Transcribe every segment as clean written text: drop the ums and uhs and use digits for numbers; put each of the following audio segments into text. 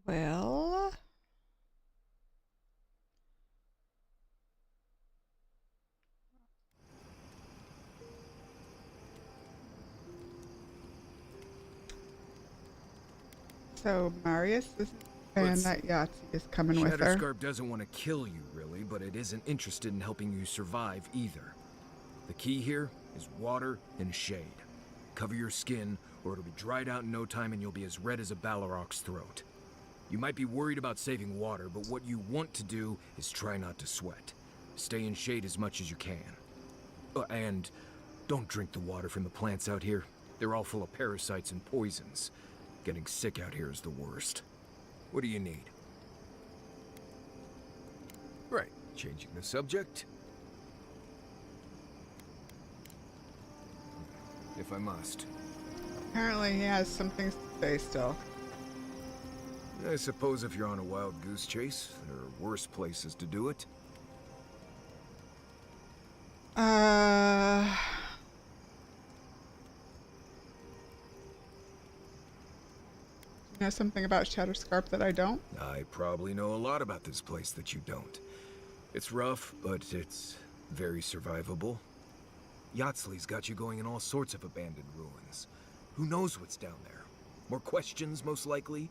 Well, so Marius, this is saying Let's that see. Yahtzee is coming with her. Shatterscarp doesn't want to kill you, really, but it isn't interested in helping you survive either. The key here is water and shade. Cover your skin, or it'll be dried out in no time and you'll be as red as a Balrog's throat. You might be worried about saving water, but what you want to do is try not to sweat. Stay in shade as much as you can. And don't drink the water from the plants out here. They're all full of parasites and poisons. Getting sick out here is the worst. What do you need? Right, changing the subject. If I must. Apparently he has some things to say still. I suppose if you're on a wild goose chase, there are worse places to do it. Uh... You know something about Shatterscarp that I don't? I probably know a lot about this place that you don't. It's rough, but it's very survivable. Yahtzlee's got you going in all sorts of abandoned ruins. Who knows what's down there? More questions, most likely?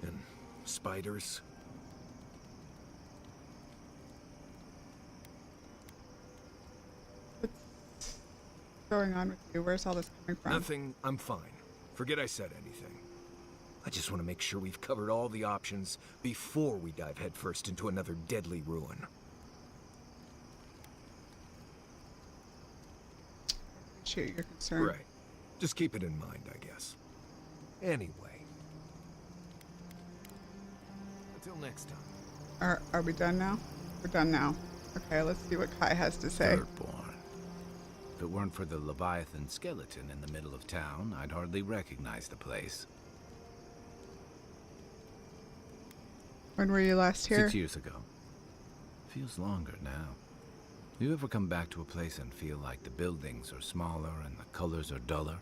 And spiders. What's going on with you? Where's all this coming from? Nothing, I'm fine. Forget I said anything. I just want to make sure we've covered all the options before we dive headfirst into another deadly ruin. Appreciate your concern. Right. Just keep it in mind, I guess. Anyway. Until next time. Are we done now? We're done now. Okay, let's see what Kai has to say. Thirdborn. If it weren't for the Leviathan skeleton in the middle of town, I'd hardly recognize the place. When were you last here? 6 years ago. Feels longer now. You ever come back to a place and feel like the buildings are smaller and the colors are duller?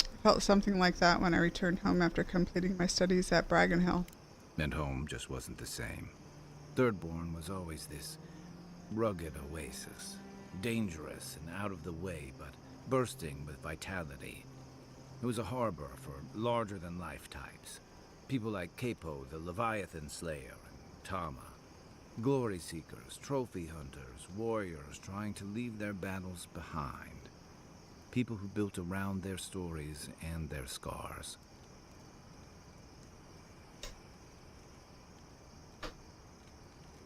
I felt something like that when I returned home after completing my studies at Bragan Hill. And home just wasn't the same. Thirdborn was always this rugged oasis. Dangerous and out of the way, but bursting with vitality. It was a harbor for larger-than-life types. People like Capo, the Leviathan Slayer, and Tama. Glory seekers, trophy hunters, warriors trying to leave their battles behind. People who built around their stories and their scars.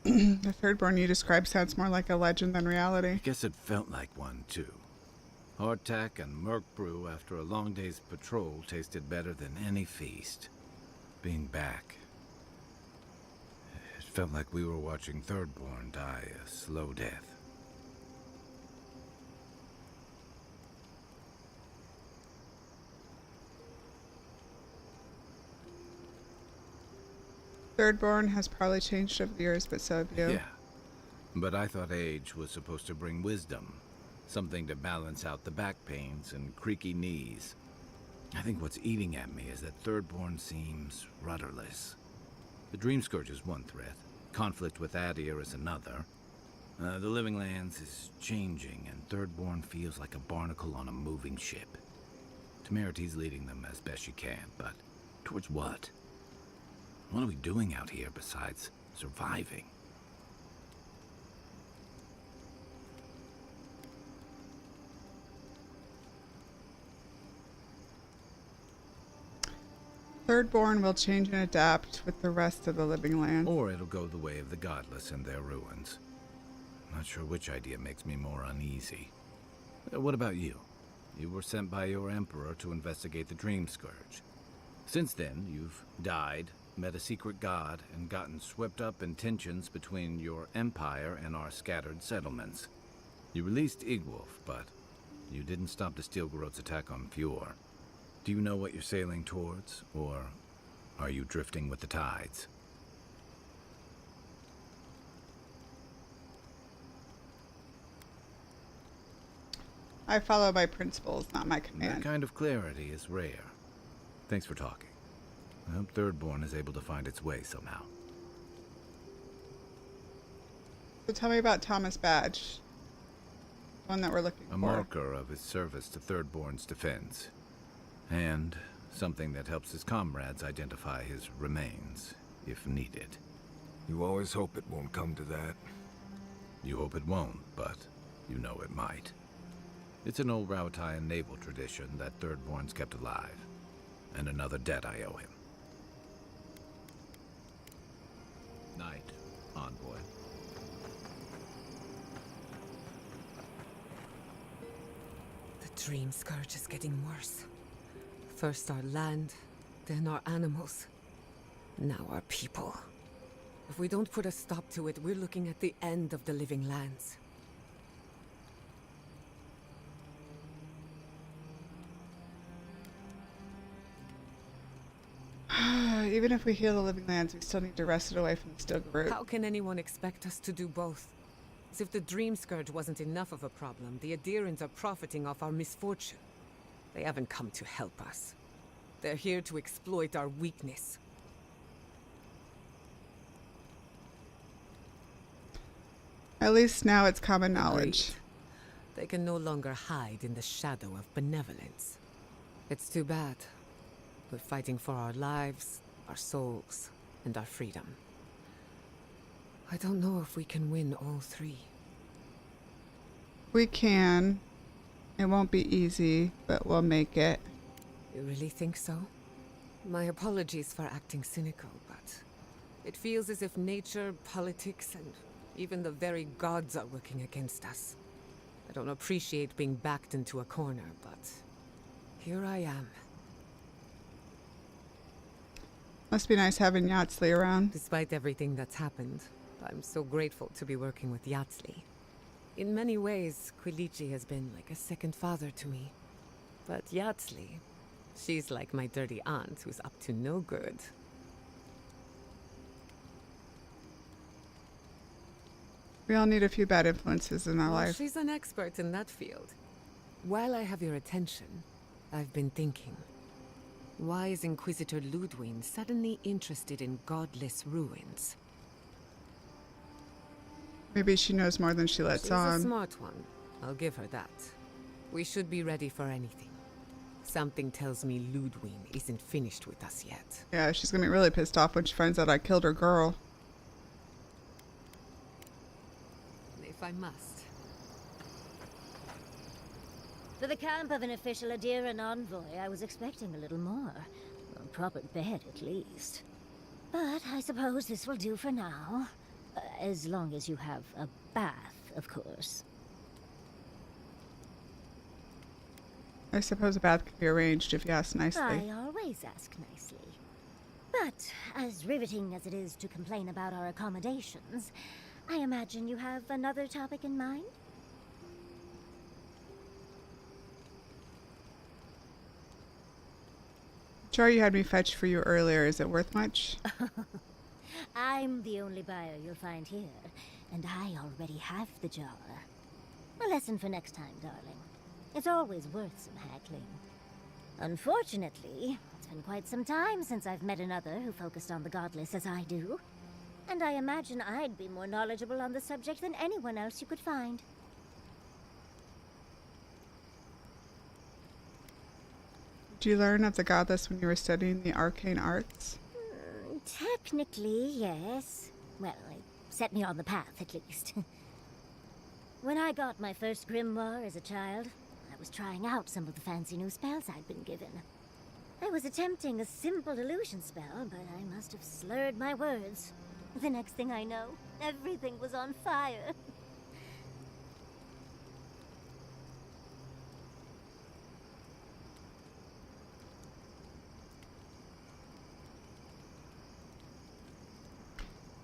The Thirdborn you described sounds more like a legend than reality. I guess it felt like one, too. Hardtack and Merc brew after a long day's patrol tasted better than any feast. Being back, it felt like we were watching Thirdborn die a slow death. Thirdborn has probably changed over the years, but so have you. Yeah, but I thought age was supposed to bring wisdom. Something to balance out the back pains and creaky knees. I think what's eating at me is that Thirdborn seems rudderless. The Dream Scourge is one threat. Conflict with Adir is another. The Living Lands is changing, and Thirdborn feels like a barnacle on a moving ship. Temerita's leading them as best she can, but towards what? What are we doing out here besides surviving? Thirdborn will change and adapt with the rest of the living land. Or it'll go the way of the godless and their ruins. Not sure which idea makes me more uneasy. What about you? You were sent by your emperor to investigate the Dream Scourge. Since then, you've died, met a secret god, and gotten swept up in tensions between your empire and our scattered settlements. You released Igwolf, but you didn't stop the Stilgarot's attack on Fjord. Do you know what you're sailing towards, or are you drifting with the tides? I follow my principles, not my That command. kind of clarity is rare. Thanks for talking. I hope Thirdborn is able to find its way somehow. So tell me about Thomas Badge. One that we're looking A for. marker of his service to Thirdborn's defense. And something that helps his comrades identify his remains, if needed. You always hope it won't come to that. You hope it won't, but you know it might. It's an old Rautian naval tradition that Thirdborn's kept alive, and another debt I owe him. Night, envoy. The dream scourge is getting worse. First our land, then our animals. Now our people. If we don't put a stop to it, we're looking at the end of the living lands. Even if we heal the living lands, we still need to wrest it away from the Stilgarroot. How can anyone expect us to do both? As if the dream scourge wasn't enough of a problem, the Adirans are profiting off our misfortune. They haven't come to help us. They're here to exploit our weakness. At least now it's common knowledge. Agreed. They can no longer hide in the shadow of benevolence. It's too bad. We're fighting for our lives, our souls, and our freedom. I don't know if we can win all three. We can. It won't be easy, but we'll make it. You really think so? My apologies for acting cynical, but it feels as if nature, politics, and even the very gods are working against us. I don't appreciate being backed into a corner, but here I am. Must be nice having Yatsley around. Despite everything that's happened, I'm so grateful to be working with Yatsley. In many ways, Quilichi has been like a second father to me. But Yatsley, she's like my dirty aunt who's up to no good. We all need a few bad influences in our Well, life. she's an expert in that field. While I have your attention, I've been thinking. Why is Inquisitor Ludwig suddenly interested in godless ruins? Maybe she knows more than she lets She's on. a smart one. I'll give her that. We should be ready for anything. Something tells me Ludwig isn't finished with us yet. Yeah, she's gonna be really pissed off when she finds out I killed her girl. If I must. For the camp of an official Adiran envoy, I was expecting a little more. A proper bed, at least. But I suppose this will do for now. As long as you have a bath, of course. I suppose a bath could be arranged if you ask nicely. I always ask nicely. But as riveting as it is to complain about our accommodations, I imagine you have another topic in mind? Jar you had me fetch for you earlier. Is it worth much? I'm the only buyer you'll find here, and I already have the jar. A lesson for next time, darling. It's always worth some haggling. Unfortunately, it's been quite some time since I've met another who focused on the godless as I do. And I imagine I'd be more knowledgeable on the subject than anyone else you could find. Did you learn of the godless when you were studying the arcane arts? Technically, yes. Well, it set me on the path, at least. When I got my first grimoire as a child, I was trying out some of the fancy new spells I'd been given. I was attempting a simple illusion spell, but I must have slurred my words. The next thing I know, everything was on fire.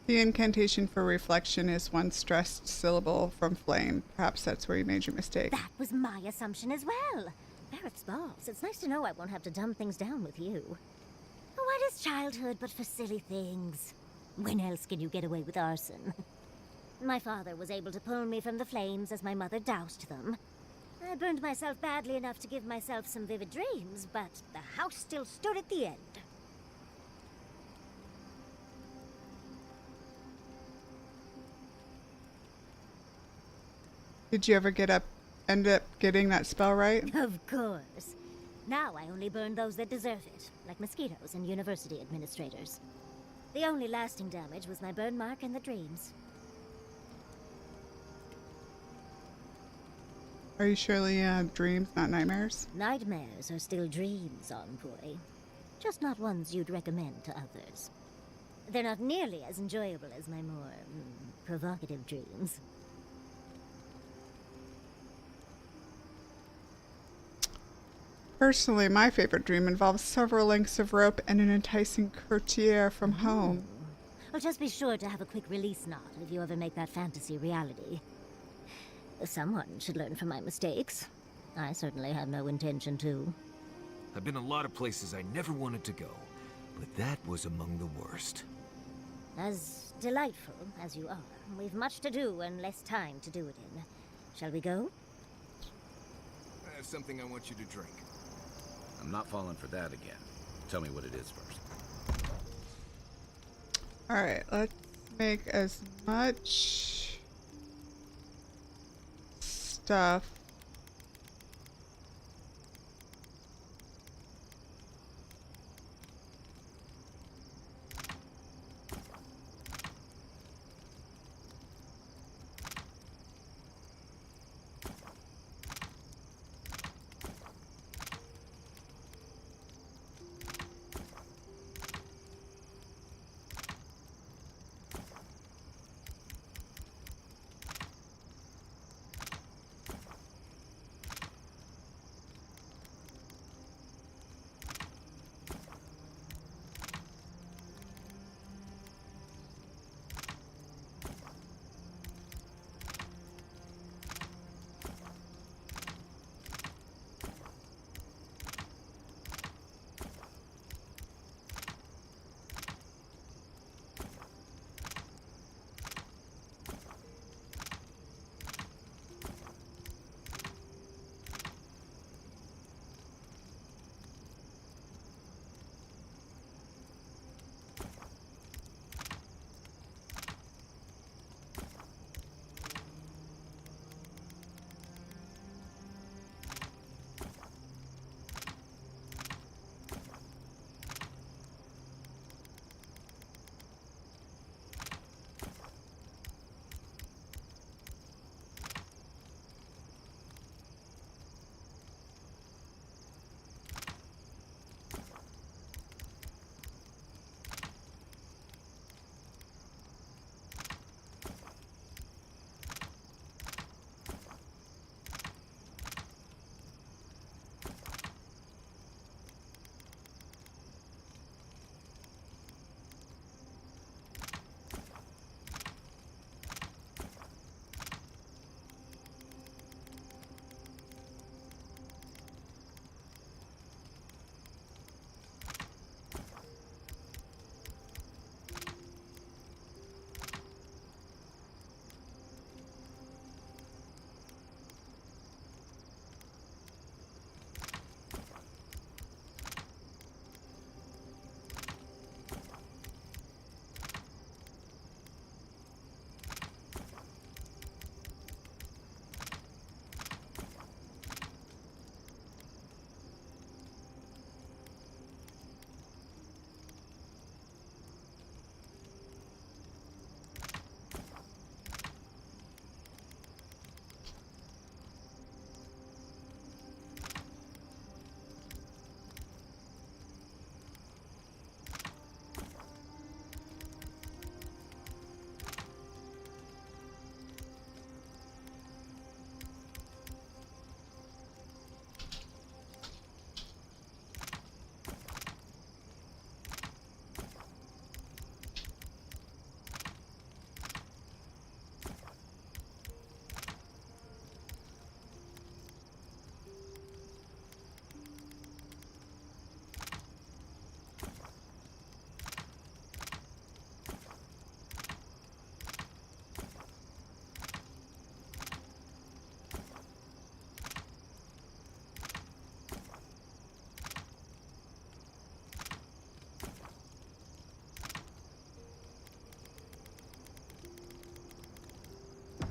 The incantation for reflection is one stressed syllable from flame. Perhaps that's where you made your mistake. That was my assumption as well. Barrett's balls. It's nice to know I won't have to dumb things down with you. What is childhood but for silly things? When else can you get away with arson? My father was able to pull me from the flames as my mother doused them. I burned myself badly enough to give myself some vivid dreams, but the house still stood at the end. Did you ever end up getting that spell right? Of course. Now I only burn those that deserve it, like mosquitoes and university administrators. The only lasting damage was my burn mark and the dreams. Are you surely dreams, not nightmares? Nightmares are still dreams, Envoy. Just not ones you'd recommend to others. They're not nearly as enjoyable as my more provocative dreams. Personally, my favorite dream involves several lengths of rope and an enticing courtier from home. Well, just be sure to have a quick release knot if you ever make that fantasy reality. Someone should learn from my mistakes. I certainly have no intention to. I've been a lot of places I never wanted to go, but that was among the worst. As delightful as you are, we've much to do and less time to do it in. Shall we go? I have something I want you to drink. I'm not falling for that again. Tell me what it is first. Alright, let's make as much stuff.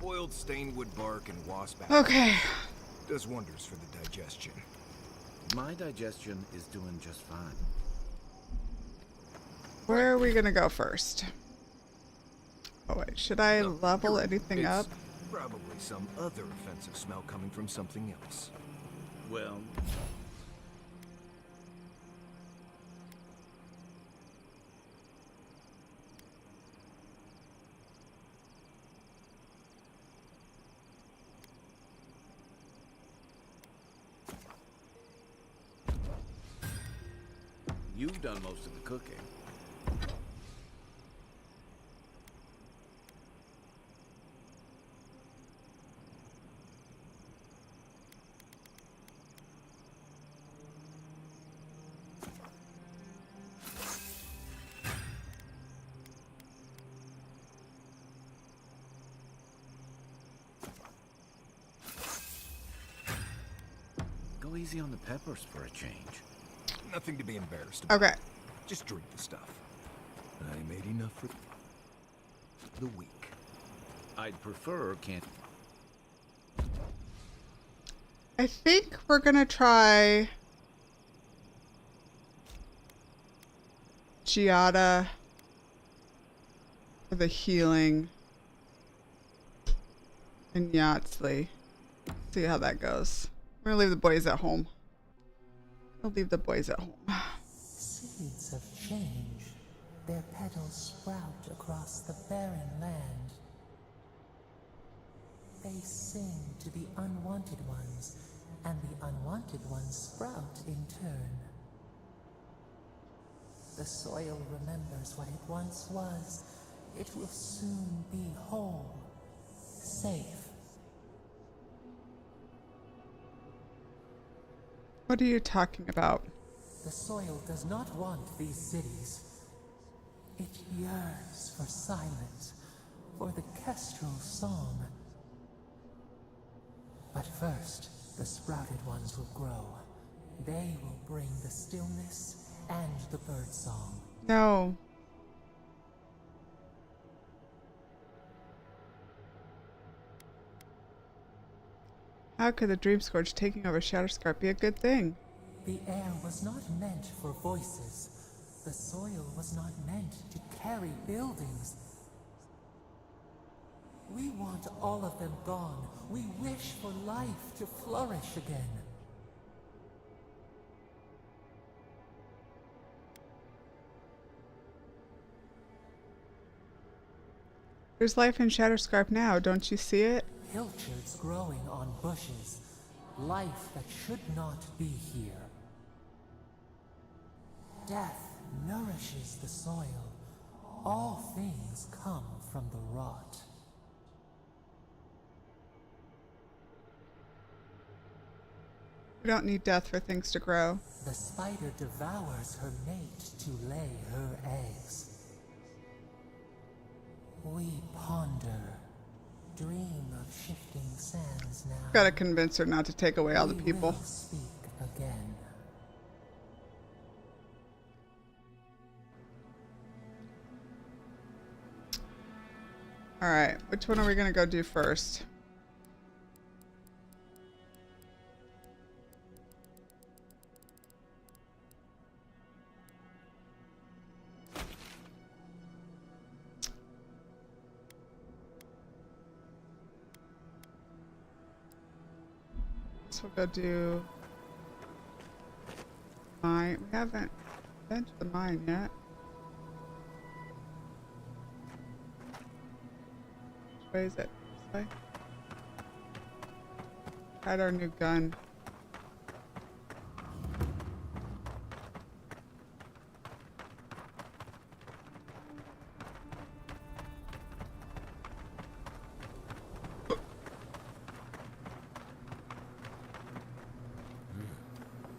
Boiled stainwood bark and wasp Okay. does wonders for the digestion. My digestion is doing just fine. Where are we gonna go first? Oh wait, should I No, level you're- anything it's up? Probably some other offensive smell coming from something else. Well, you've done most of the cooking. Go easy on the peppers for a change. Nothing to be embarrassed about. Okay. Just drink the stuff. I made enough for the week. I'd prefer can't. I think we're gonna try Giada for the healing and Yahtzee. See how that goes. We're gonna leave the boys at home. I'll leave the boys at home. Seeds of change, their petals sprout across the barren land. They sing to the unwanted ones, and the unwanted ones sprout in turn. The soil remembers what it once was. It will soon be whole, safe. What are you talking about? The soil does not want these cities. It yearns for silence, for the kestrel song. But first, the sprouted ones will grow. They will bring the stillness and the bird song. No. How could the Dream Scourge taking over Shatterscarp be a good thing? The air was not meant for voices. The soil was not meant to carry buildings. We want all of them gone. We wish for life to flourish again. There's life in Shatterscarp now, don't you see it? Pilchards growing on bushes. Life that should not be here. Death nourishes the soil. All things come from the rot. We don't need death for things to grow. The spider devours her mate to lay her eggs. We ponder, dream of shifting sands now. Gotta convince her not to take away all the We people. will speak again. Alright, which one are we gonna go do first? So we'll go do mine. We haven't been to the mine yet. Which way is it? This way? Tried our new gun.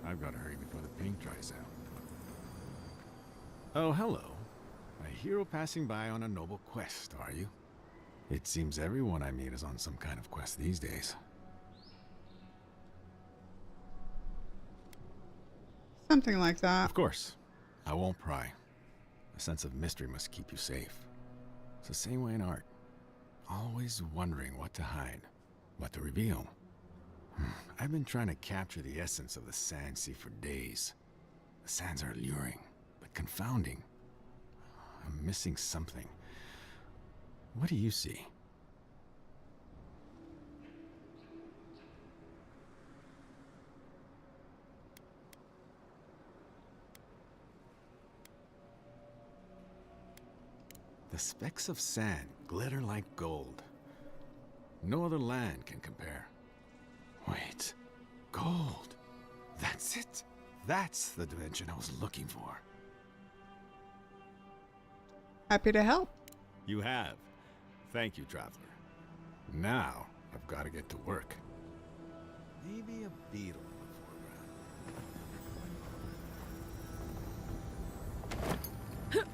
I've got to hurry before the paint dries out. Oh, hello. A hero passing by on a noble quest, are you? It seems everyone I meet is on some kind of quest these days. Something like that. Of course. I won't pry. A sense of mystery must keep you safe. It's the same way in art. always wondering what to hide, what to reveal. I've been trying to capture the essence of the Sand Sea for days. The sands are alluring, but confounding. I'm missing something. What do you see? The specks of sand glitter like gold. No other land can compare. Wait, gold. That's it. That's the dimension I was looking for. Happy to help. You have. Thank you, traveler. Now, I've got to get to work. Maybe a beetle in the foreground.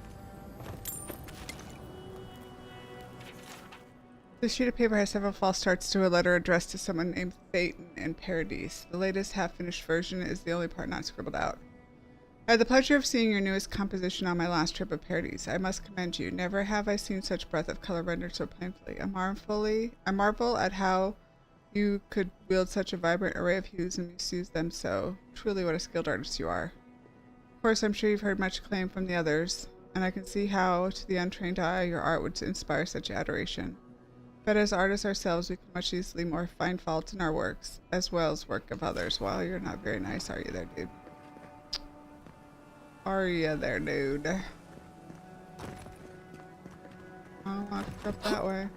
This sheet of paper has several false starts to a letter addressed to someone named Phaeton in Paradise. The latest half-finished version is the only part not scribbled out. I had the pleasure of seeing your newest composition on my last trip of Paradise. I must commend you. Never have I seen such breadth of color rendered so plainly. I marvel at how you could wield such a vibrant array of hues and misuse them so. Truly what a skilled artist you are. Of course, I'm sure you've heard much acclaim from the others, and I can see how, to the untrained eye, your art would inspire such adoration. But as artists ourselves, we can much easily more find fault in our works, as well as work of others. Well, you're not very nice, are you there, dude? Are you there, dude? I don't want to go up that way.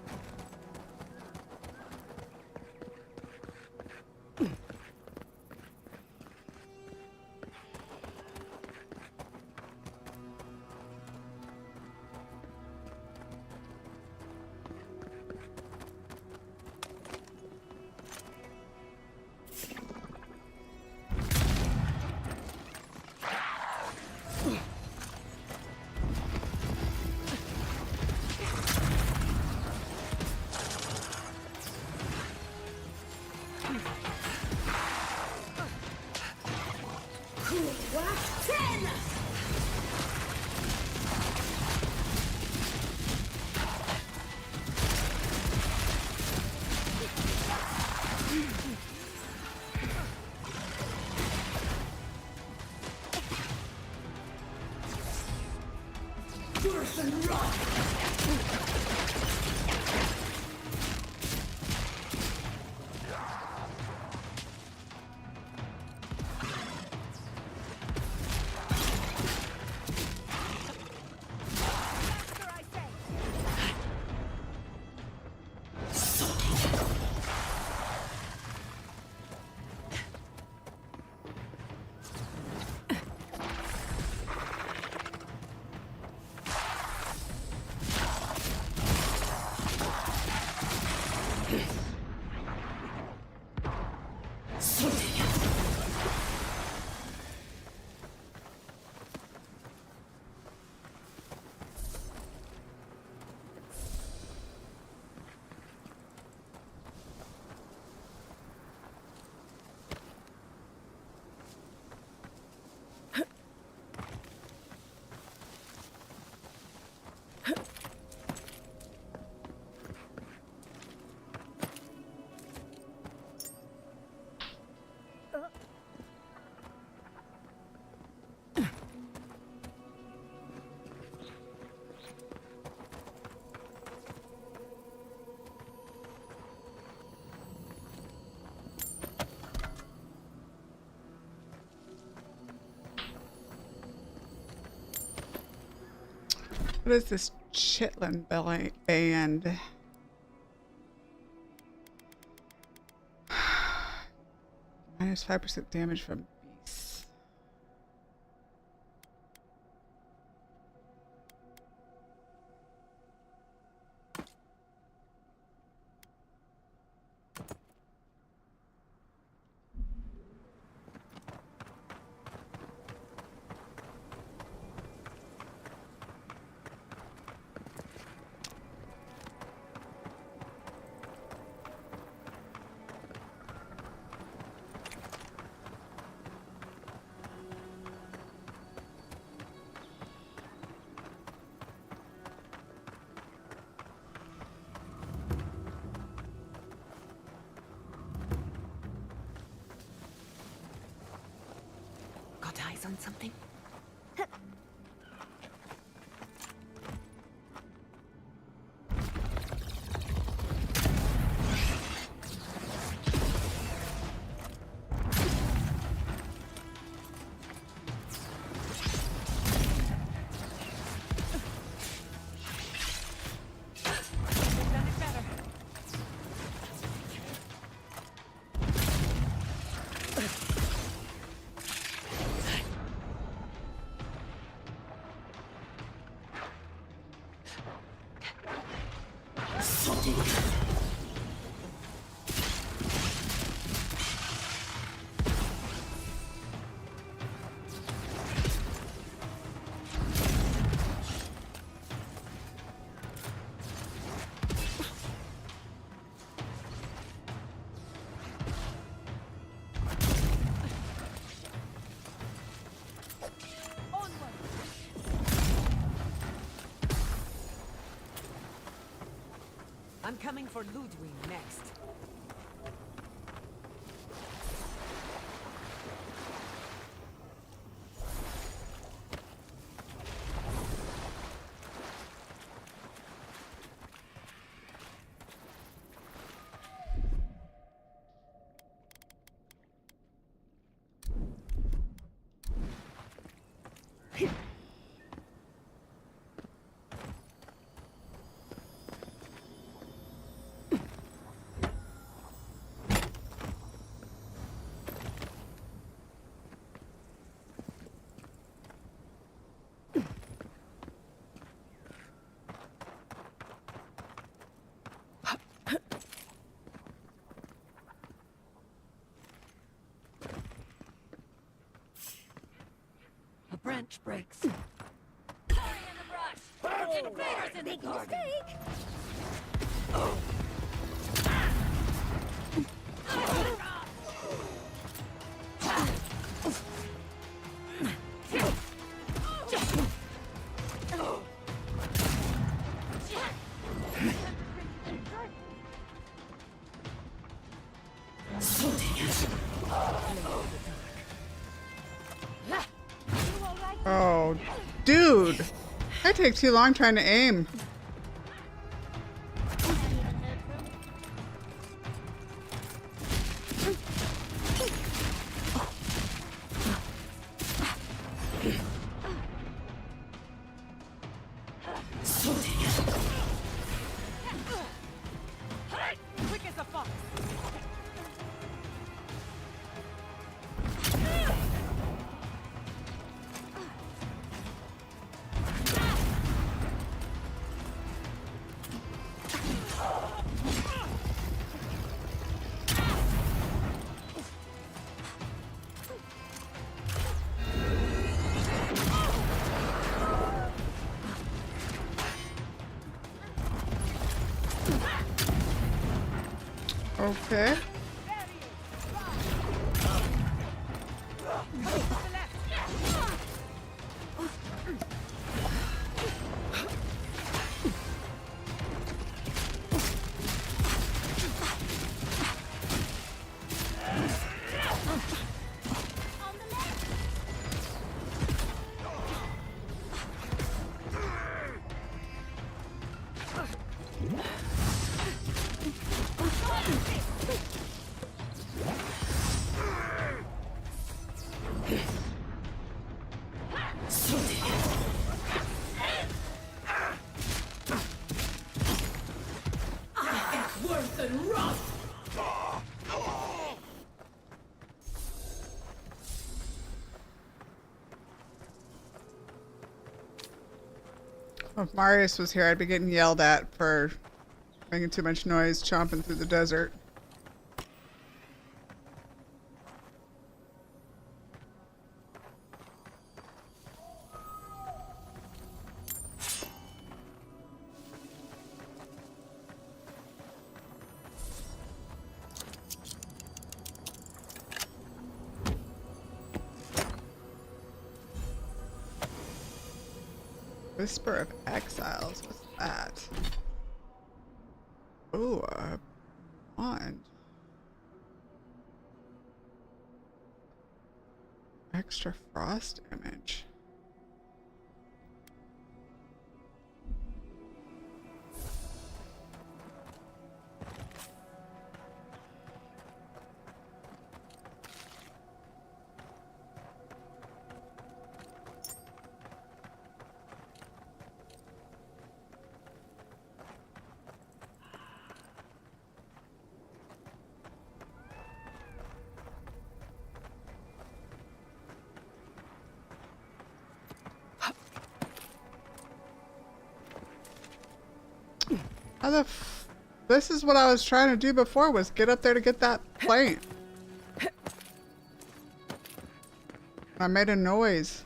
What is this Chitlin band? Minus 5% damage from beasts. eyes on something? I'm coming for Ludwig next. A branch breaks. Hurry in the brush! Invaders in the garden! Mistake! Oh, dude! I take too long trying to aim. Quick as a fox. Okay. If Marius was here, I'd be getting yelled at for making too much noise, chomping through the desert. Whisper of Exiles, what's that? Ooh, a wand. I Extra frost damage. How the this is what I was trying to do before, was get up there to get that plane. I made a noise.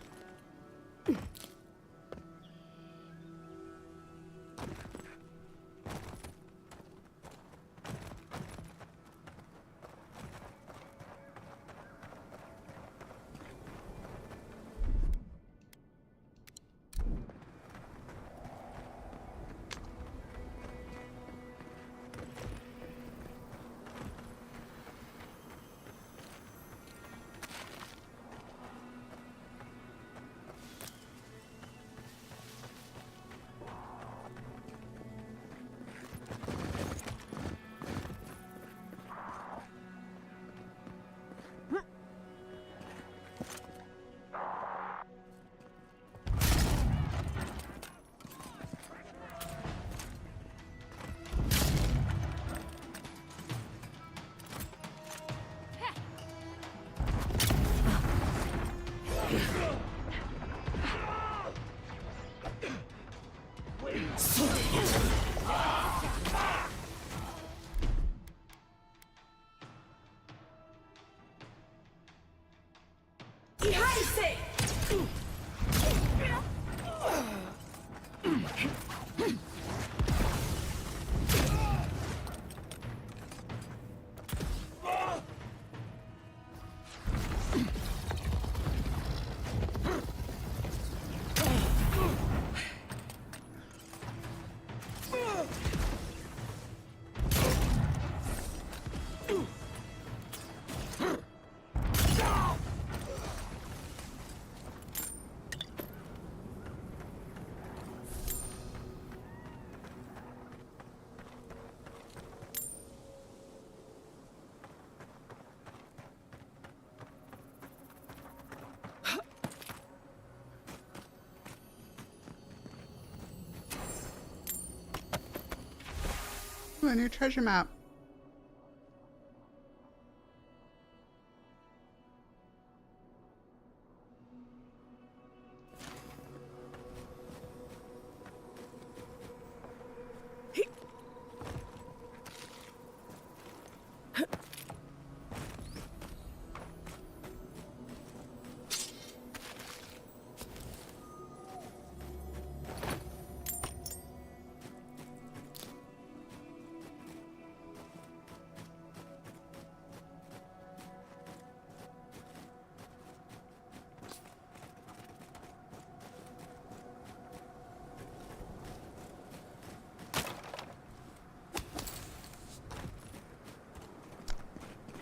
Ooh, a new treasure map.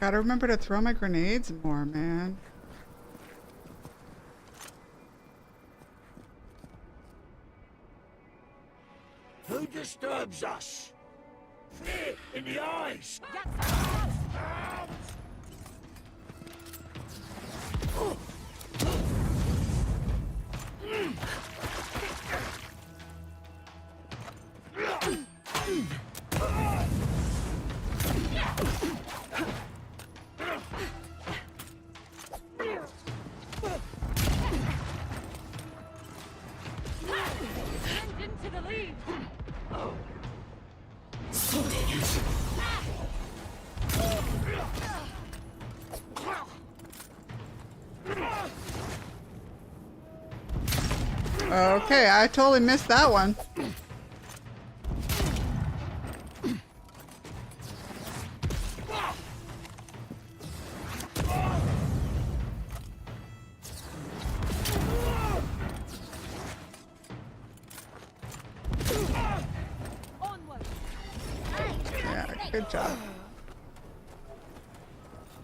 Gotta remember to throw my grenades more, man. Who disturbs us? Fear in the eyes! Okay, I totally missed that one. Yeah, good job.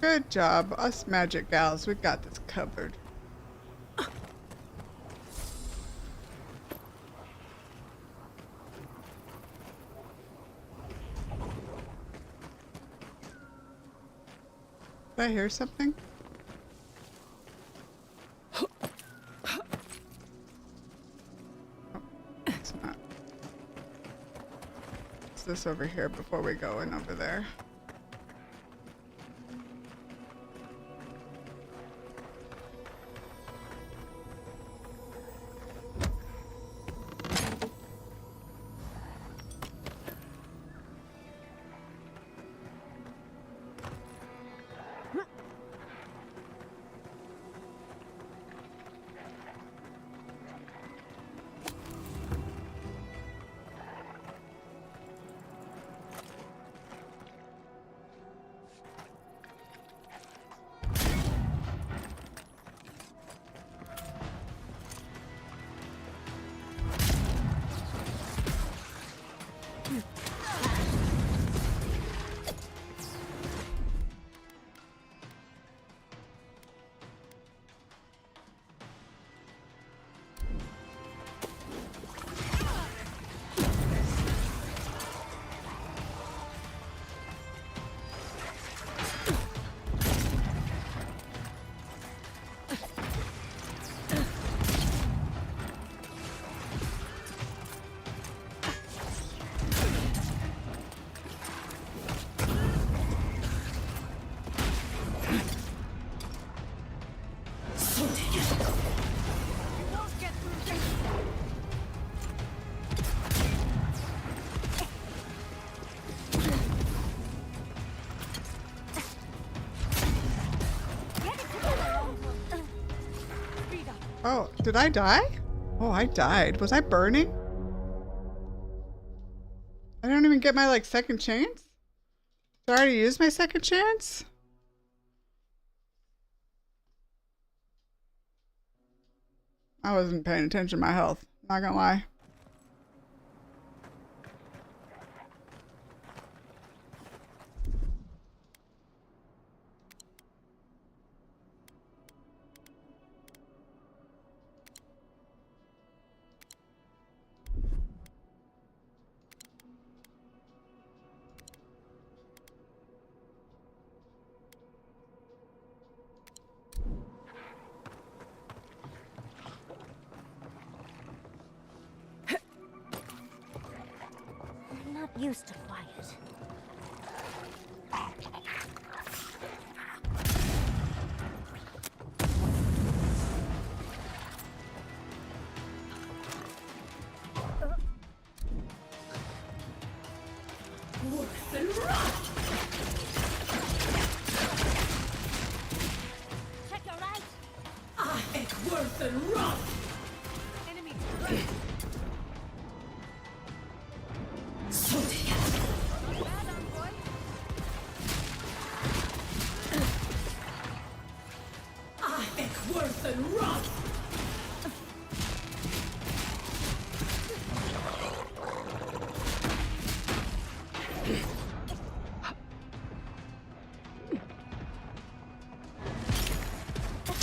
Good job, us magic gals. We got this covered. Did I hear something? Oh, it's not. It's this over here before we go in over there. Oh, did I die? Oh, I died. Was I burning? I don't even get my, like, second chance? Did I already use my second chance? I wasn't paying attention to my health. Not gonna lie. I'm not used to quiet. Check your right. Enemy.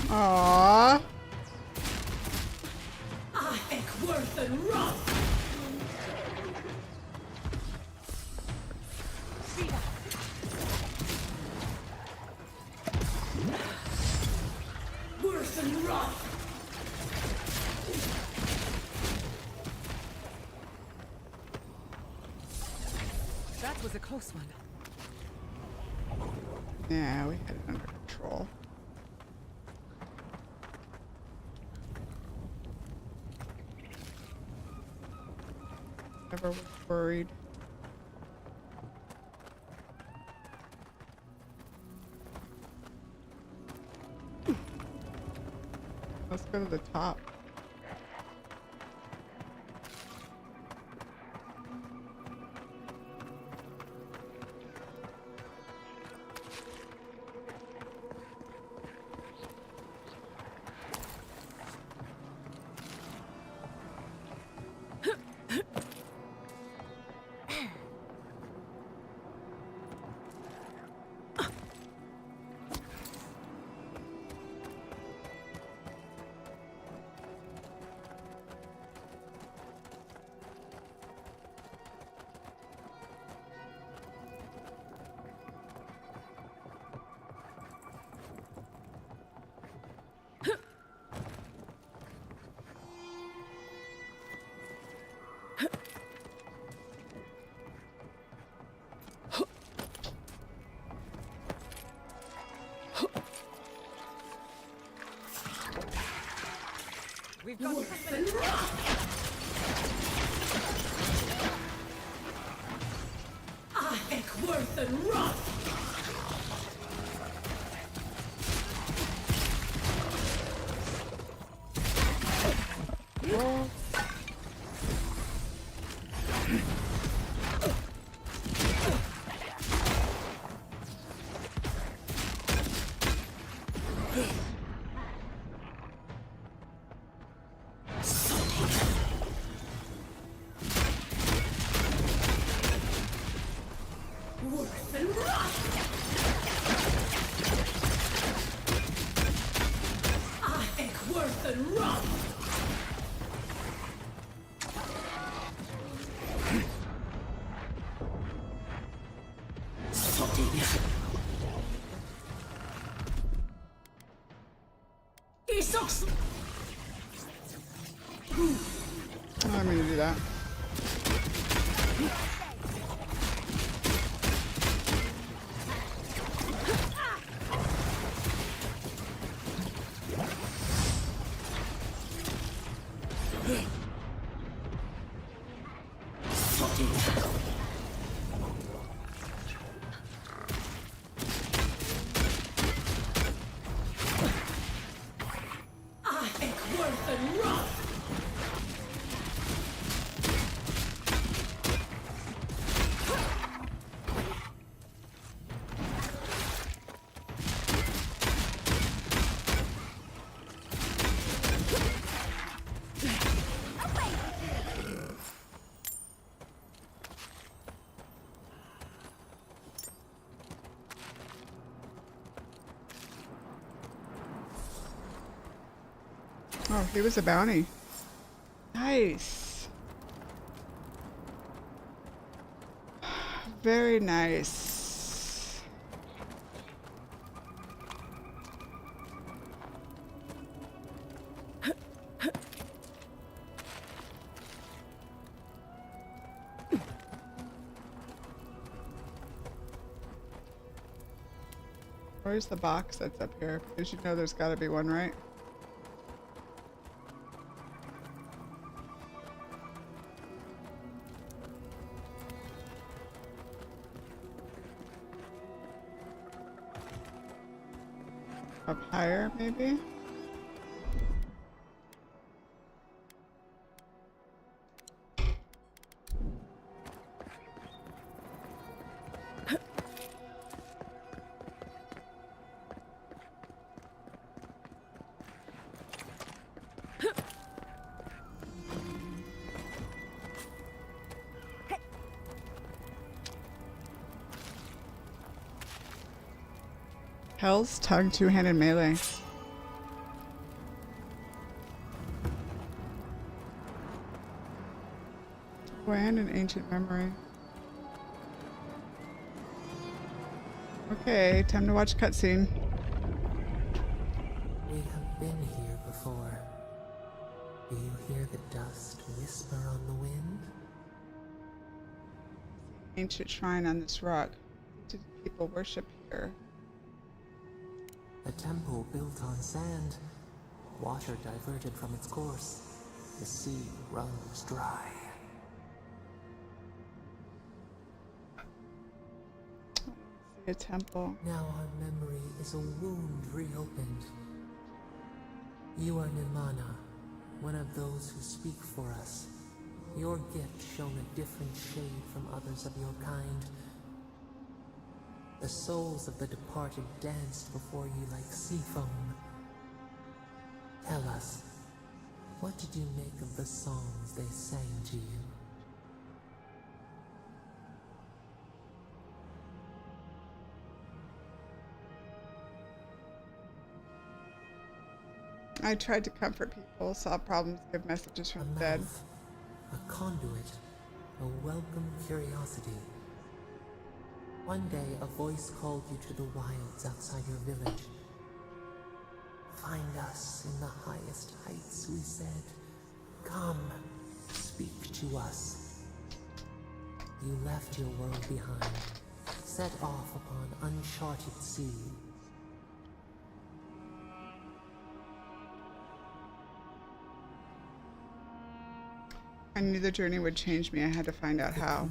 Aww. That was a close one. Yeah, we had it under control. Never was worried. Let's go to the top. We've got company. Worth and rot! Worth and rot! Worth and rot! Oh, I'm gonna do that. Worth and rot! Oh, he was a bounty. Nice. Very nice. Where's the box that's up here? Because you know there's got to be one, right? Up higher, maybe? Hell's Tongue two-handed melee. Oh, and an ancient memory. Okay, time to watch cutscene. We have been here before. Do you hear the dust whisper on the wind? Ancient shrine on this rock. Did people worship here? A temple built on sand. Water diverted from its course. The sea runs dry. A temple. Now our memory is a wound reopened. You are Nimana, one of those who speak for us. Your gift shone a different shade from others of your kind. The souls of the departed danced before you like sea foam. Tell us, what did you make of the songs they sang to you? I tried to comfort people, solve problems, give messages from the dead. A conduit, a welcome curiosity. One day, a voice called you to the wilds outside your village. Find us in the highest heights, we said. Come, speak to us. You left your world behind, set off upon uncharted sea. I knew the journey would change me. I had to find out how.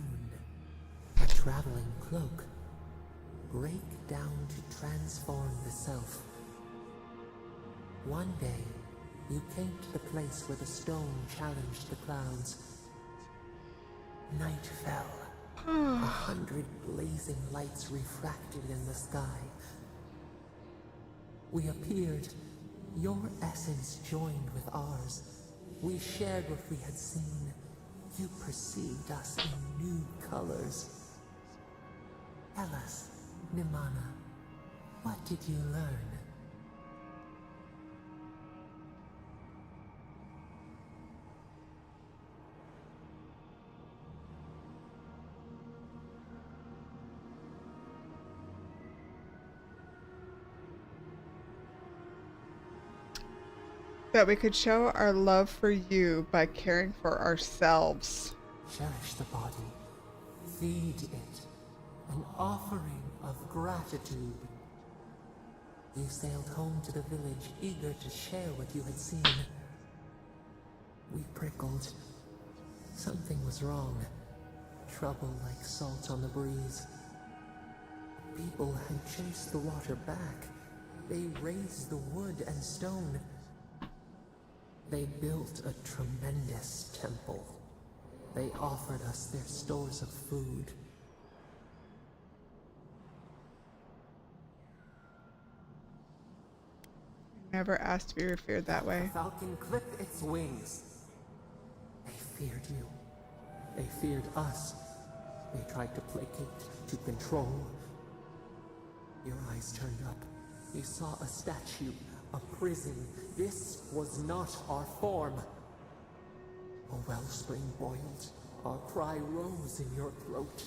A traveling cloak. Break down to transform the self. One day, you came to the place where the stone challenged the clouds. Night fell. 100 blazing lights refracted in the sky. We appeared. Your essence joined with ours. We shared what we had seen. You perceived us in new colors. Tell us, Nimana, what did you learn? That we could show our love for you by caring for ourselves. Cherish the body. Feed it. An offering of gratitude. You sailed home to the village, eager to share what you had seen. We prickled. Something was wrong. Trouble like salt on the breeze. People had chased the water back. They raised the wood and stone. They built a tremendous temple. They offered us their stores of food. Never asked to be revered that way. The falcon clipped its wings. They feared you. They feared us. They tried to placate, to control. Your eyes turned up. You saw a statue, a prison. This was not our form. A wellspring boiled. Our cry rose in your throat.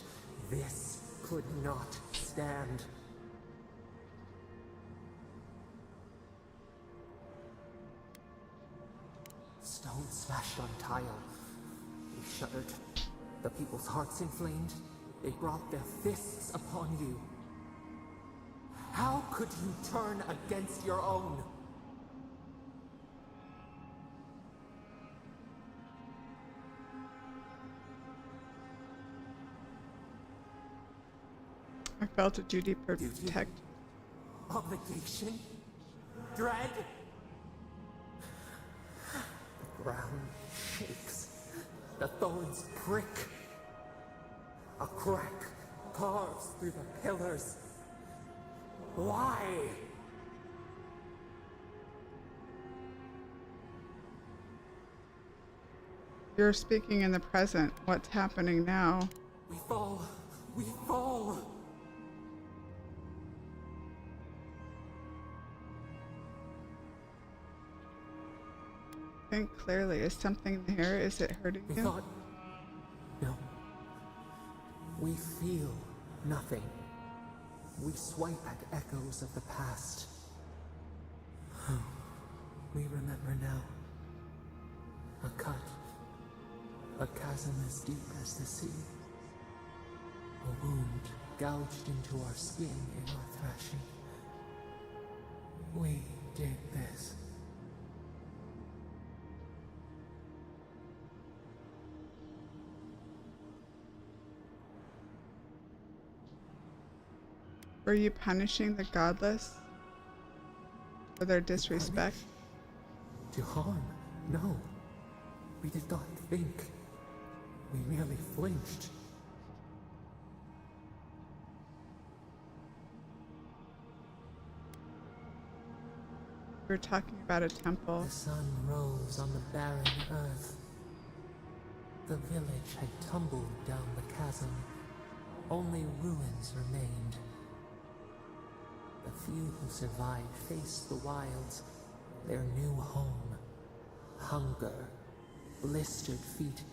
This could not stand. Stone smashed on tile. We shuddered. The people's hearts inflamed. They brought their fists upon you. How could you turn against your own? I felt a duty to protect. Obligation? Dread? The ground shakes. The thorns prick. A crack carves through the pillars. Why? You're speaking in the present. What's happening now? We fall. We fall. Think clearly. Is something there? Is it hurting We you? thought... No. We feel nothing. We swipe at echoes of the past. We remember now. A cut. A chasm as deep as the sea. A wound gouged into our skin in our thrashing. We did this. Were you punishing the godless for their disrespect? To harm? No. We did not think. We merely flinched. We were talking about a temple. The sun rose on the barren earth. The village had tumbled down the chasm. Only ruins remained. The few who survived faced the wilds, their new home. Hunger, blistered feet.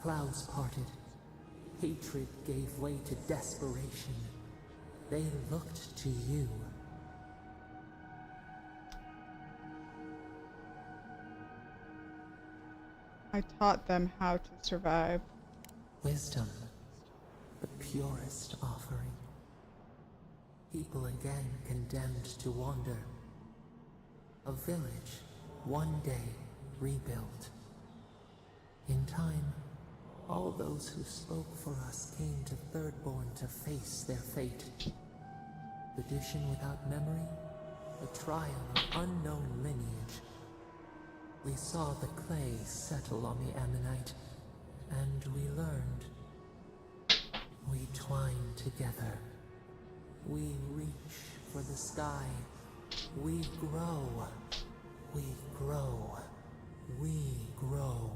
Clouds parted. Hatred gave way to desperation. They looked to you. I taught them how to survive. Wisdom, the purest offering. People again condemned to wander. A village, one day rebuilt. In time, all those who spoke for us came to Thirdborn to face their fate. Tradition without memory, the trial of unknown lineage. We saw the clay settle on the Ammonite, and we learned. We twine together. We reach for the sky. We grow. We grow. We grow.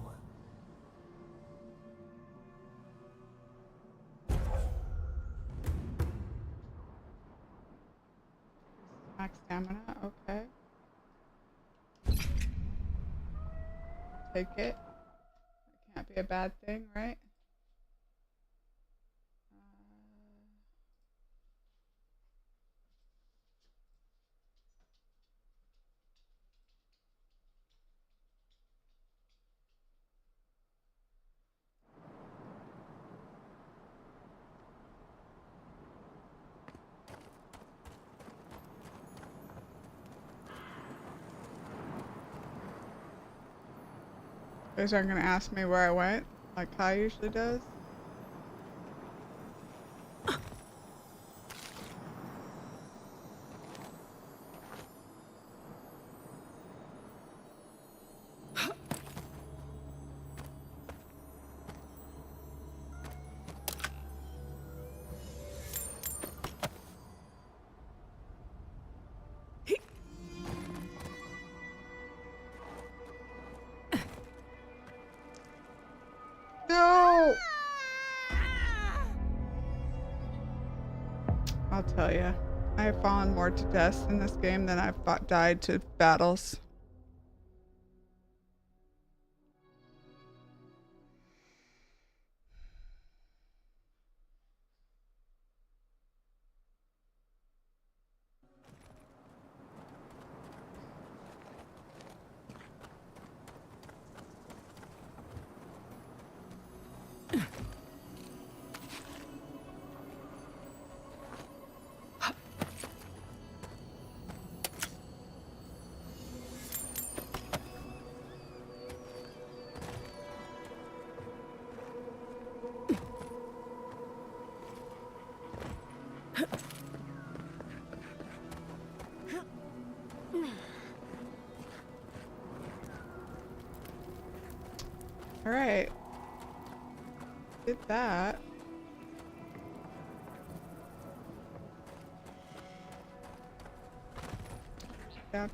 Max stamina, okay. Take it. That can't be a bad thing, right? You guys aren't gonna ask me where I went, like Kai usually does. No! I'll tell you, I have fallen more to deaths in this game than I've died to battles. All right. Did that. Down.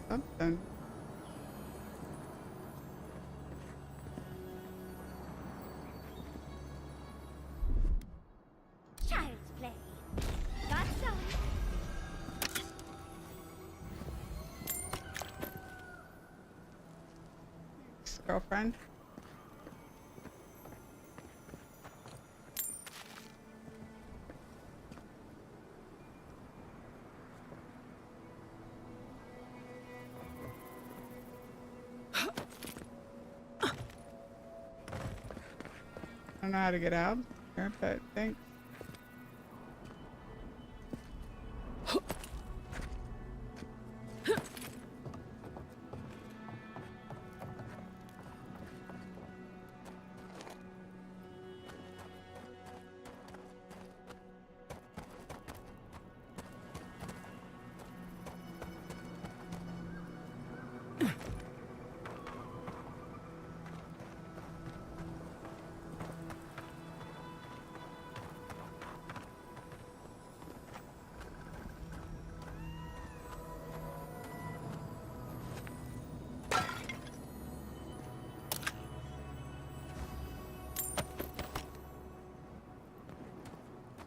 Something. Child's play. Got some. Thanks, girlfriend. I don't know how to get out here, but thanks.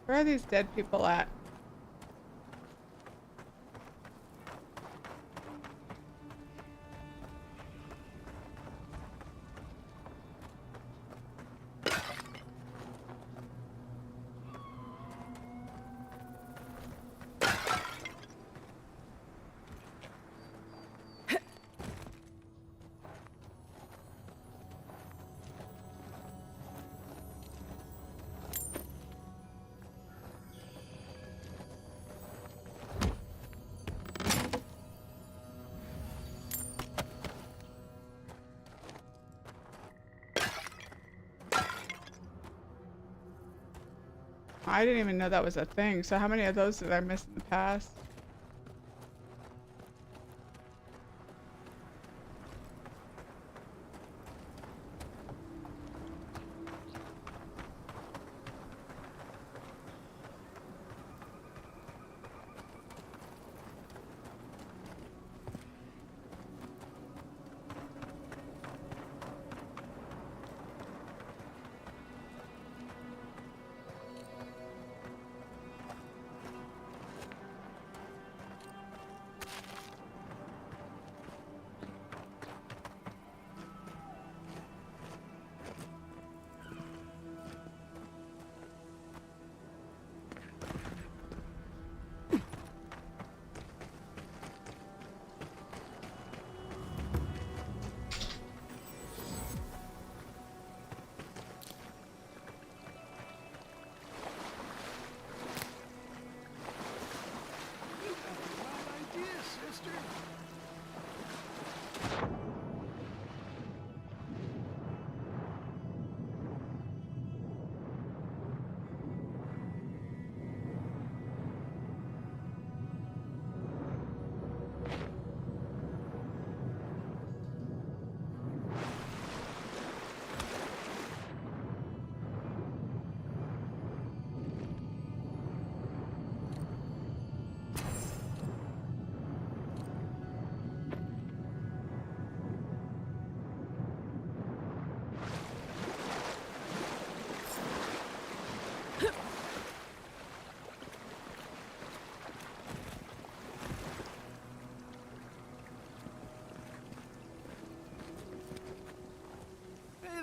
Where are these dead people at? I didn't even know that was a thing. So how many of those did I miss in the past?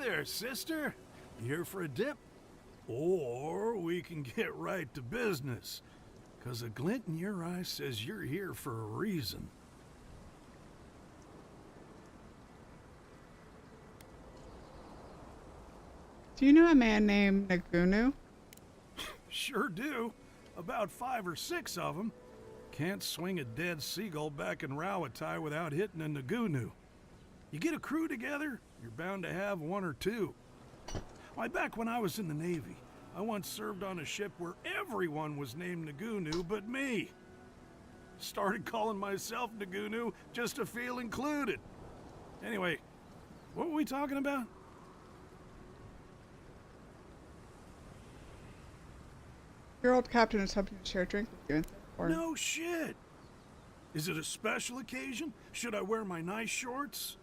There, sister. You here for a dip? Or we can get right to business. 'Cause a glint in your eye says you're here for a reason. Do you know a man named Nagunu? Sure do. About 5 or 6 of them. Can't swing a dead seagull back in Rawatai without hitting a Nagunu. You get a crew together, you're bound to have 1 or 2. Why, back when I was in the Navy, I once served on a ship where everyone was named Nagunu but me. Started calling myself Nagunu just to feel included. Anyway, what were we talking about? Your old captain is hoping to share a drink with you. Or... No shit! Is it a special occasion? Should I wear my nice shorts?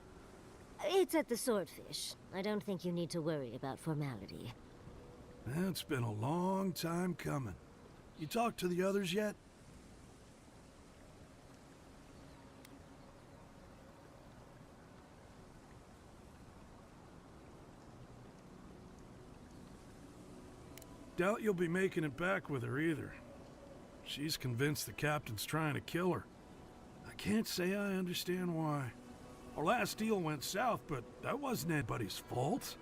It's at the Swordfish. I don't think you need to worry about formality. It's been a long time coming. You talked to the others yet? Doubt you'll be making it back with her either. She's convinced the captain's trying to kill her. I can't say I understand why. Our last deal went south, but that wasn't anybody's fault.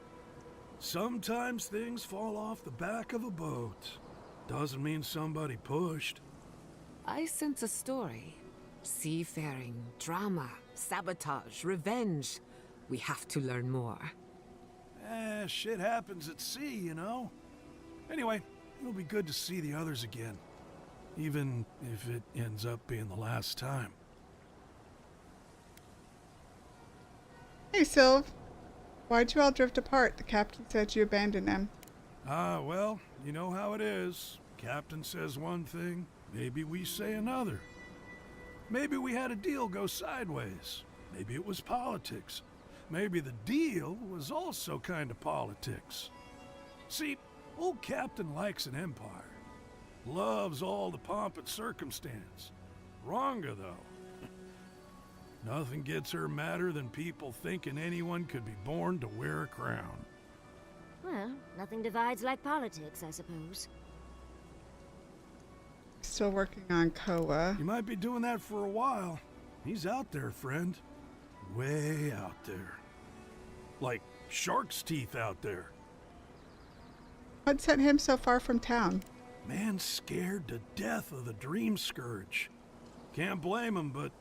Sometimes things fall off the back of a boat. Doesn't mean somebody pushed. I sense a story. Seafaring, drama, sabotage, revenge. We have to learn more. Shit happens at sea, you know? Anyway, it'll be good to see the others again. Even if it ends up being the last time. Hey, Sylv. Why'd you all drift apart? The captain said you abandoned him. Well, you know how it is. Captain says one thing, maybe we say another. Maybe we had a deal go sideways. Maybe it was politics. Maybe the deal was also kind of politics. See, old Captain likes an empire. Loves all the pomp and circumstance. Wronga, though. Nothing gets her madder than people thinking anyone could be born to wear a crown. Well, nothing divides like politics, I suppose. Still working on Koa. You might be doing that for a while. He's out there, friend. Way out there. Like shark's teeth out there. What sent him so far from town? Man's scared to death of the Dream Scourge. Can't blame him, but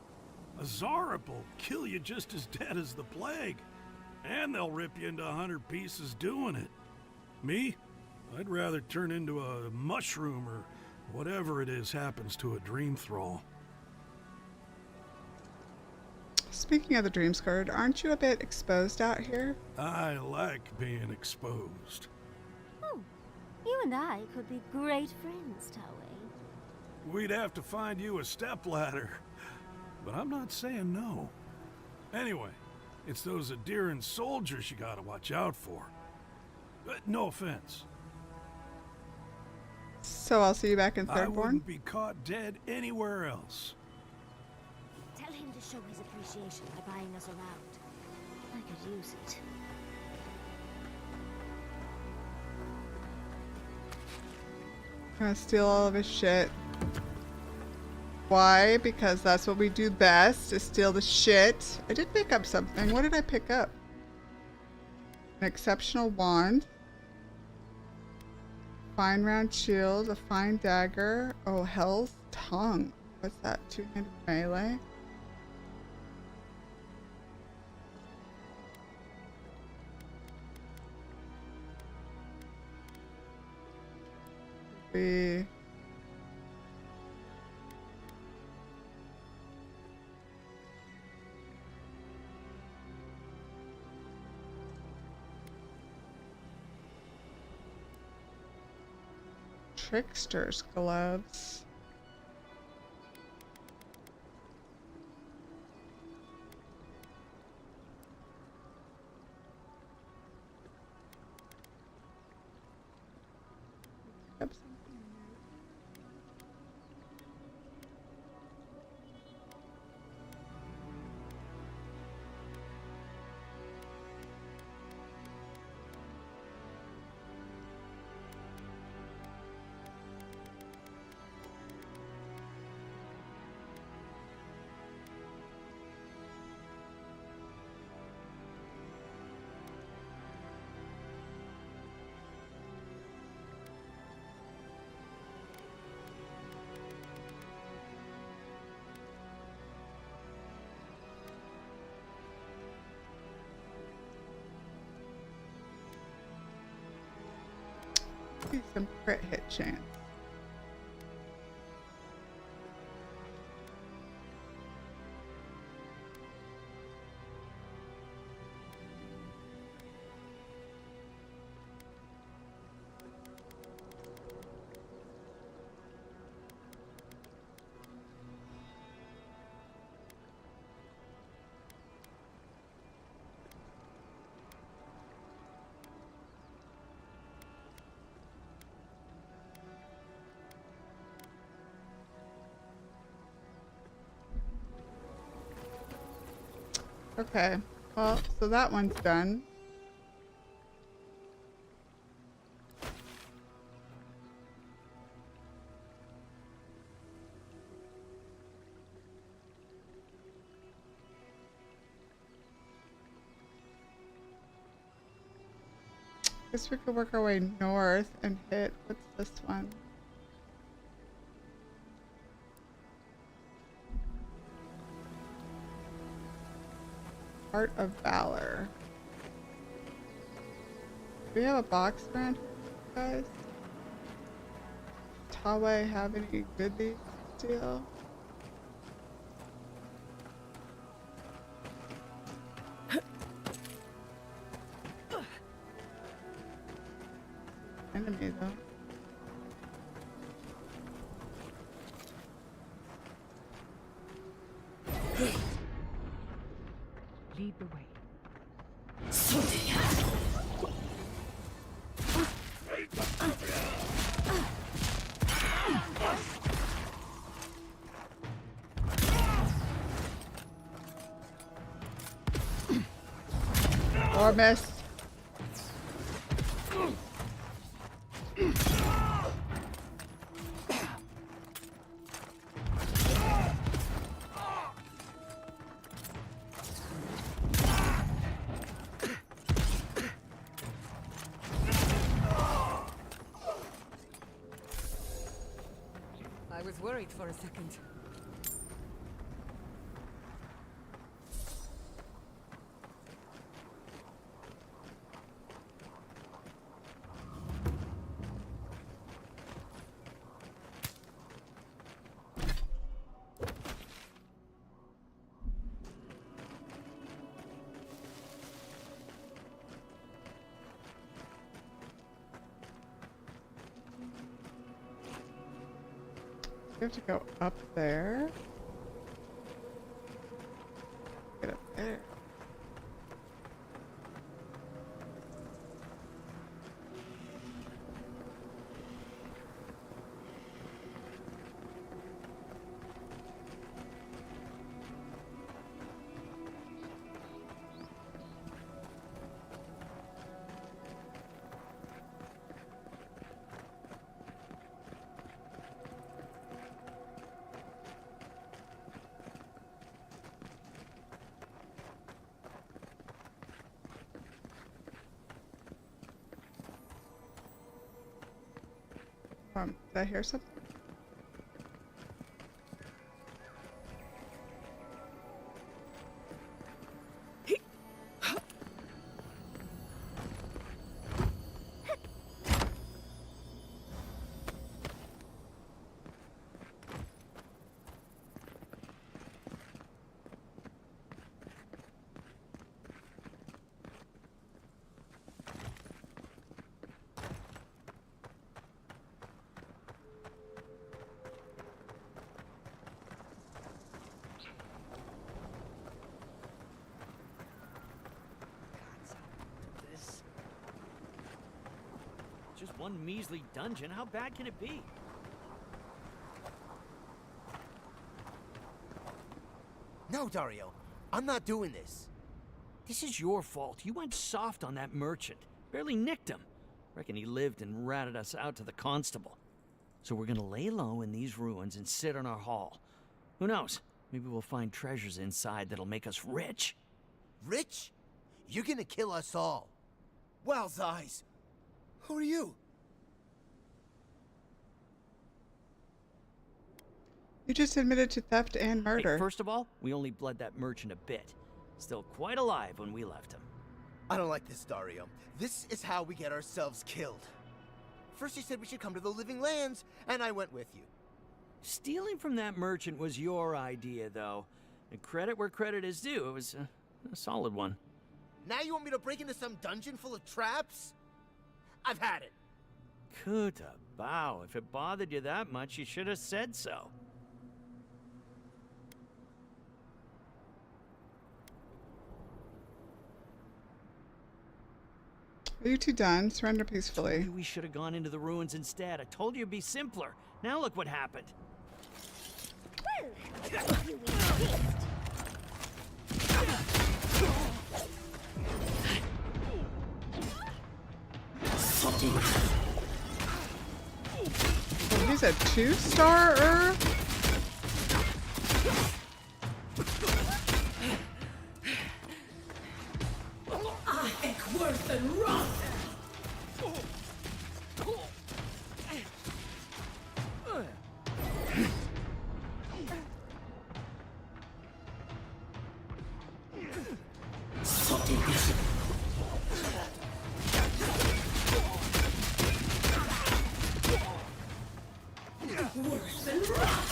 a Zarep will kill you just as dead as the plague. And they'll rip you into 100 pieces doing it. Me? I'd rather turn into a mushroom or whatever it is happens to a dream thrall. Speaking of the dream scourge, aren't you a bit exposed out here? I like being exposed. Oh, you and I could be great friends, Taway. We'd have to find you a stepladder, but I'm not saying no. Anyway, it's those Adiran soldiers you gotta watch out for. No offense. So I'll see you back in I Thirdborn? wouldn't be caught dead anywhere else. Tell him to show his appreciation by buying us around. I could use it. Gonna steal all of his shit. Why? Because that's what we do best, is steal the shit. I did pick up something. What did I pick up? An exceptional wand. Fine round shield, a fine dagger. Oh, hell's tongue. What's that? Two-handed melee? Be trickster's gloves. Yep. Some crit hit chance. Okay, well, so that one's done. Guess we could work our way north and hit, what's this one? Heart of Valor. Do we have a box around here, guys? Taway have any goodies to steal? Enemy though. Lead the way. Or miss. I was worried for a second. We have to go up there. Get up there. Did I hear something? Just one measly dungeon. How bad can it be? No, Dario. I'm not doing this. This is your fault. You went soft on that merchant. Barely nicked him. Reckon he lived and ratted us out to the constable. So we're gonna lay low in these ruins and sit on our haul. Who knows? Maybe we'll find treasures inside that'll make us rich. Rich? You're gonna kill us all. Wow's eyes. Who are you? You just admitted to theft and murder. Hey, first of all, we only bled that merchant a bit. Still quite alive when we left him. I don't like this, Dario. This is how we get ourselves killed. First you said we should come to the Living Lands, and I went with you. Stealing from that merchant was your idea, though. And credit where credit is due. It was a solid one. Now you want me to break into some dungeon full of traps? I've had it. Kuta bow. If it bothered you that much, you should have said so. Are you two done? Surrender peacefully. Maybe we should have gone into the ruins instead. I told you it'd be simpler. Now look what happened. Oh, he's a 2-star-er? Worth and rot! Worse than rot!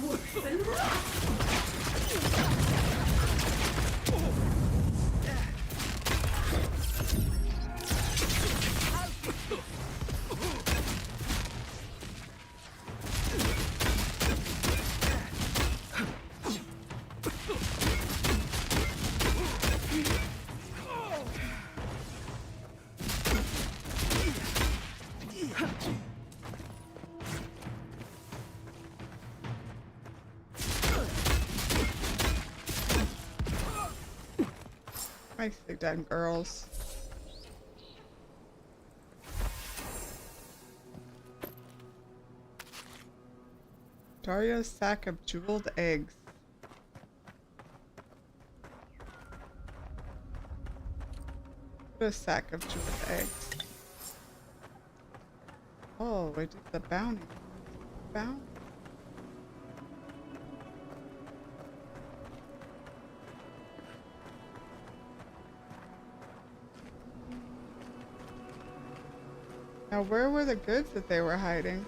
Worth and rot! Nicely done, girls. Dario's sack of jeweled eggs. Put a sack of chocolate eggs. Oh, we did the bounty. Bounty. Now, where were the goods that they were hiding?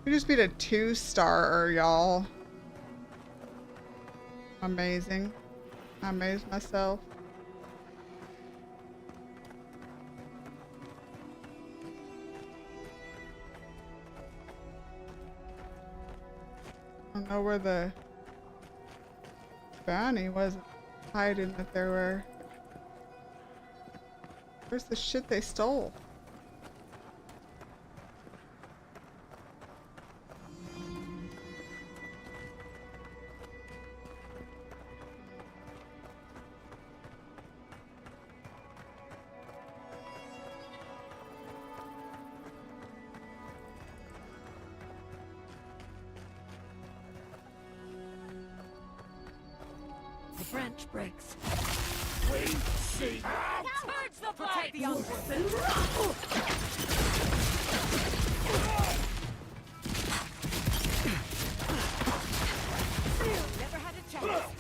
We just beat a 2-star, y'all. Amazing. I amazed myself. I don't know where the bounty was hiding that there were. Where's the shit they stole? The branch breaks. We see. Towards the Protect the Wolf and rock! Never had a chance.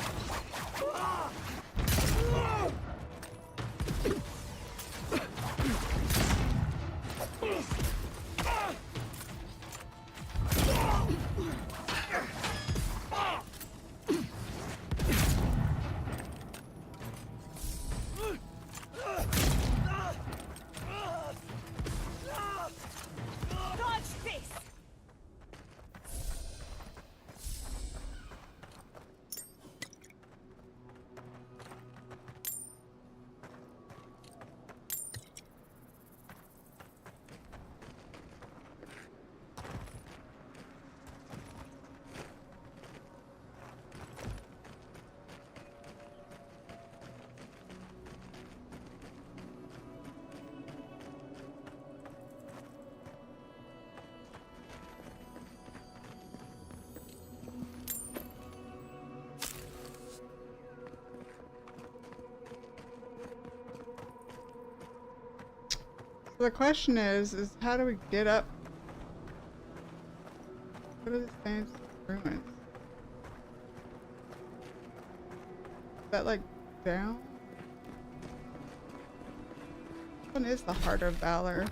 Dodge this! So the question is how do we get up? What are the fancy ruins? Is that like down? Which one is the Heart of Valor?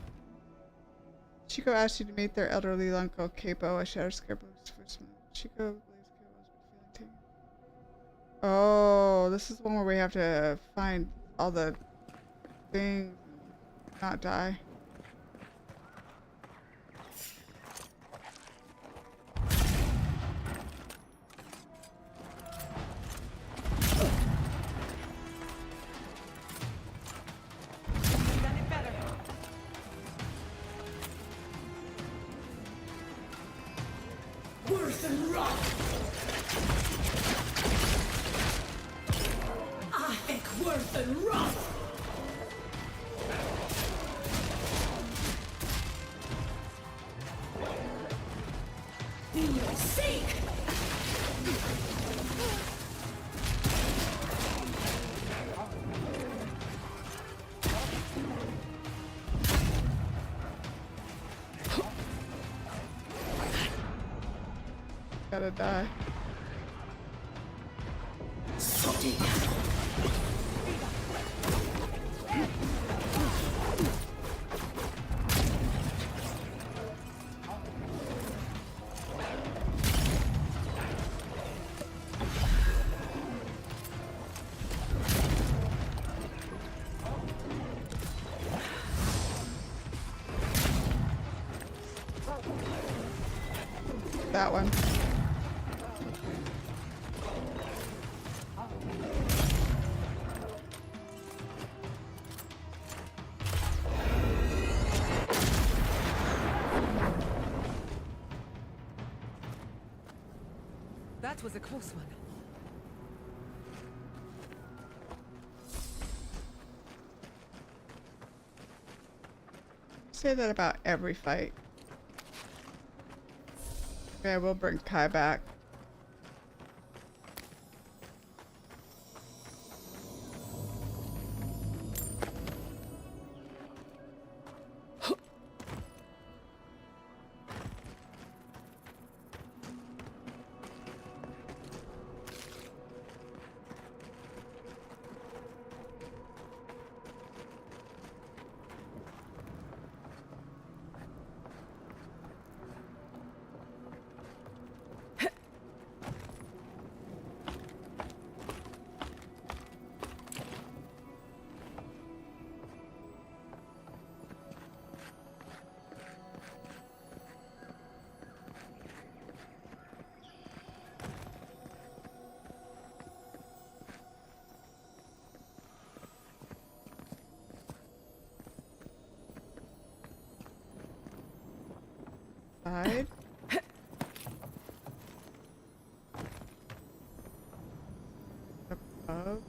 Chico asked you to meet their elderly uncle Capo, a Shatterscarp. Chico. Oh, this is the one where we have to find all the things and not die. Done it better. Worse than rock! I think worse than rock! For your sake! Gotta die. That one. That was a close one. Say that about every fight. Okay, we'll bring Kai back. side. Above.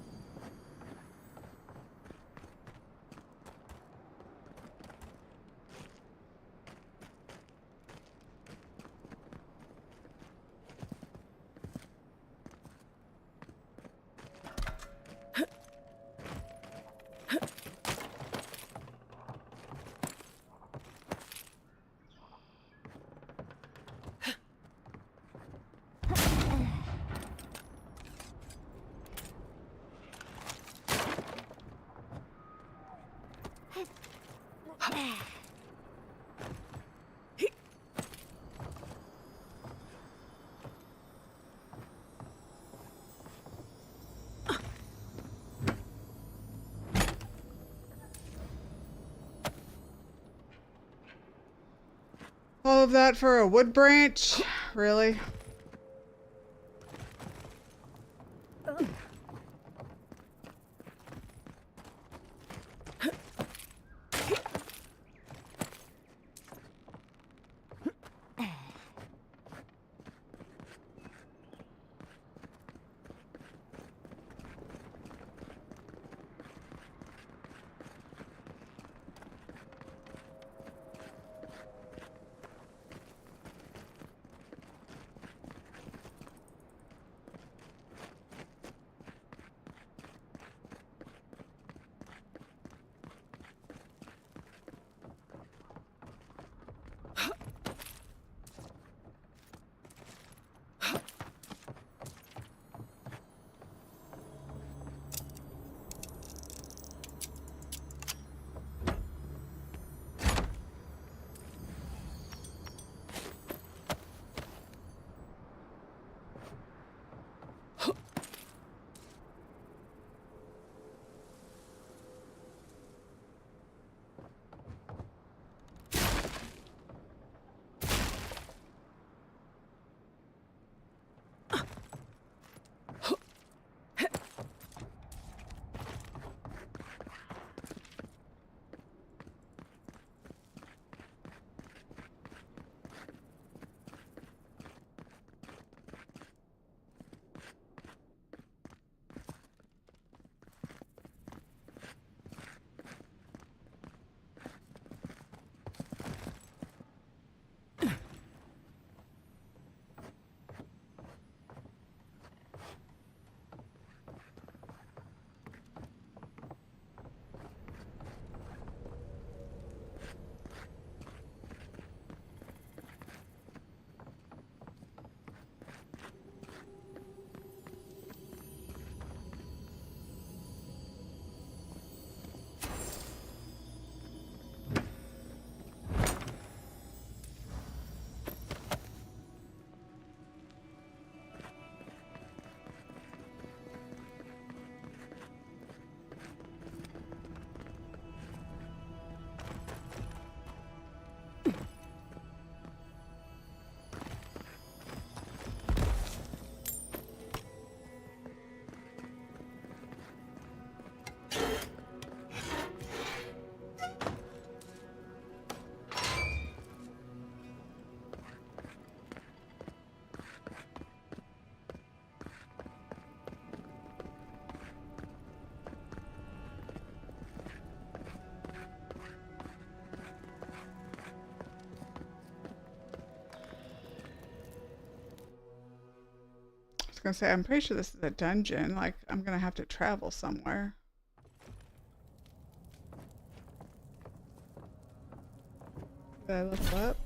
All of that for a wood branch? Really? Gonna say, I'm pretty sure this is a dungeon. Like, I'm gonna have to travel somewhere. Did I look up?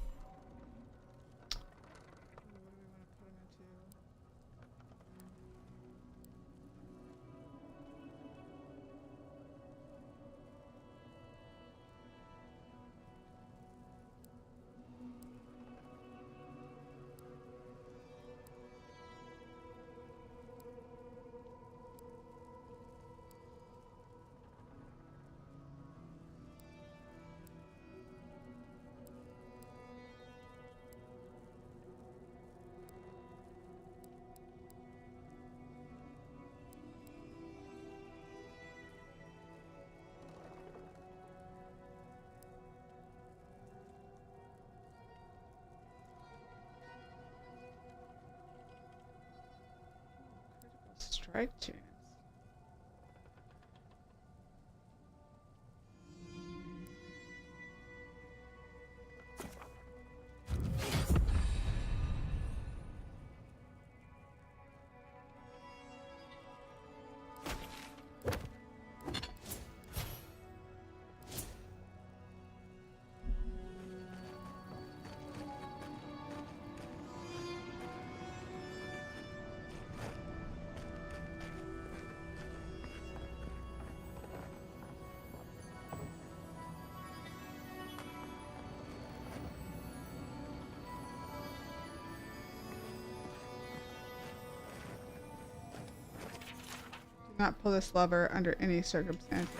strike chance. Not pull this lever under any circumstances.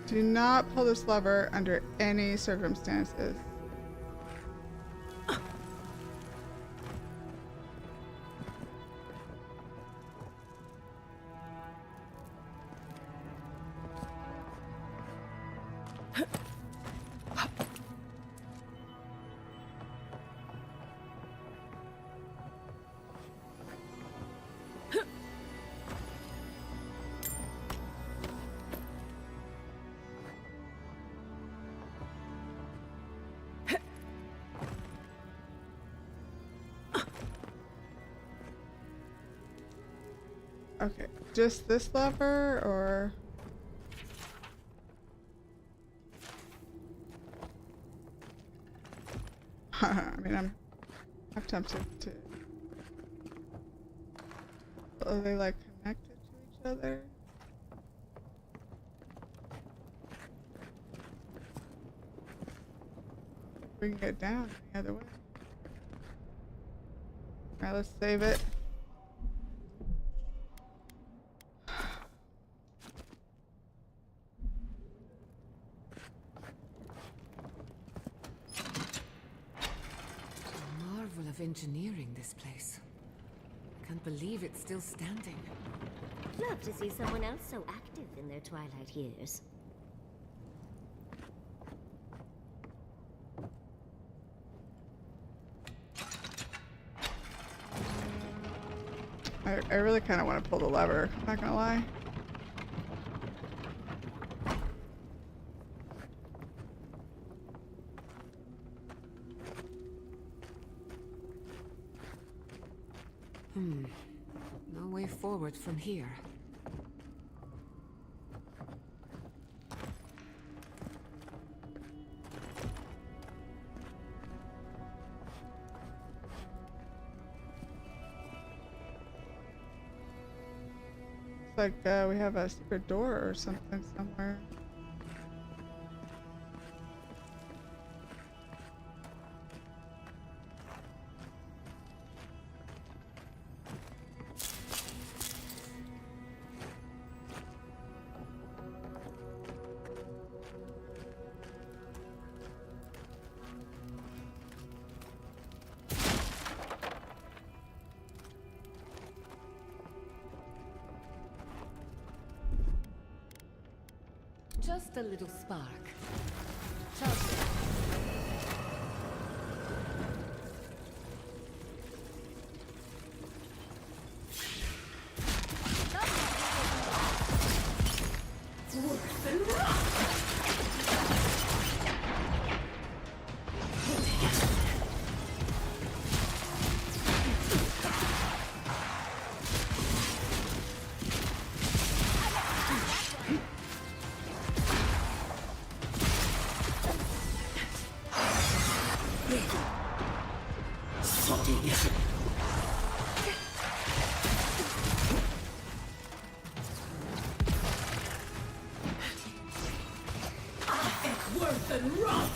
Do not pull this lever under any circumstances. Okay, just this lever, or... I mean, I'm tempted to... Are they, like, connected to each other? We can get down the other way. Alright, let's save it. Of engineering, this place. Can't believe it's still standing. Love to see someone else so active in their twilight years. I really kind of want to pull the lever, I'm not gonna lie. No way forward from here. It's like we have a secret door or something somewhere. Just a little spark. Charge it. Worse than rock! Worse than rock!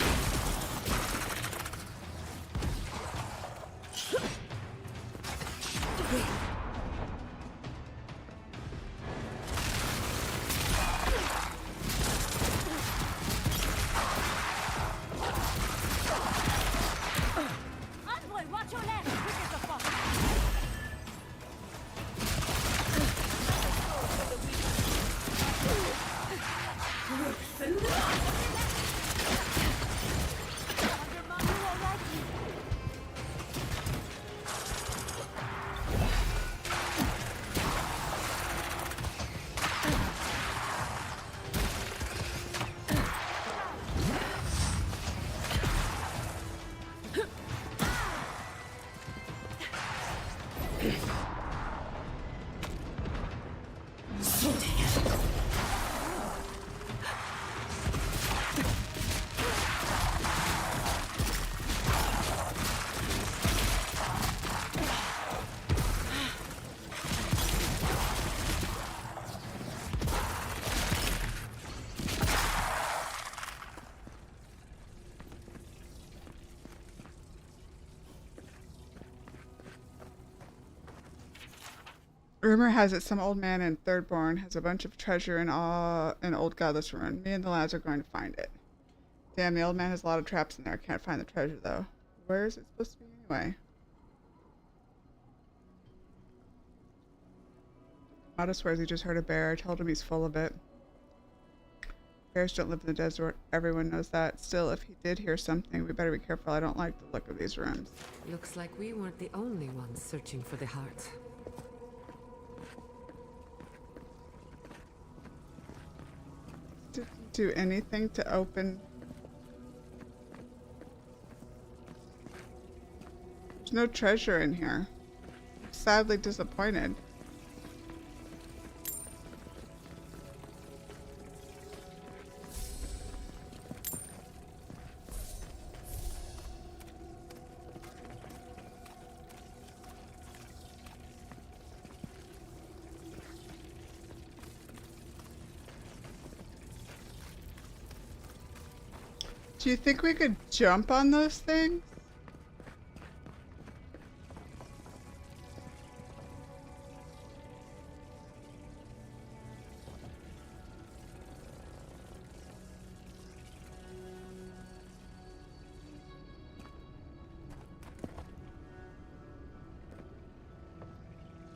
Rumor has it some old man in Thirdborn has a bunch of treasure in an old godless ruin. Me and the lads are going to find it. Damn, the old man has a lot of traps in there. Can't find the treasure, though. Where is it supposed to be anyway? Mata swears he just heard a bear. I told him he's full of it. Bears don't live in the desert. Everyone knows that. Still, if he did hear something, we better be careful. I don't like the look of these rooms. Looks like we weren't the only ones searching for the heart. Didn't do anything to open. There's no treasure in here. I'm sadly disappointed. Do you think we could jump on those things?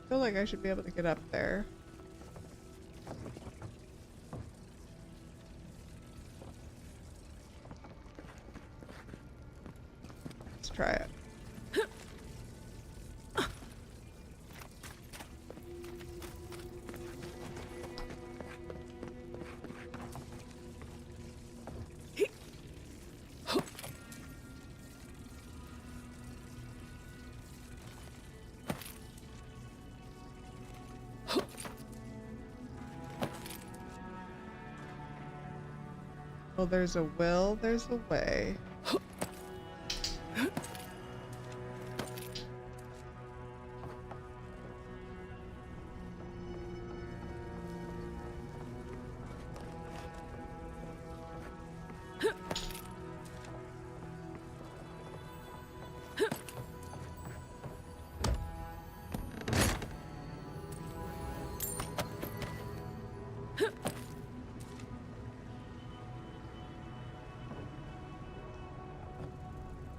I feel like I should be able to get up there. Let's try it. Well, there's a will, there's a way.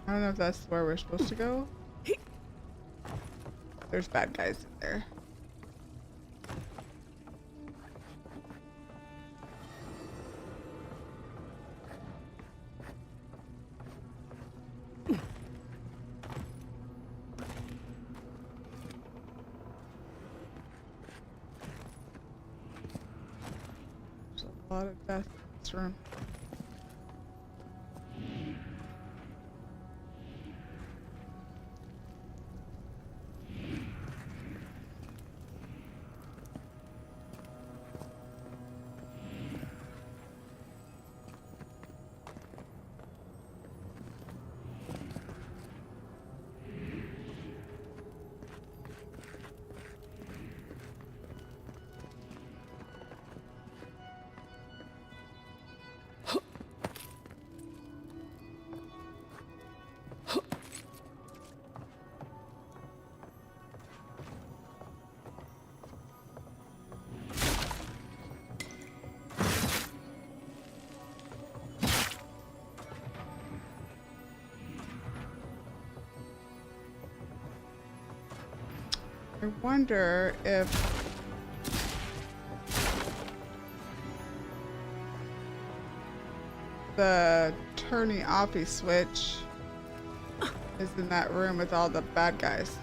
I don't know if that's where we're supposed to go. There's bad guys in there. There's a lot of death in this room. I wonder if the turny-offy switch is in that room with all the bad guys.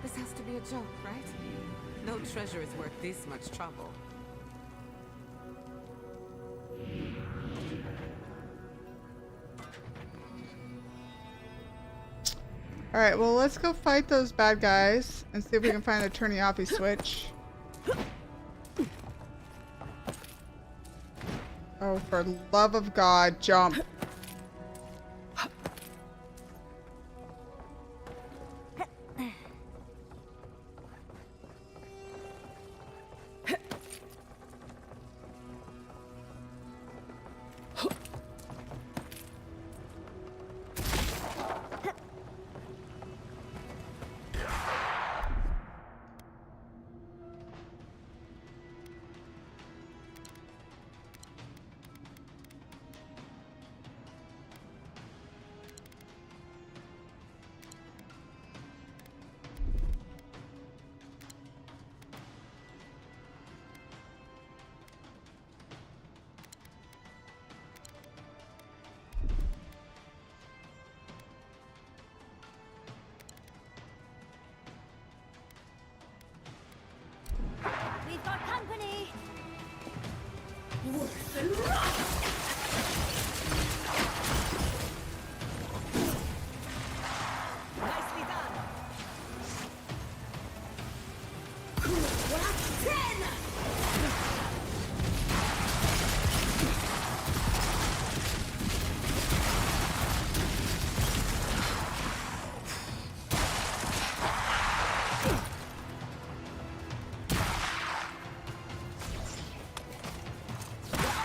This has to be a joke, right? No treasure is worth this much trouble. Alright, well, let's go fight those bad guys and see if we can find the turny-offy switch. Oh, for love of God, jump. We've got company! Worse than rot! Nicely done. Wax 10!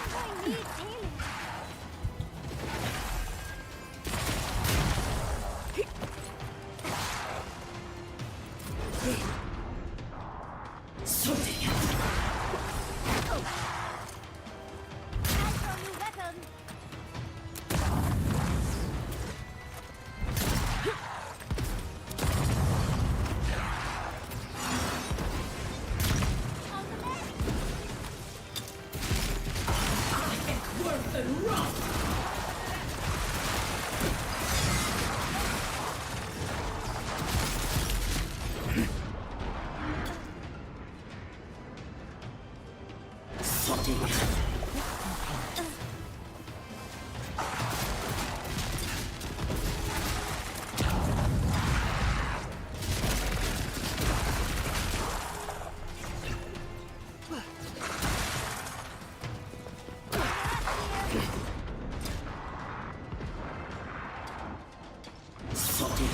I need healing. Something. That's your new weapon. On the left. I think worse than rot! Something. Something.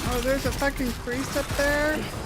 Oh, there's a fucking priest up there. Dead.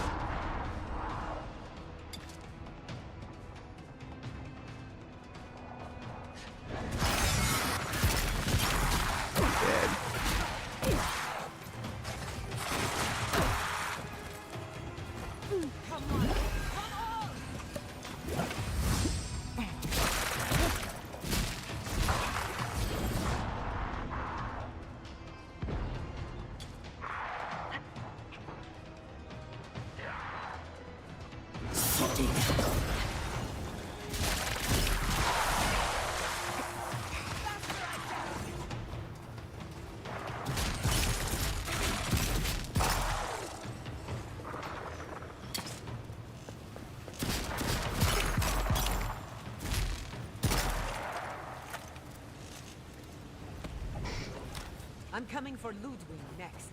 Something. I'm coming for Ludwig next.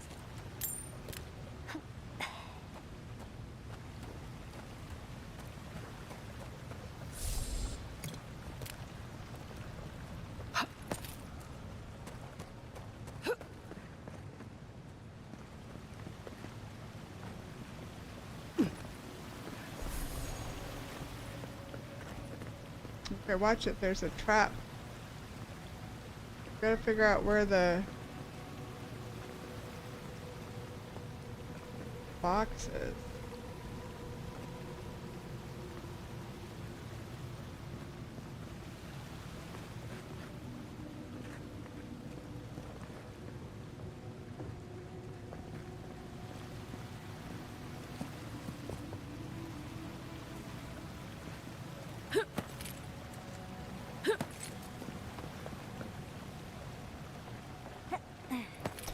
Okay, watch it. There's a trap. Gotta figure out where the box is.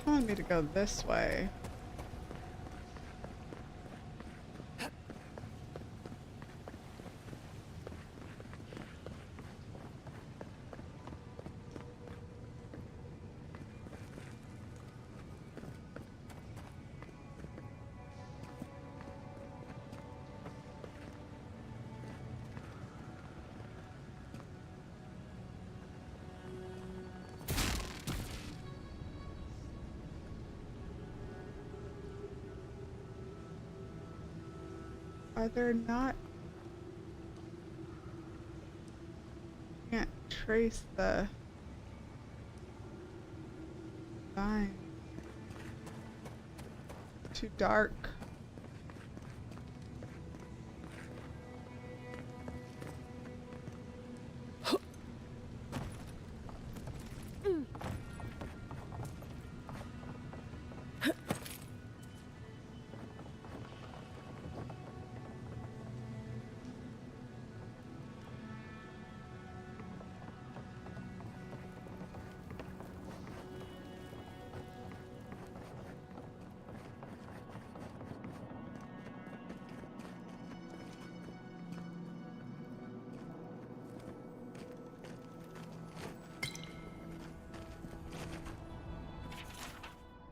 Telling me to go this way. Are there not? Can't trace the line. Too dark.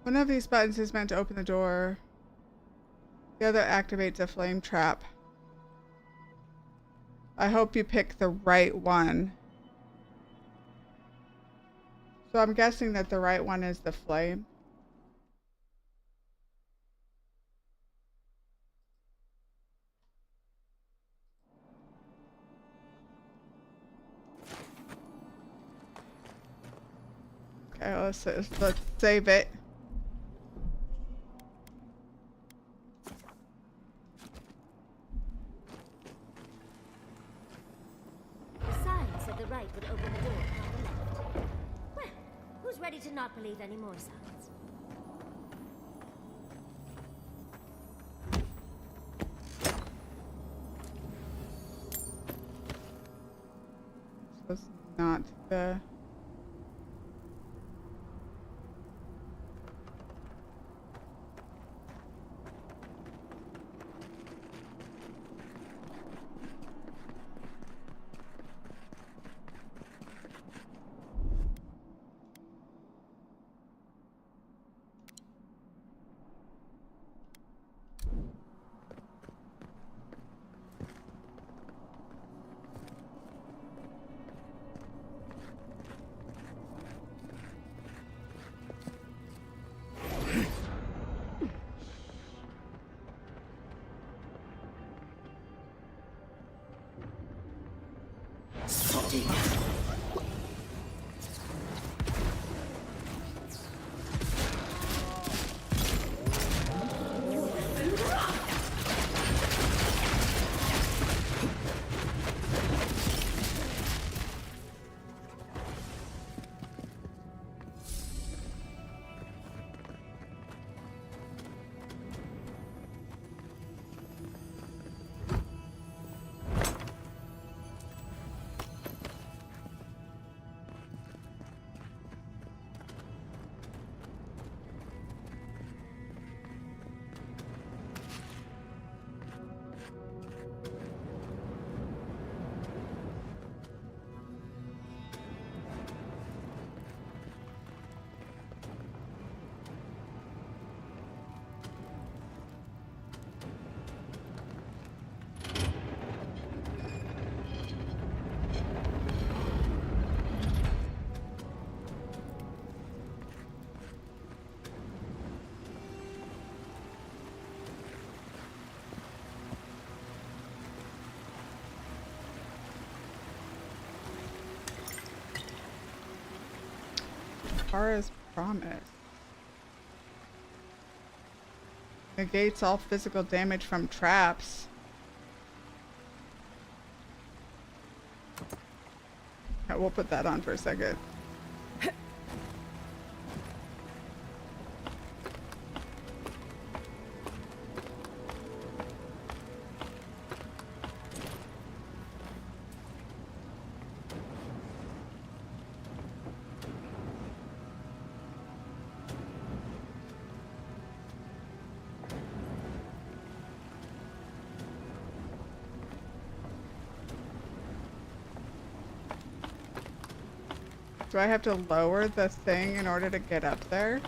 One of these buttons is meant to open the door. The other activates a flame trap. I hope you pick the right one. So I'm guessing that the right one is the flame. Okay, let's save it. The sign said the right would open the door, not the left. Well, who's ready to not believe any more signs? So it's not the... Kara's promise. Negates all physical damage from traps. Okay, we'll put that on for a second. Do I have to lower the thing in order to get up there?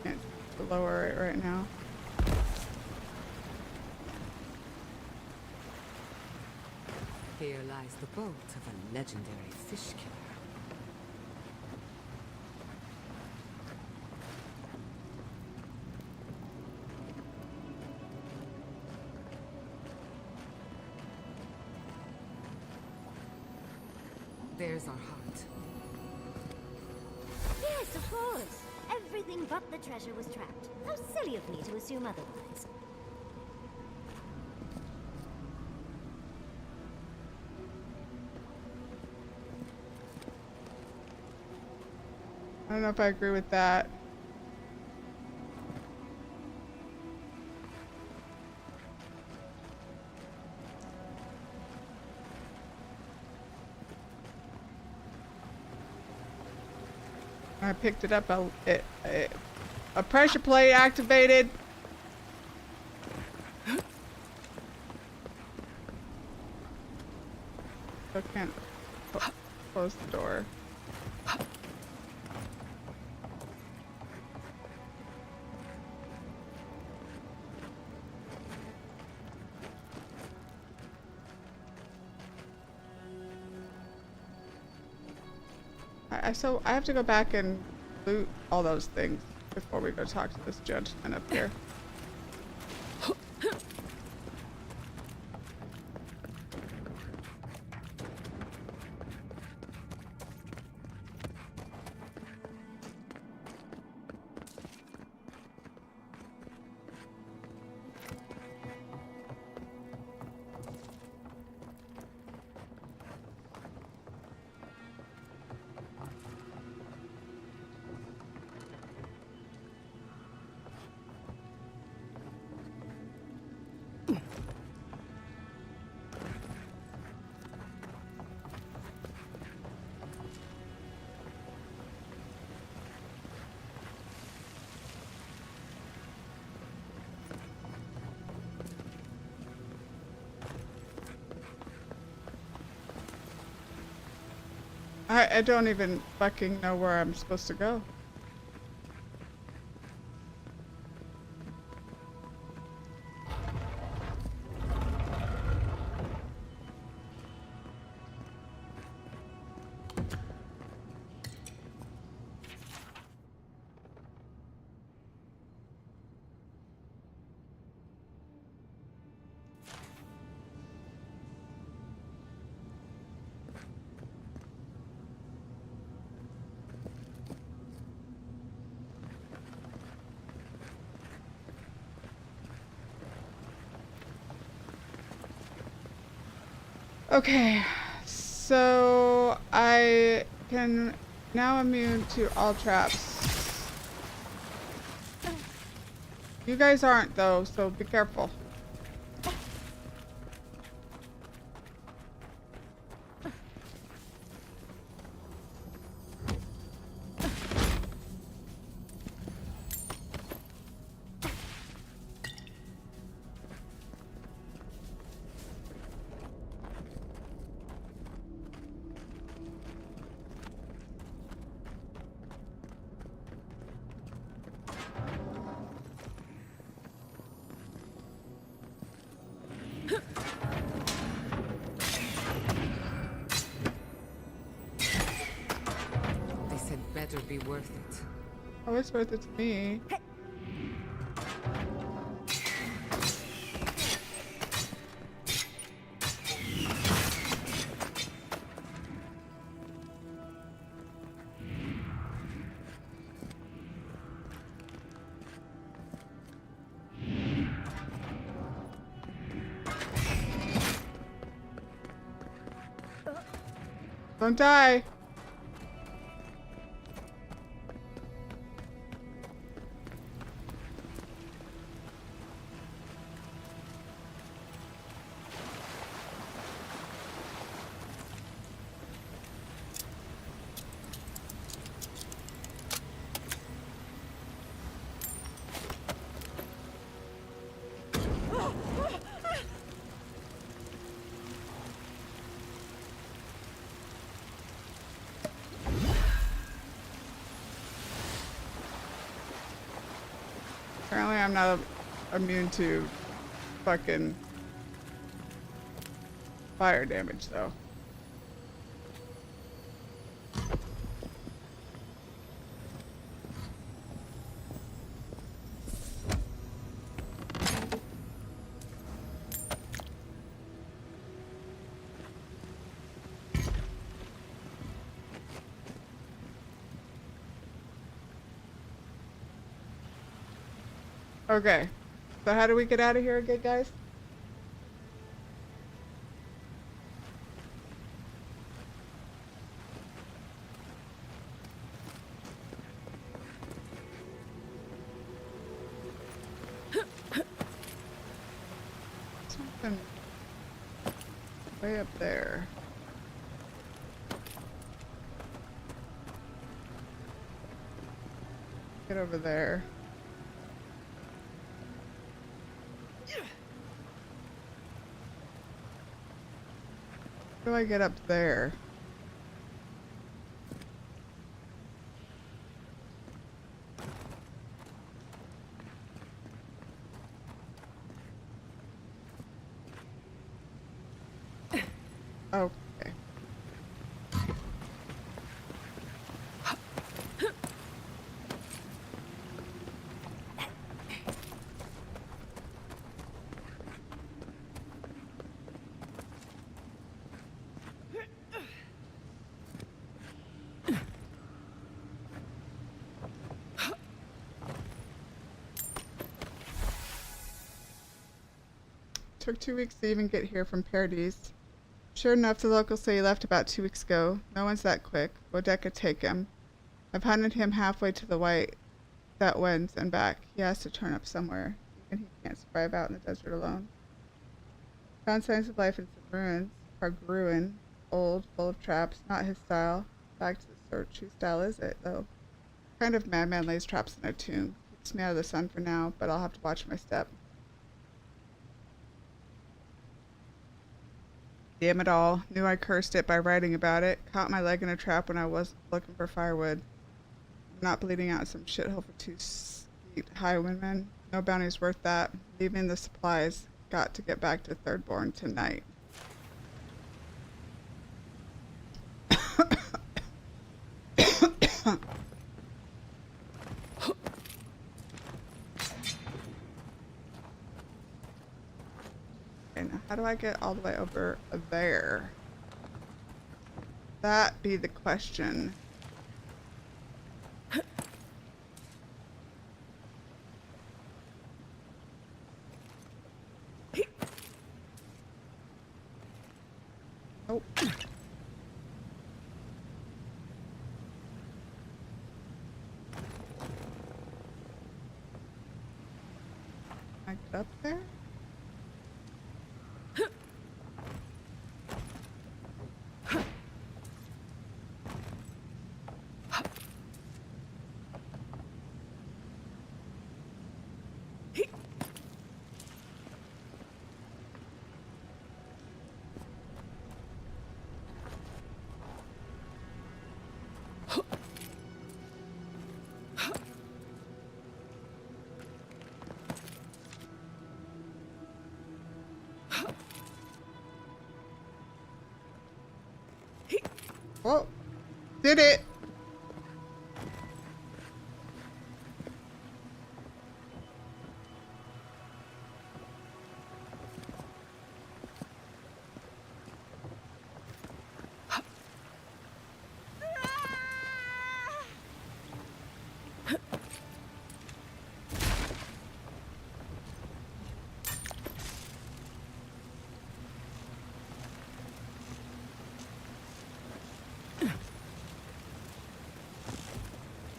Can't lower it right now. Here lies the boat of a legendary fish killer. There's our heart. Yes, of course. Everything but the treasure was trapped. How silly of me to assume otherwise. I don't know if I agree with that. I picked it up. A pressure plate activated. I can't close the door. So I have to go back and loot all those things before we go talk to this gentleman up here. I don't even fucking know where I'm supposed to go. Okay, so I can now immune to all traps. You guys aren't though, so be careful. Better be worth it. Oh, it's worth it to me. Don't die. Apparently I'm not immune to fucking fire damage, though. Okay. So how do we get out of here again, guys? Something way up there. Get over there. How do I get up there? Okay. Took 2 weeks to even get here from Paradis. Sure enough, the locals say he left about 2 weeks ago. No one's that quick. Bodeka take him. I've hunted him halfway to the white that wins and back. He has to turn up somewhere. Even he can't survive out in the desert alone. Found signs of life in some ruins. Ruin. Old, full of traps. Not his style. Back to the search. Whose style is it, though? Kind of madman lays traps in a tomb. Keeps me out of the sun for now, but I'll have to watch my step. Damn it all. Knew I cursed it by writing about it. Caught my leg in a trap when I was looking for firewood. I'm not bleeding out in some shithole for 2 sweet highwaymen. No bounty's worth that. Leaving the supplies. Got to get back to Thirdborn tonight. Okay, now how do I get all the way over there? That be the question. Oh. I get up there? Oh, did it.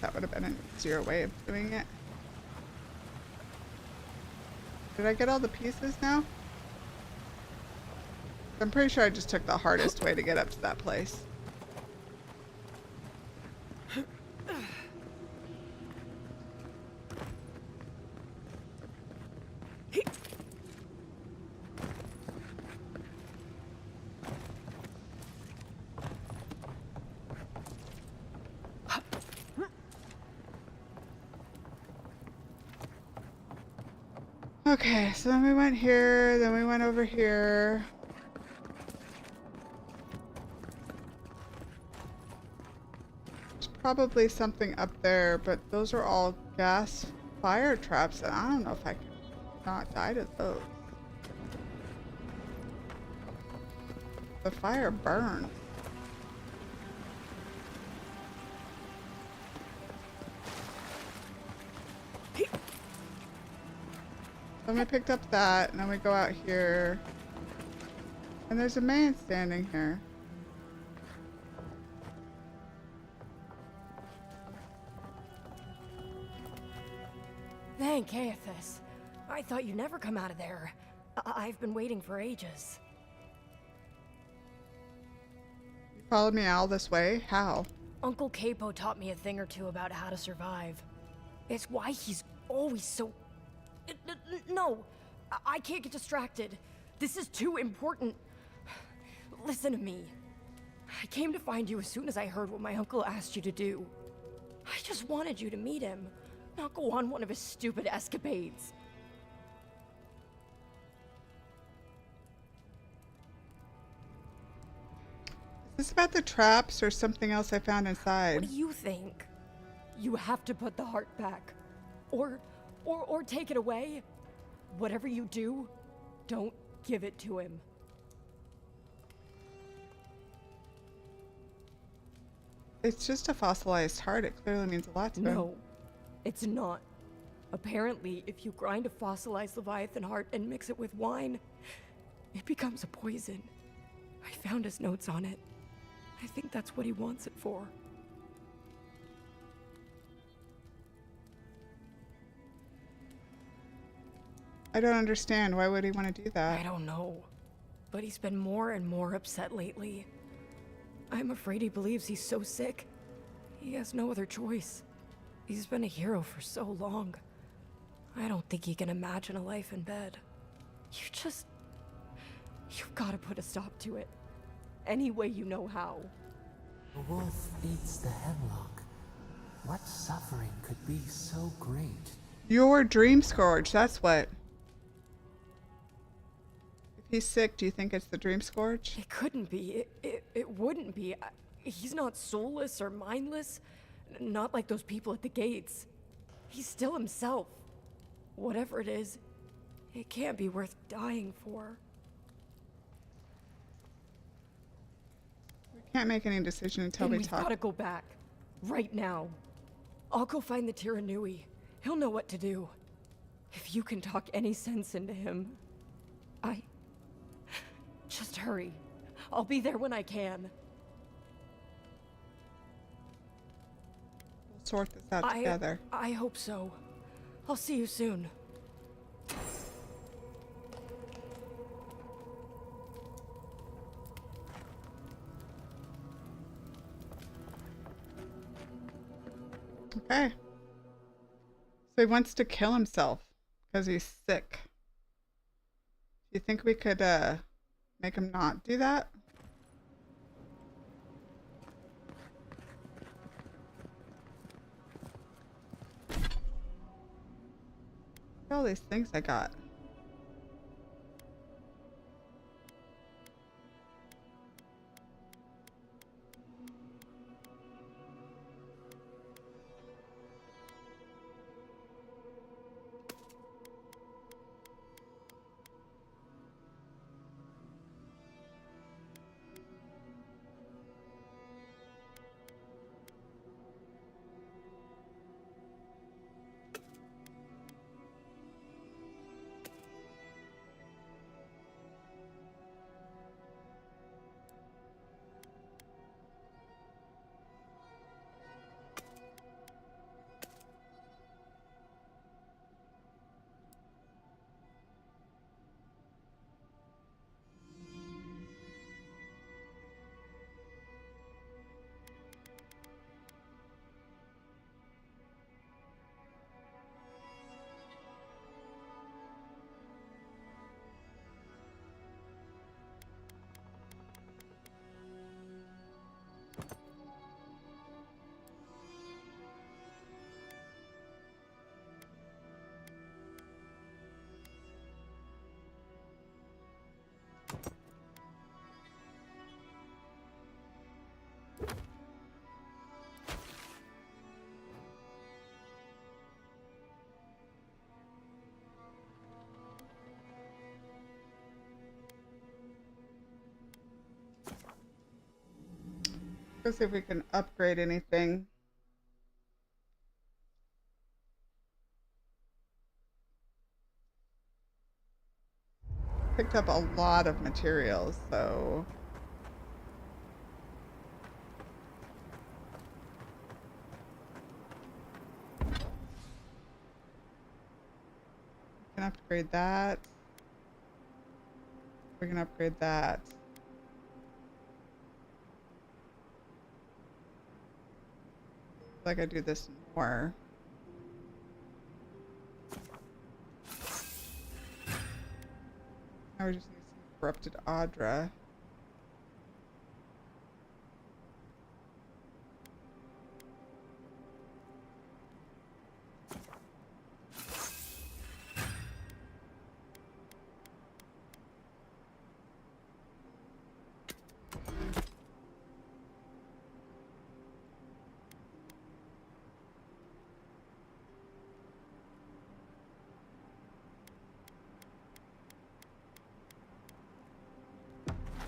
That would have been an easier way of doing it. Did I get all the pieces now? I'm pretty sure I just took the hardest way to get up to that place. Okay, so then we went here, then we went over here. probably something up there, but those are all gas fire traps, and I don't know if I can not die to those. The fire burns. Then we picked up that, and then we go out here. And there's a man standing here. Thank Aethys. I thought you'd never come out of there. I've been waiting for ages. You followed me all this way? How? Uncle Capo taught me a thing or two about how to survive. It's why he's always so... No! I can't get distracted. This is too important. Listen to me. I came to find you as soon as I heard what my uncle asked you to do. I just wanted you to meet him, not go on one of his stupid escapades. Is this about the traps or something else I found inside? What do you think? You have to put the heart back. Or take it away. Whatever you do, don't give it to him. It's just a fossilized heart. It clearly means a lot to him. No, it's not. Apparently, if you grind a fossilized Leviathan heart and mix it with wine, it becomes a poison. I found his notes on it. I think that's what he wants it for. I don't understand. Why would he want to do that? I don't know. But he's been more and more upset lately. I'm afraid he believes he's so sick. He has no other choice. He's been a hero for so long. I don't think he can imagine a life in bed. You've got to put a stop to it. Any way you know how. The wolf eats the hemlock. What suffering could be so great? Your dream scourge, that's what. If he's sick, do you think it's the dream scourge? It couldn't be. It wouldn't be. He's not soulless or mindless. Not like those people at the gates. He's still himself. Whatever it is, it can't be worth dying for. We can't make any decision until we We've talk. gotta go back. Right now. I'll go find the Tiranui. He'll know what to do. If you can talk any sense into him, Just hurry. I'll be there when I can. We'll sort this out together. I hope so. I'll see you soon. Okay. So he wants to kill himself because he's sick. Do you think we could make him not do that? Look at all these things I got. Let's see if we can upgrade anything. Picked up a lot of materials, so we can upgrade that. We can upgrade that. Like I do this more. Now we just need some corrupted Audra.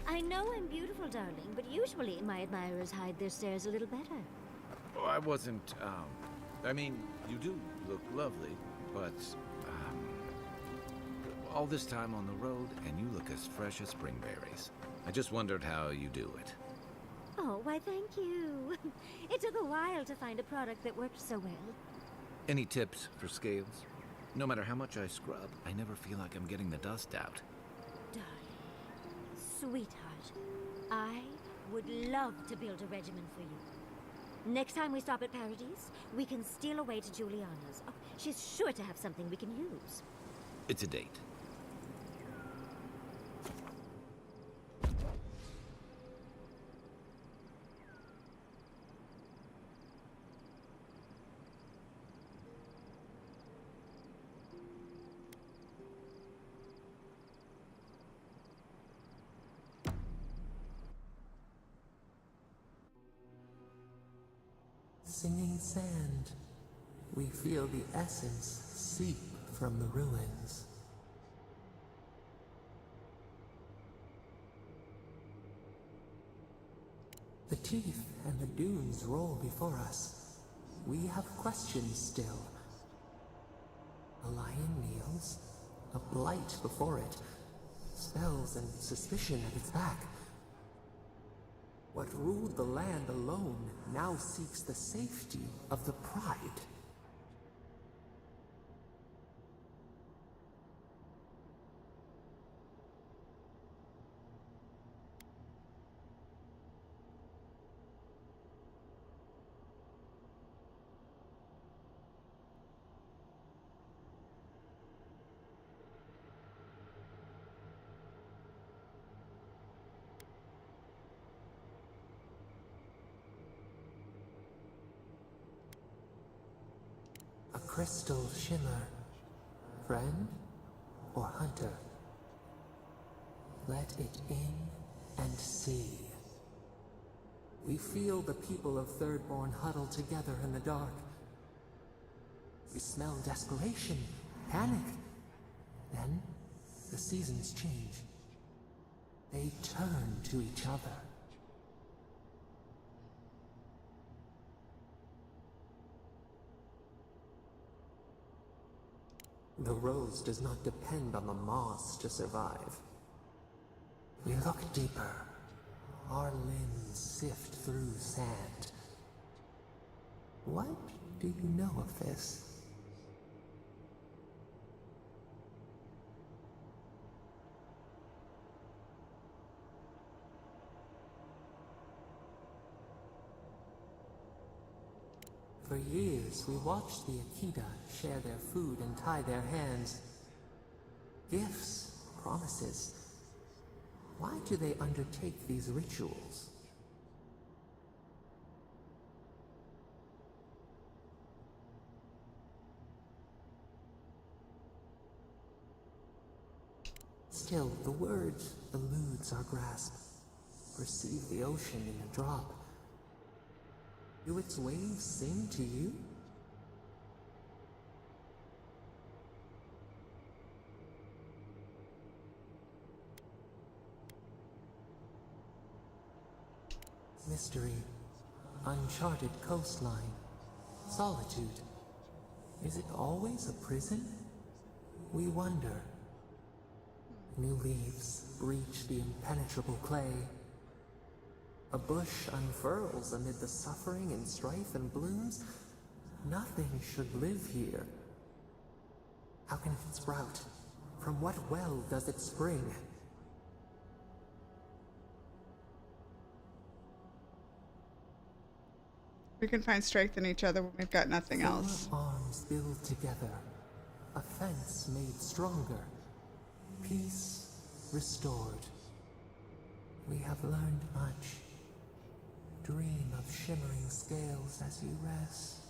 I know I'm beautiful, darling, but usually my admirers hide their stares a little better. Oh, I wasn't, I mean, you do look lovely, but, all this time on the road, and you look as fresh as spring berries. I just wondered how you do it. Oh, why thank you. It took a while to find a product that worked so well. Any tips for scales? No matter how much I scrub, I never feel like I'm getting the dust out. Darling, sweetheart, I would love to build a regimen for you. Next time we stop at Paradise, we can steal away to Juliana's. Oh, she's sure to have something we can use. It's a date. Singing sand. We feel the essence seep from the ruins. The teeth and the dunes roll before us. We have questions still. A lion kneels, a blight before it, spells and suspicion at its back. What ruled the land alone now seeks the safety of the pride. A crystal shimmer. Friend or hunter? Let it in and see. We feel the people of Thirdborn huddle together in the dark. We smell desperation, panic. Then, the seasons change. They turn to each other. The rose does not depend on the moss to survive. We look deeper. Our limbs sift through sand. What do you know of this? For years, we watched the Akita share their food and tie their hands. Gifts, promises. Why do they undertake these rituals? Still, the word eludes our grasp. Perceive the ocean in a drop. Do its waves sing to you? Mystery, Uncharted coastline. Solitude. Is it always a prison? We wonder. New leaves breach the impenetrable clay. A bush unfurls amid the suffering and strife and blooms. Nothing should live here. How can it sprout? From what well does it spring? We can find strength in each other when we've got nothing else. Arms build together. A fence made stronger. Peace restored. We have learned much. Dream of shimmering scales as you rest.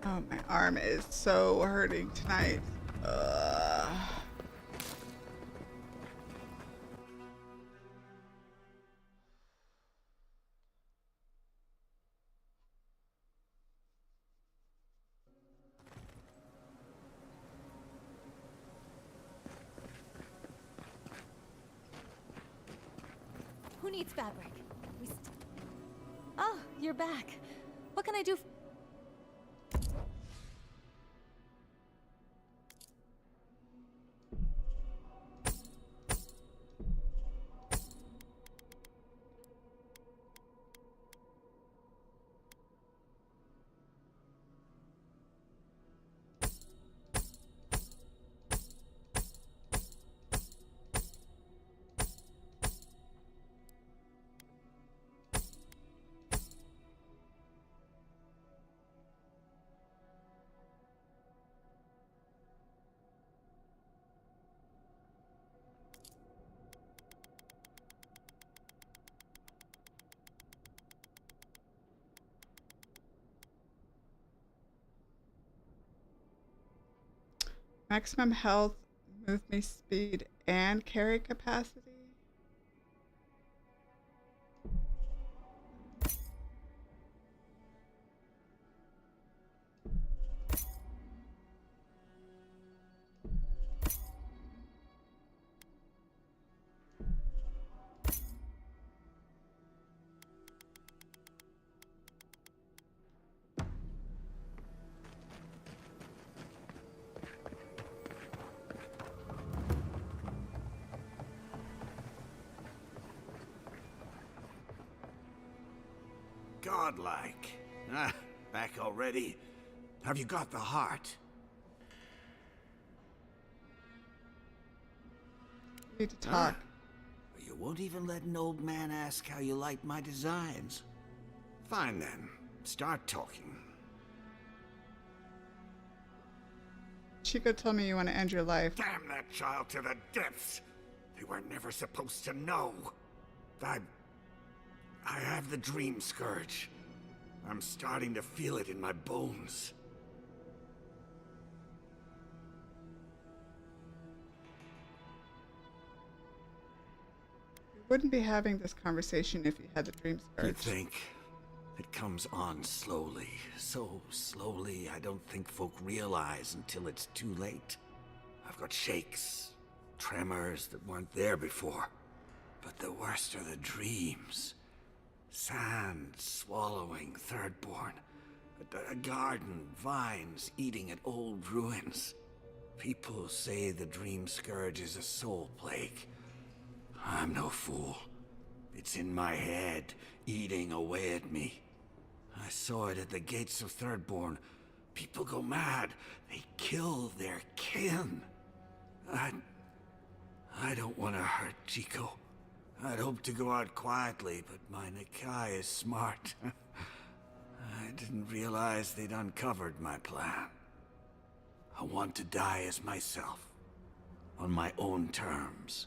Oh, my arm is so hurting tonight. Who needs fabric? Oh, you're back. What can I do? Maximum health, movement speed, and carry capacity. Godlike. Ah, back already? Have you got the heart? We need to talk. You won't even let an old man ask how you like my designs. Fine then. Start talking. Chico told me you want to end your life. Damn that child to the depths! They were never supposed to know. I have the dream scourge. I'm starting to feel it in my bones. We wouldn't be having this conversation if you had the dream scourge. You think? It comes on slowly. So slowly, I don't think folk realize until it's too late. I've got shakes, tremors that weren't there before. But the worst are the dreams. Sand swallowing Thirdborn. A garden, vines eating at old ruins. People say the dream scourge is a soul plague. I'm no fool. It's in my head, eating away at me. I saw it at the gates of Thirdborn. People go mad. They kill their kin. I don't want to hurt Chico. I'd hoped to go out quietly, but my Nikai is smart. I didn't realize they'd uncovered my plan. I want to die as myself, on my own terms.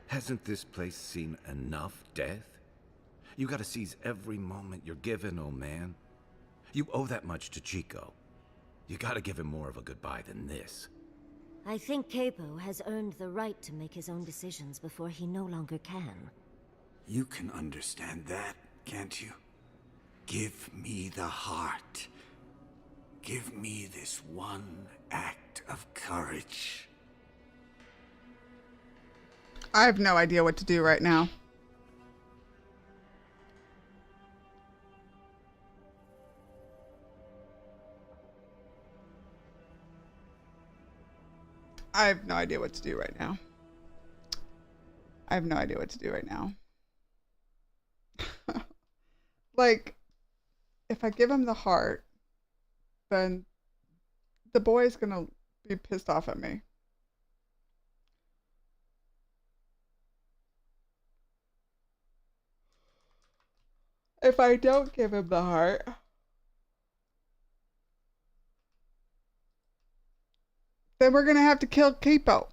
Hasn't this place seen enough death? You gotta seize every moment you're given, old man. You owe that much to Chico. You gotta give him more of a goodbye than this. I think Capo has earned the right to make his own decisions before he no longer can. You can understand that, can't you? Give me the heart. Give me this one act of courage. I have no idea what to do right now. I have no idea what to do right now. I have no idea what to do right now. Like, if I give him the heart, then the boy's gonna be pissed off at me. If I don't give him the heart, then we're gonna have to kill Capo.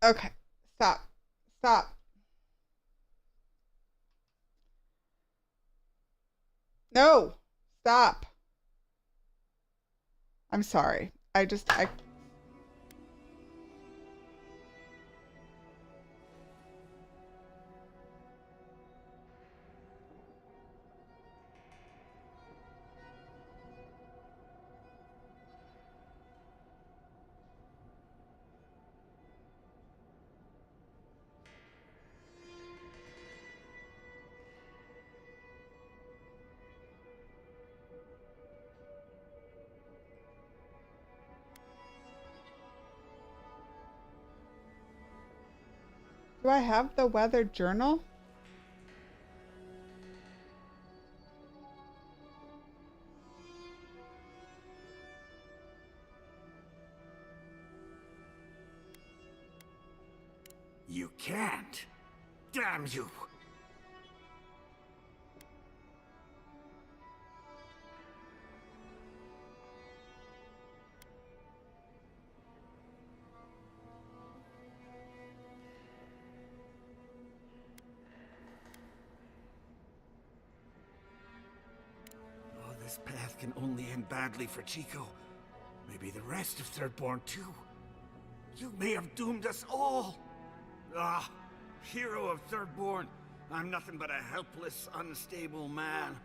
Okay, stop. Stop. No, stop. I'm sorry. I. Do I have the weather journal? You can't. Damn you. Oh, this path can only end badly for Chico. Maybe the rest of Thirdborn too. You may have doomed us all. Ah, hero of Thirdborn. I'm nothing but a helpless, unstable man.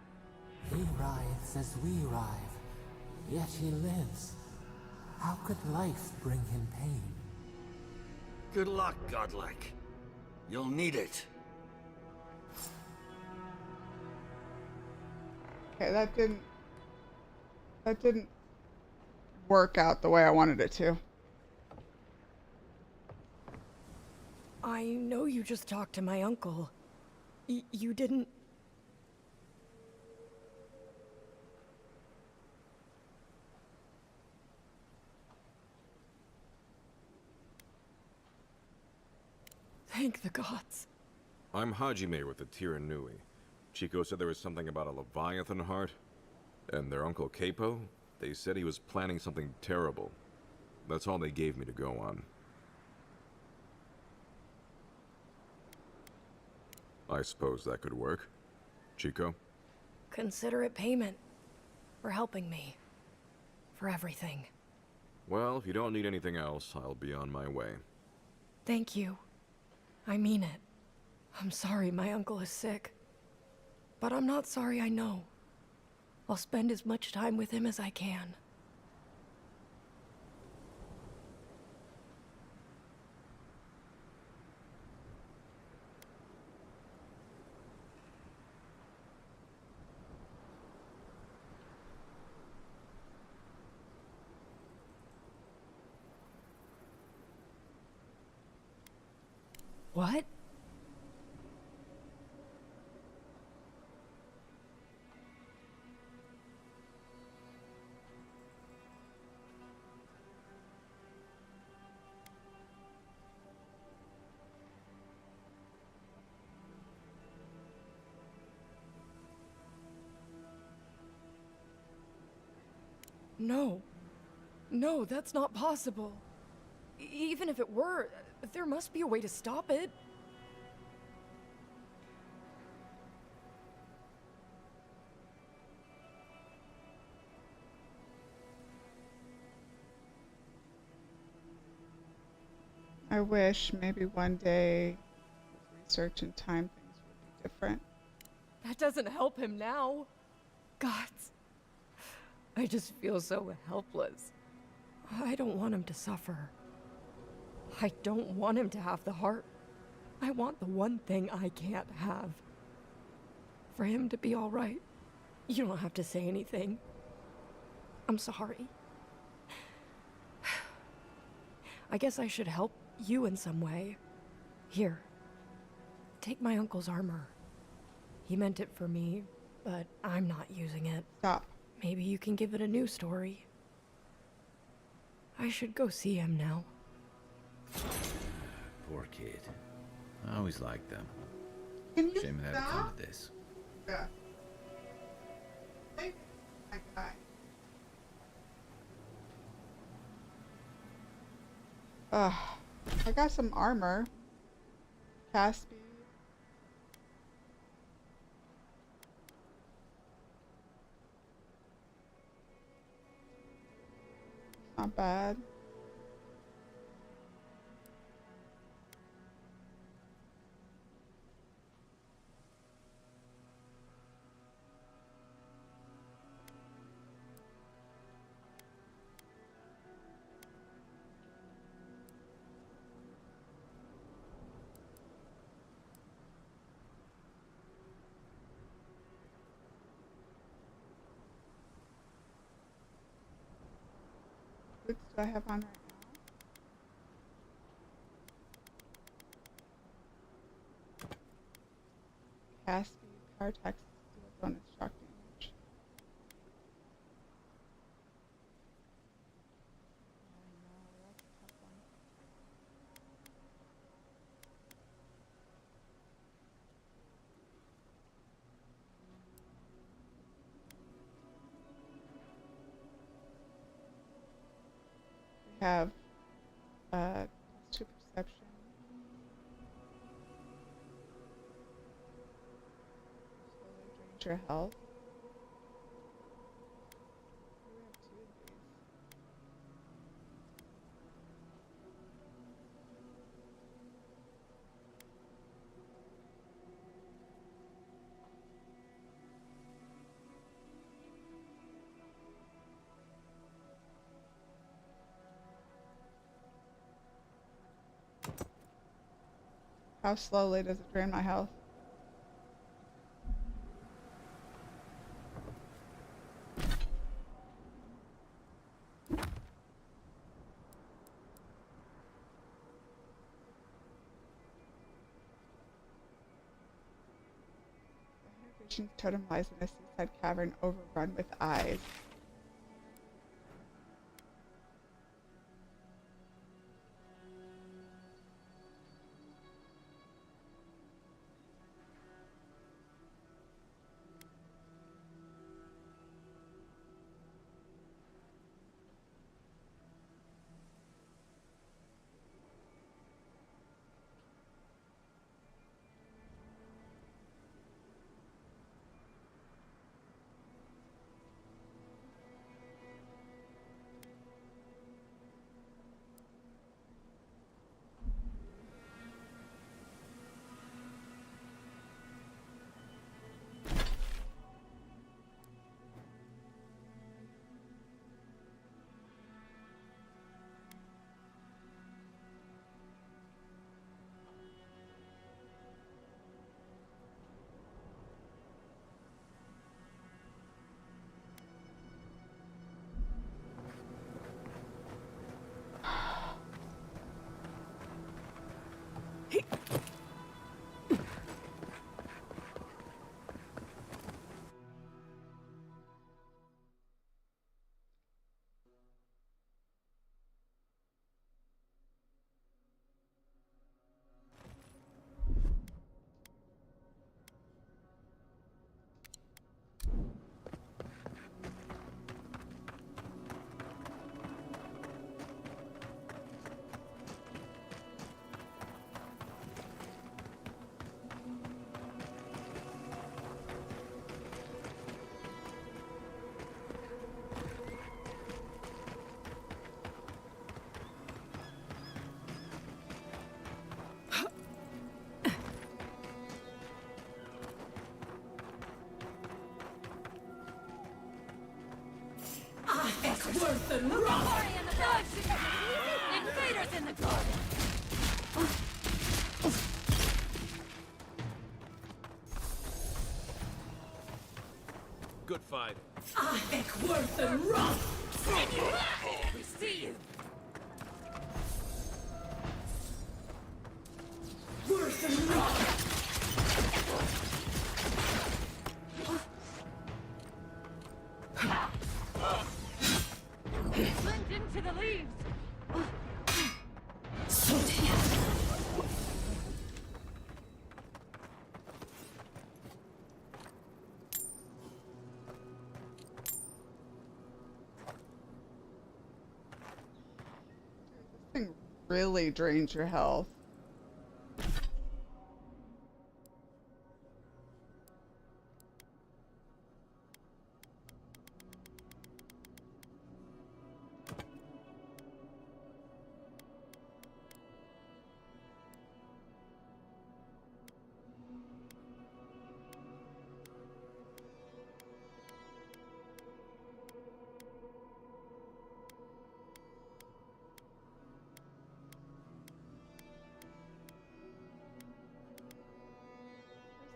He writhes as we writhe, yet he lives. How could life bring him pain? Good luck, Godlike. You'll need it. Okay, that didn't work out the way I wanted it to. I know you just talked to my uncle. You didn't... Thank the gods. I'm Hajime with the Tiranui. Chico said there was something about a Leviathan heart. And their Uncle Capo, they said he was planning something terrible. That's all they gave me to go on. I suppose that could work. Chico? Consider it payment for helping me. For everything. Well, if you don't need anything else, I'll be on my way. Thank you. I mean it. I'm sorry my uncle is sick. But I'm not sorry, I know. I'll spend as much time with him as I can. What? No. No, that's not possible. Even if it were, there must be a way to stop it. I wish maybe one day with research and time things would be different. That doesn't help him now. Gods. I just feel so helpless. I don't want him to suffer. I don't want him to have the heart. I want the one thing I can't have. For him to be all right. You don't have to say anything. I'm sorry. I guess I should help you in some way. Here. Take my uncle's armor. He meant it for me, but I'm not using it. Stop. Maybe you can give it a new story. I should go see him now. Poor kid. I always liked them. Can you Shame it had to come to this. Yeah. Hey, my guy. I got some armor. Cast speed. Not bad. What do I have on right now? Cast speed, power taxes, deal bonus shock damage. Oh no, that's a tough one. We have plus 2 perception. Slowly drains your health. We have 2 of these. How slowly does it drain my health? Vision's totem lies in a seaside cavern overrun with eyes. It's worth the rock! Invaders in the garden! Good fight. I think worth the rock! We see you! Worth the rock! Blend into the leaves! This thing really drains your health.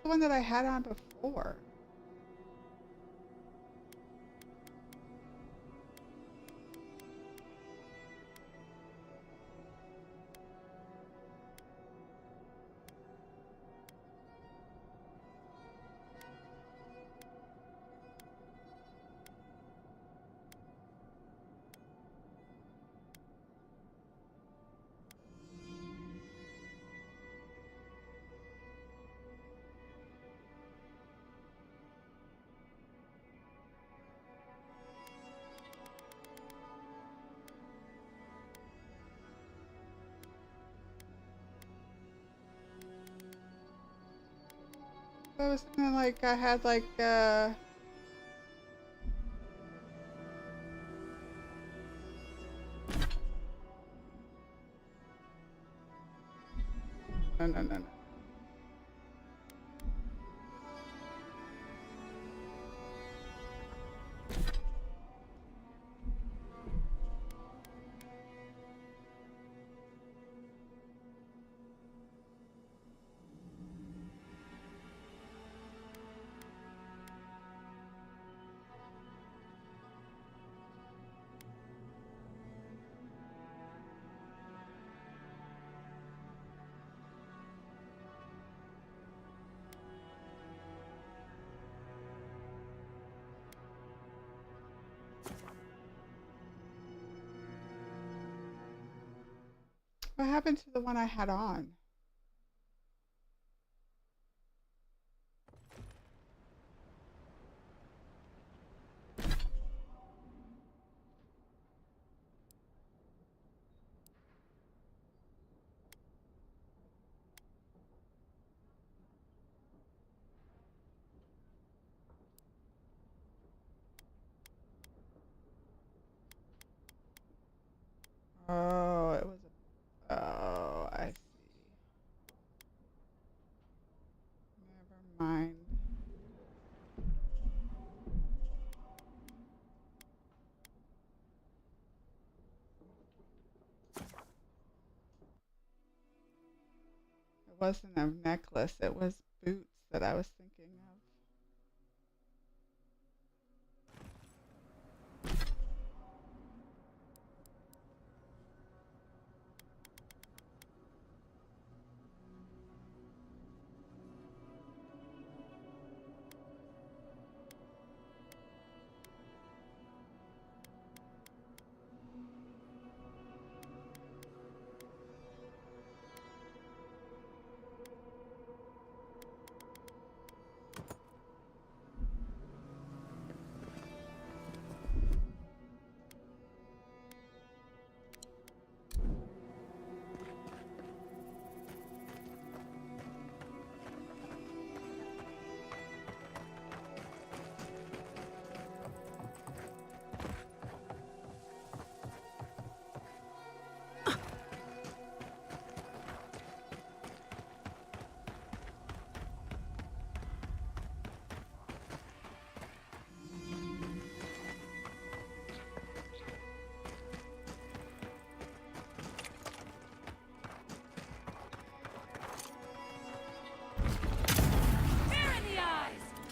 The one that I had on before. That was something like I had like no. What happened to the one I had on? Oh, it was a... Oh, I see. Never mind. It wasn't a necklace, it was boots that I was thinking of.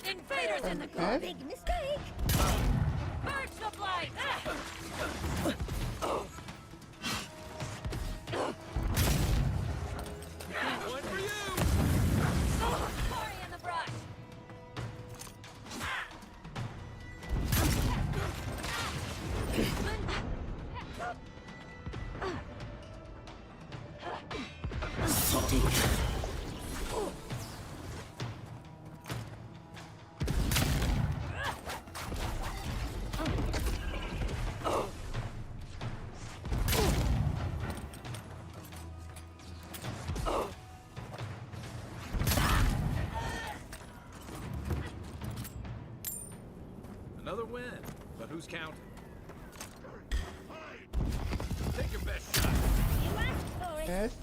Invaders in the Okay. big mistake. Purge the blight. One for you! Sorry in the brush. Another win, but who's counting? Take your best shot. You asked for it. Yes.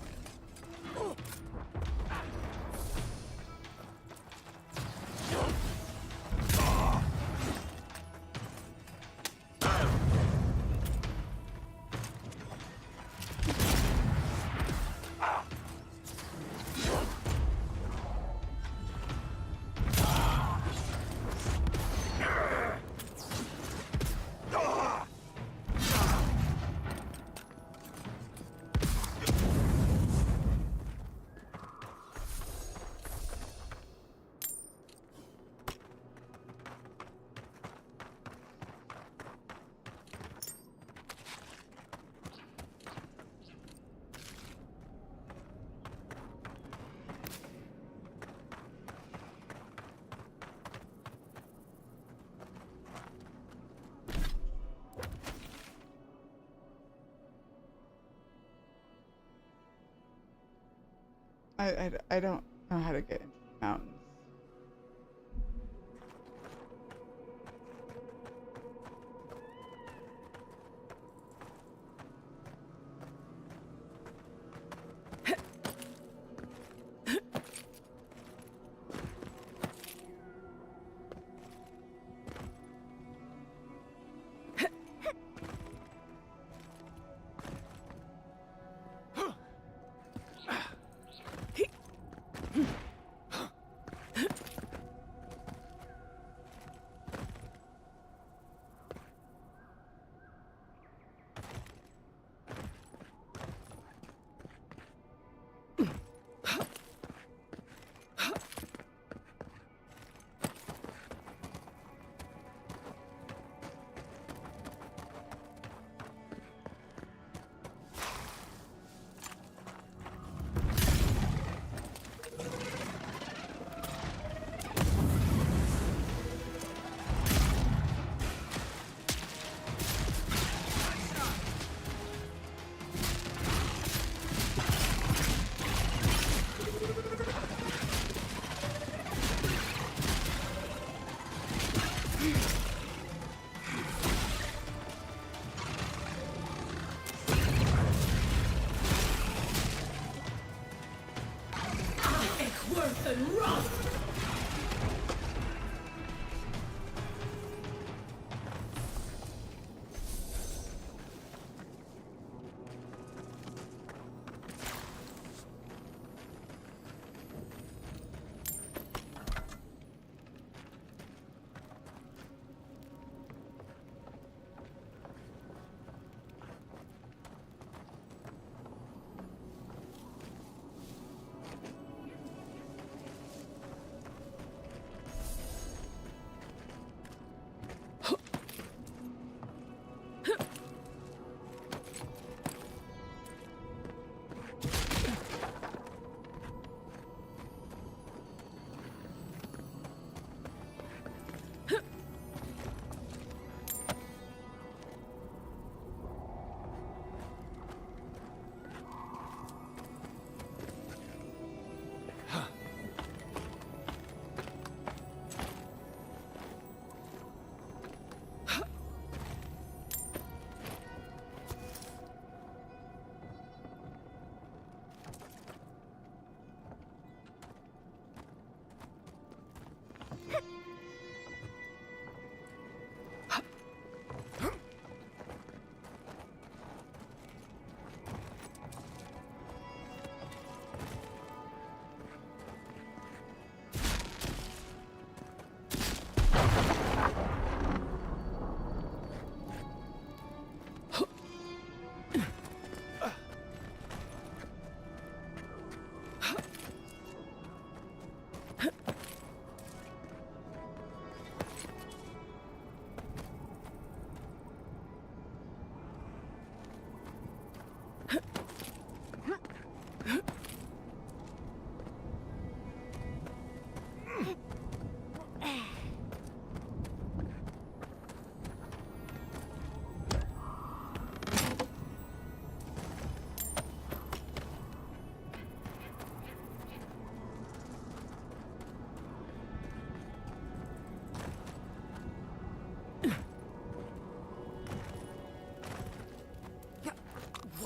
I don't know how to get into the mountains.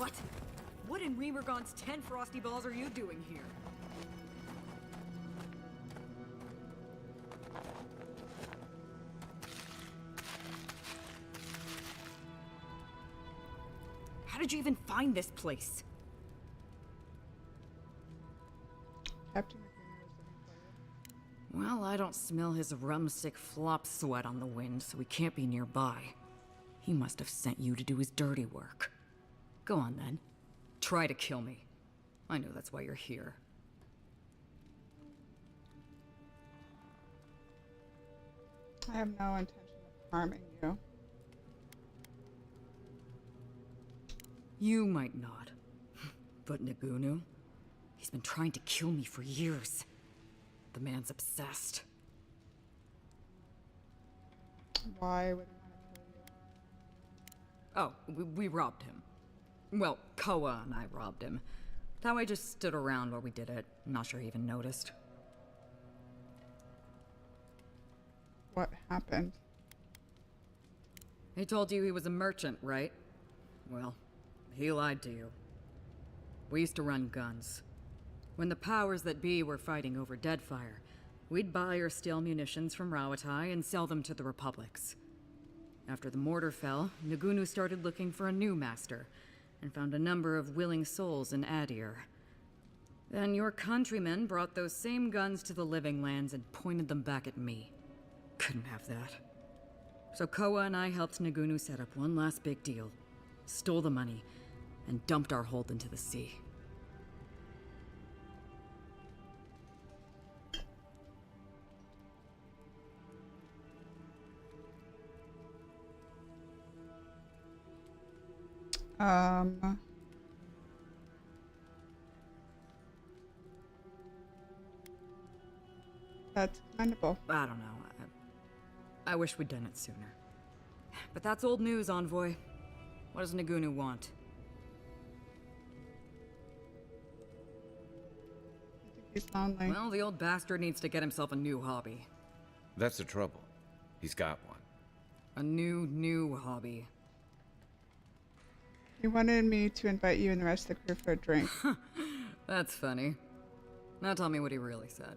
What? What in Remergon's 10 frosty balls are you doing here? How did you even find this place? Captain. Well, I don't smell his rumstick flop sweat on the wind, so he can't be nearby. He must have sent you to do his dirty work. Go on then. Try to kill me. I know that's why you're here. I have no intention of harming you. You might not. But Nagunu? He's been trying to kill me for years. The man's obsessed. Why would he want to kill you? Oh, we robbed him. Well, Koa and I robbed him. That way just stood around while we did it. I'm not sure he even noticed. What happened? He told you he was a merchant, right? Well, he lied to you. We used to run guns. When the powers that be were fighting over Deadfire, we'd buy or steal munitions from Rawatai and sell them to the Republics. After the mortar fell, Nagunu started looking for a new master, and found a number of willing souls in Adir. Then your countrymen brought those same guns to the Living Lands and pointed them back at me. Couldn't have that. So Koa and I helped Nagunu set up one last big deal, stole the money, and dumped our hold into the sea. That's commendable. I don't know. I wish we'd done it sooner. But that's old news, Envoy. What does Nagunu want? He's lonely. Well, the old bastard needs to get himself a new hobby. That's the trouble. He's got one. A new hobby. He wanted me to invite you and the rest of the crew for a drink. That's funny. Now tell me what he really said.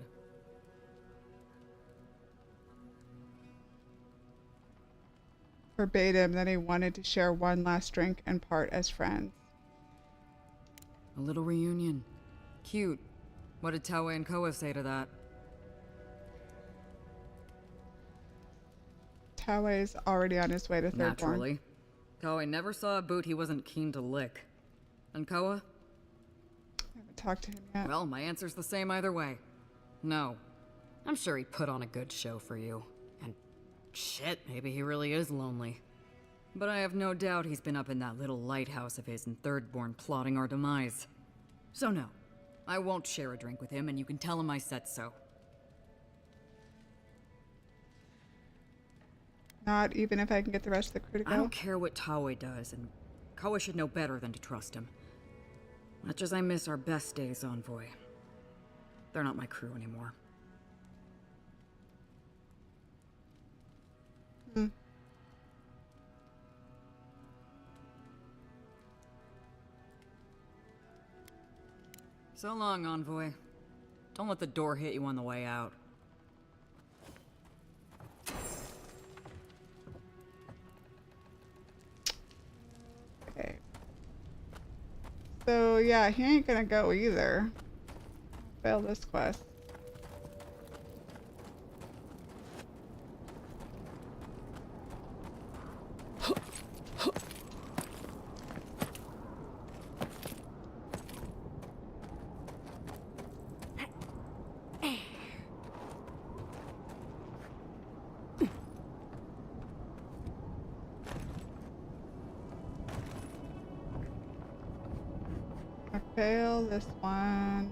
Verbatim that he wanted to share one last drink and part as friends. A little reunion. Cute. What did Taue and Koa say to that? Taue is already on his way to Third Naturally. Taue never saw a boot he wasn't keen to lick. And Koa? I haven't talked to him yet. Well, my answer's the same either way. No. I'm sure he put on a good show for you. And shit, maybe he really is lonely. But I have no doubt he's been up in that little lighthouse of his in Thirdborn plotting our demise. So no, I won't share a drink with him, and you can tell him I said so. Not even if I can get the rest of the crew to go? I don't care what Taue does, and Koa should know better than to trust him. Much as I miss our best days, Envoy. They're not my crew anymore. So long, Envoy. Don't let the door hit you on the way out. Okay. So, yeah, he ain't gonna go either. Fail this quest. Fail this one.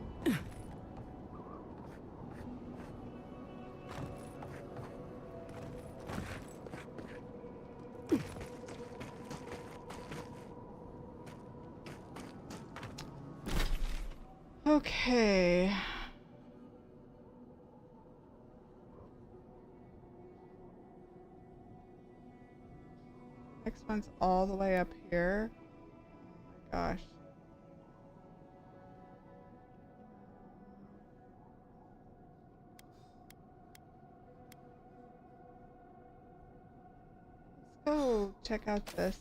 Okay. Next one's all the way up here. gosh. Let's go check out this.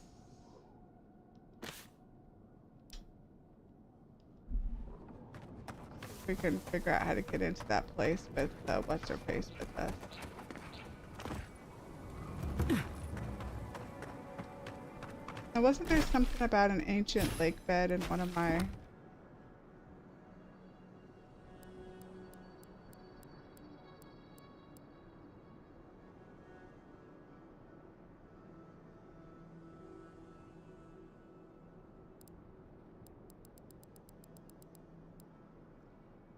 We can figure out how to get into that place with what's her face with us. Now, wasn't there something about an ancient lake bed in one of my...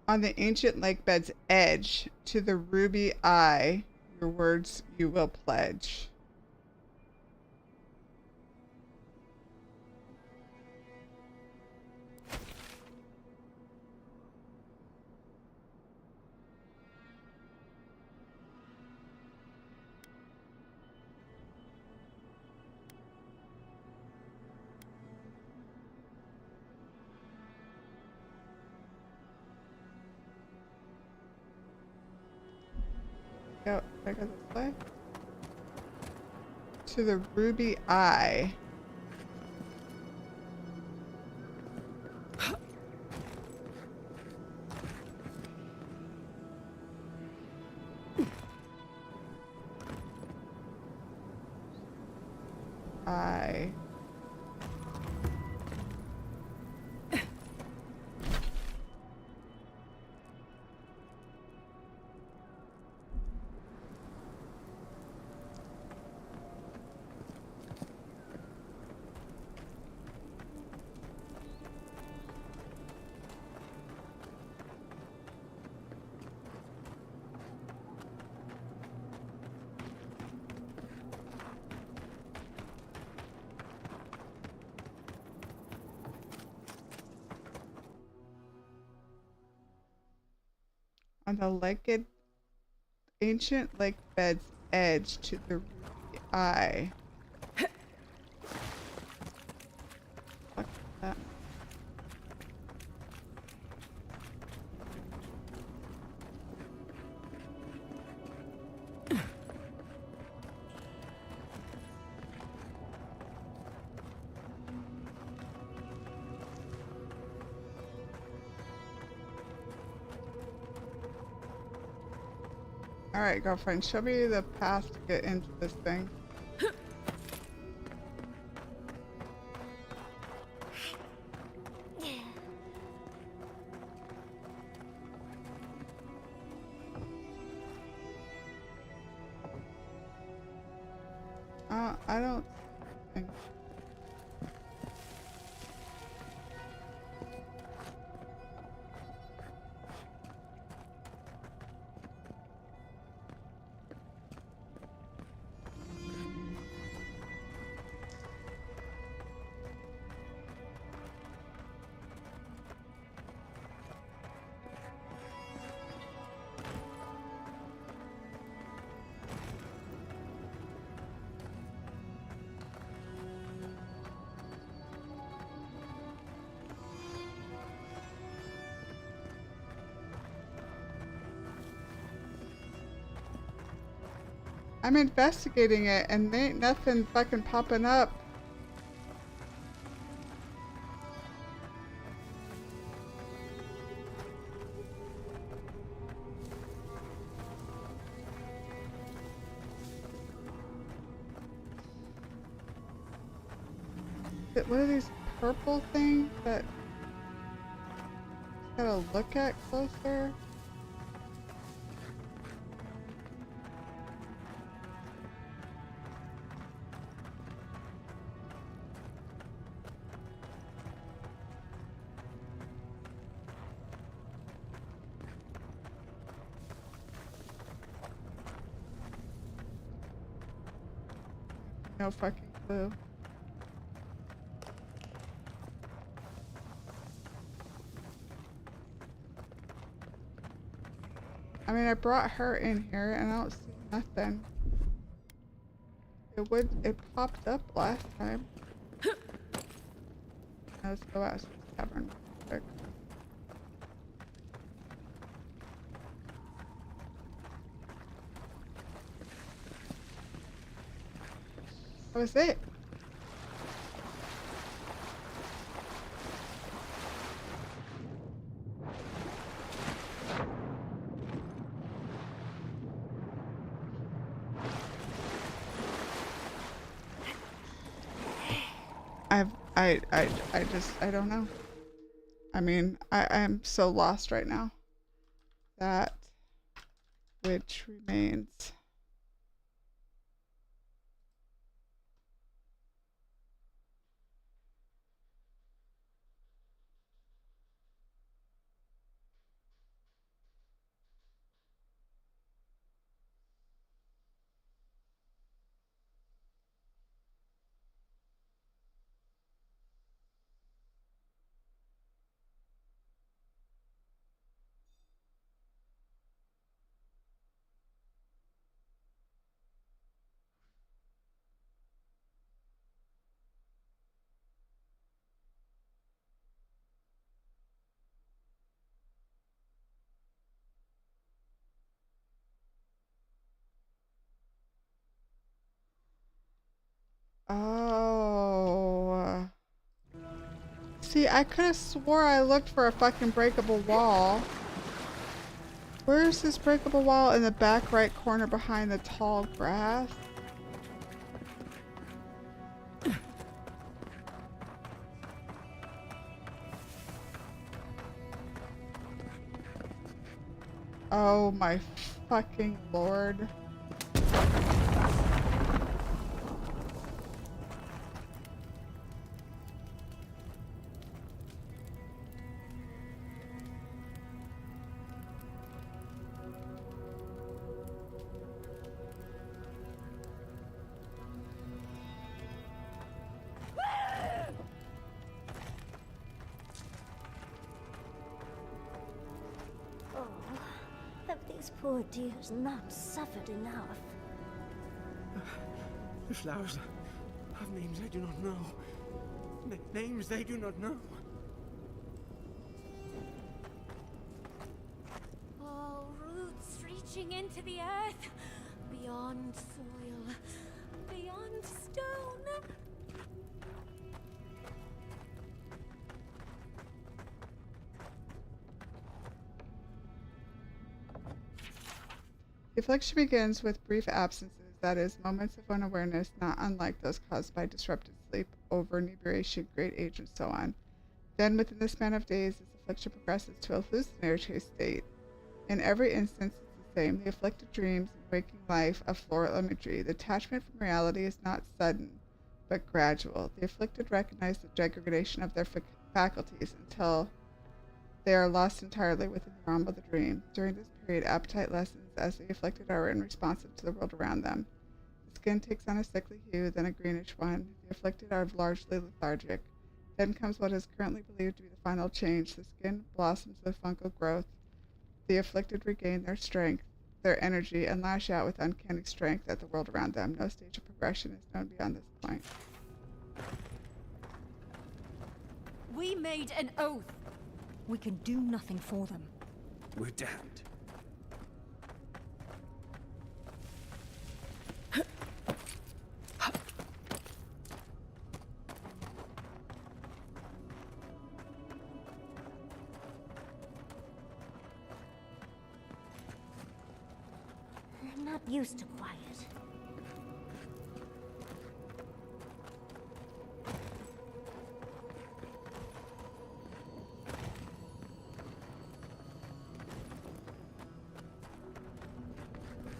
On the ancient lake bed's edge, to the ruby eye, your words you will pledge. Go, I go this way. To the ruby eye. Eye. On the ancient lake bed's edge to the ruby eye. Fuck that. Alright, girlfriend, show me the path to get into this thing. I don't think. I'm investigating it and there ain't nothing fucking popping up. What are these purple things that gotta look at closer? No fucking clue. I mean, I brought her in here and I don't see nothing. It popped up last time. Let's go out to the tavern real quick. That was it. I don't know. I mean, I'm so lost right now. That which remains. Oh. See, I could have swore I looked for a fucking breakable wall. Where's this breakable wall? In the back right corner behind the tall grass? Oh my fucking lord. Have these poor dears not suffered enough? The flowers have names I do not know. Names they do not know. Oh, roots reaching into the earth, beyond soil, beyond stone. The affliction begins with brief absences, that is, moments of unawareness not unlike those caused by disrupted sleep, over inebriation, great age, and so on. Then, within the span of days, this affliction progresses to a hallucinatory state. In every instance, it's the same. The afflicted dreams in waking life of floral imagery. The detachment from reality is not sudden, but gradual. The afflicted recognize the degradation of their faculties until they are lost entirely within the realm of the dream. During this period, appetite lessens as the afflicted are unresponsive to the world around them. The skin takes on a sickly hue, then a greenish one. The afflicted are largely lethargic. Then comes what is currently believed to be the final change. The skin blossoms with fungal growth. The afflicted regain their strength, their energy, and lash out with uncanny strength at the world around them. No stage of progression is known beyond this point. We made an oath. We can do nothing for them. We're damned. I'm not used to quiet.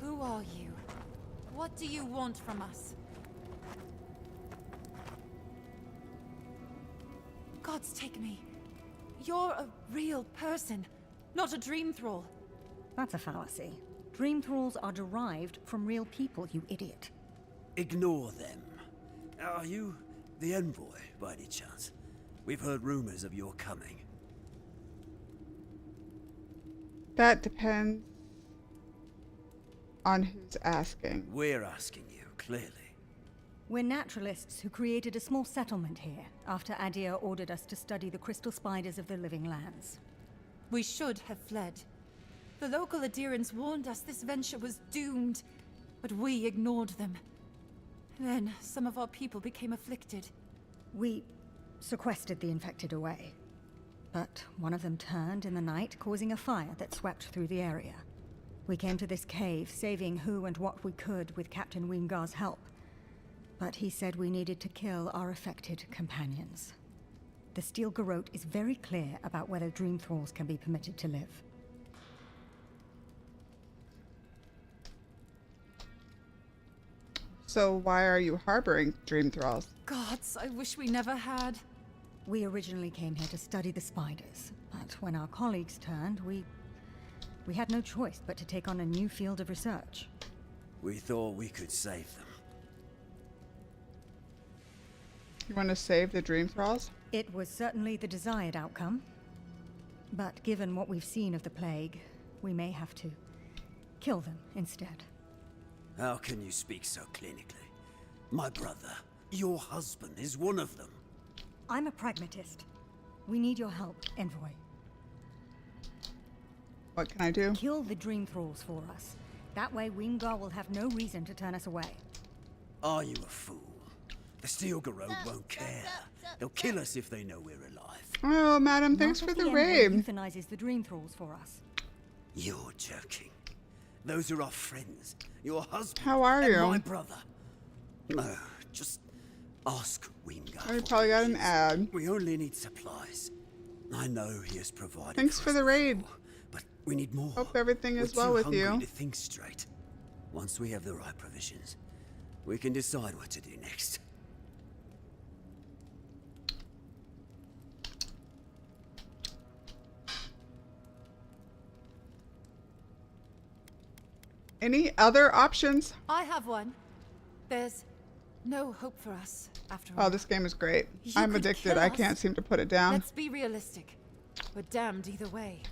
Who are you? What do you want from us? Gods take me. You're a real person, not a dream thrall. That's a fallacy. Dream thralls are derived from real people, you idiot. Ignore them. Are you the envoy, by any chance? We've heard rumors of your coming. That depends on who's asking. We're asking you, clearly. We're naturalists who created a small settlement here after Adir ordered us to study the crystal spiders of the living lands. We should have fled. The local adherents warned us this venture was doomed, but we ignored them. Then, some of our people became afflicted. We sequestered the infected away. But one of them turned in the night, causing a fire that swept through the area. We came to this cave, saving who and what we could with Captain Wingar's help. But he said we needed to kill our affected companions. The Steel Garrote is very clear about whether Dream Thralls can be permitted to live. So why are you harboring Dream Thralls? Gods, I wish we never had. We originally came here to study the spiders, but when our colleagues turned, we had no choice but to take on a new field of research. We thought we could save them. You want to save the Dream Thralls? It was certainly the desired outcome. But given what we've seen of the plague, we may have to kill them instead. How can you speak so clinically? My brother, your husband, is one of them. I'm a pragmatist. We need your help, Envoy. What can I do? Kill the Dream Thralls for us. That way Wingar will have no reason to turn us away. Are you a fool? The Steel Garrote won't care. They'll kill us if they know we're alive. Oh, madam, thanks for the raid. Euthanizes the Dream Thralls for us. You're joking. Those are our friends. Your husband. How are and you? my brother. No, just ask Wingar. Oh, you probably got an ad. We only need supplies. I know he has provided. Thanks for the raid. But we need more. Hope everything is well with you. We're too hungry to think straight. Once we have the right provisions, we can decide what to do next. Any other options? I have one. There's no hope for us, after all. Oh, this game is great. You I'm could addicted. kill I us. can't seem to put it down. Let's be realistic. We're damned either way.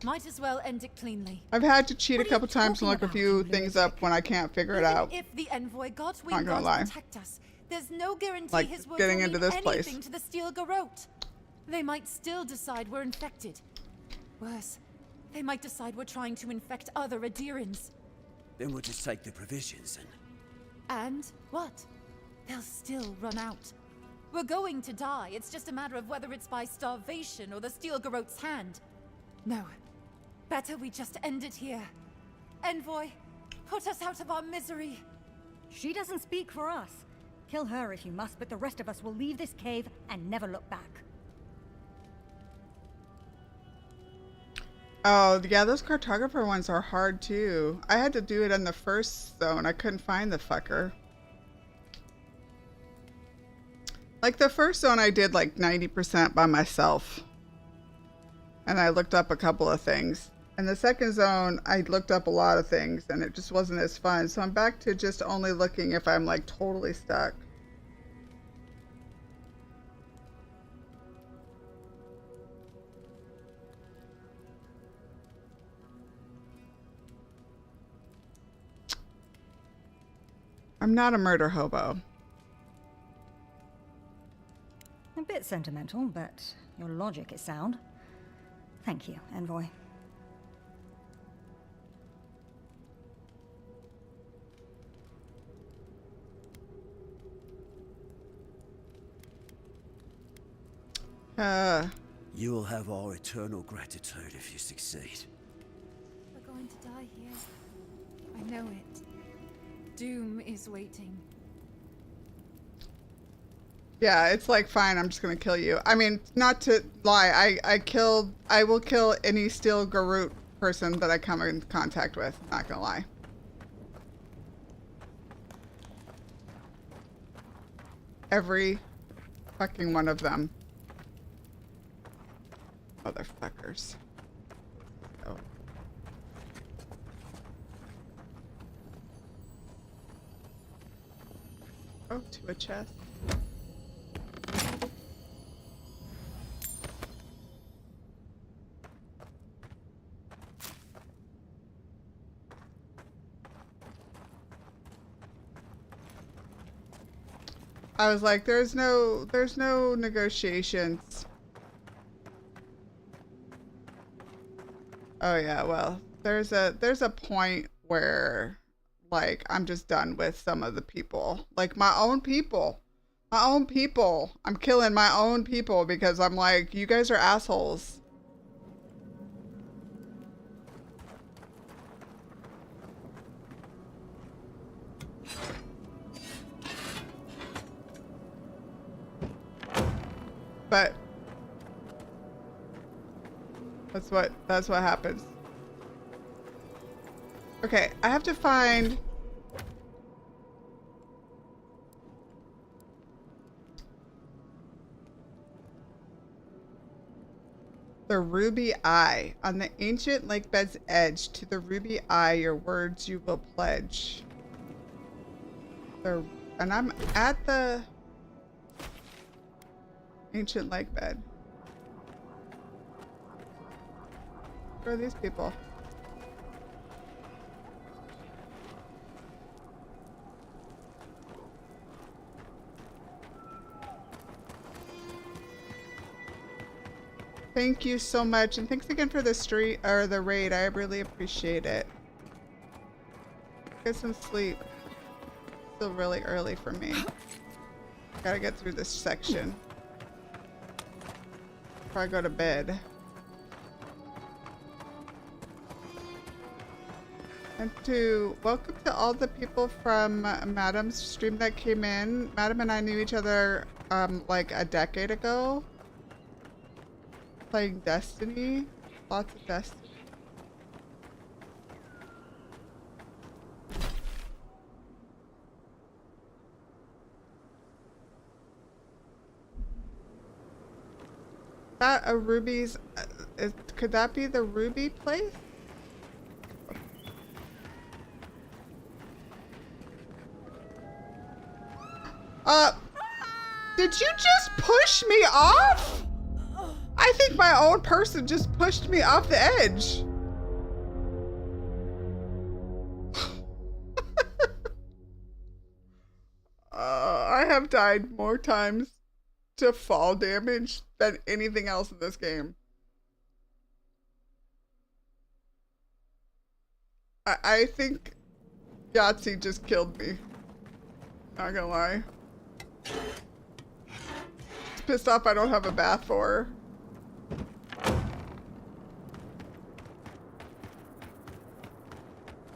Might as well end it cleanly. I've had to cheat a couple times and look a few things up when I can't figure it out. If the envoy got Not gonna lie. Wingar to protect us, there's no guarantee Like his words getting will into mean this place. anything to the Steel Garrote. They might still decide we're infected. Worse, they might decide we're trying to infect other adherents. Then we'll just take the provisions and... And what? They'll still run out. We're going to die. It's just a matter of whether it's by starvation or the Steel Garrote's hand. No. Better we just end it here. Envoy, put us out of our misery. She doesn't speak for us. Kill her if you must, but the rest of us will leave this cave and never look back. Oh, yeah, those cartographer ones are hard too. I had to do it in the first zone. I couldn't find the fucker. Like the first zone I did like 90% by myself. And I looked up a couple of things. And the second zone, I looked up a lot of things and it just wasn't as fun. So I'm back to just only looking if I'm like totally stuck. I'm not a murder hobo. A bit sentimental, but your logic is sound. Thank you, Envoy. You will have our eternal gratitude if you succeed. We're going to die here. I know it. Doom is waiting. Yeah, it's like, fine, I'm just gonna kill you. I mean, not to lie, I will kill any Steel Garrote person that I come in contact with, not gonna lie. Every fucking one of them. Motherfuckers. Oh. Oh, to a chest. I was like, there's no negotiations. Oh yeah, well, there's a point where like I'm just done with some of the people. Like my own people. My own people. I'm killing my own people because I'm like, you guys are assholes. But that's what happens. Okay, I have to find the ruby eye. On the ancient lake bed's edge, to the ruby eye, your words you will pledge. And I'm at the ancient lake bed. Where are these people? Thank you so much, and thanks again for the raid. I really appreciate it. Get some sleep. Still really early for me. Gotta get through this section before I go to bed. And welcome to all the people from Madam's stream that came in. Madam and I knew each other like a decade ago. Playing Destiny. Lots of Destiny. That a Ruby's could that be the Ruby place? Did you just push me off? I think my own person just pushed me off the edge. I have died more times to fall damage than anything else in this game. I think Yahtzee just killed me. Not gonna lie. It's pissed off I don't have a bath for her.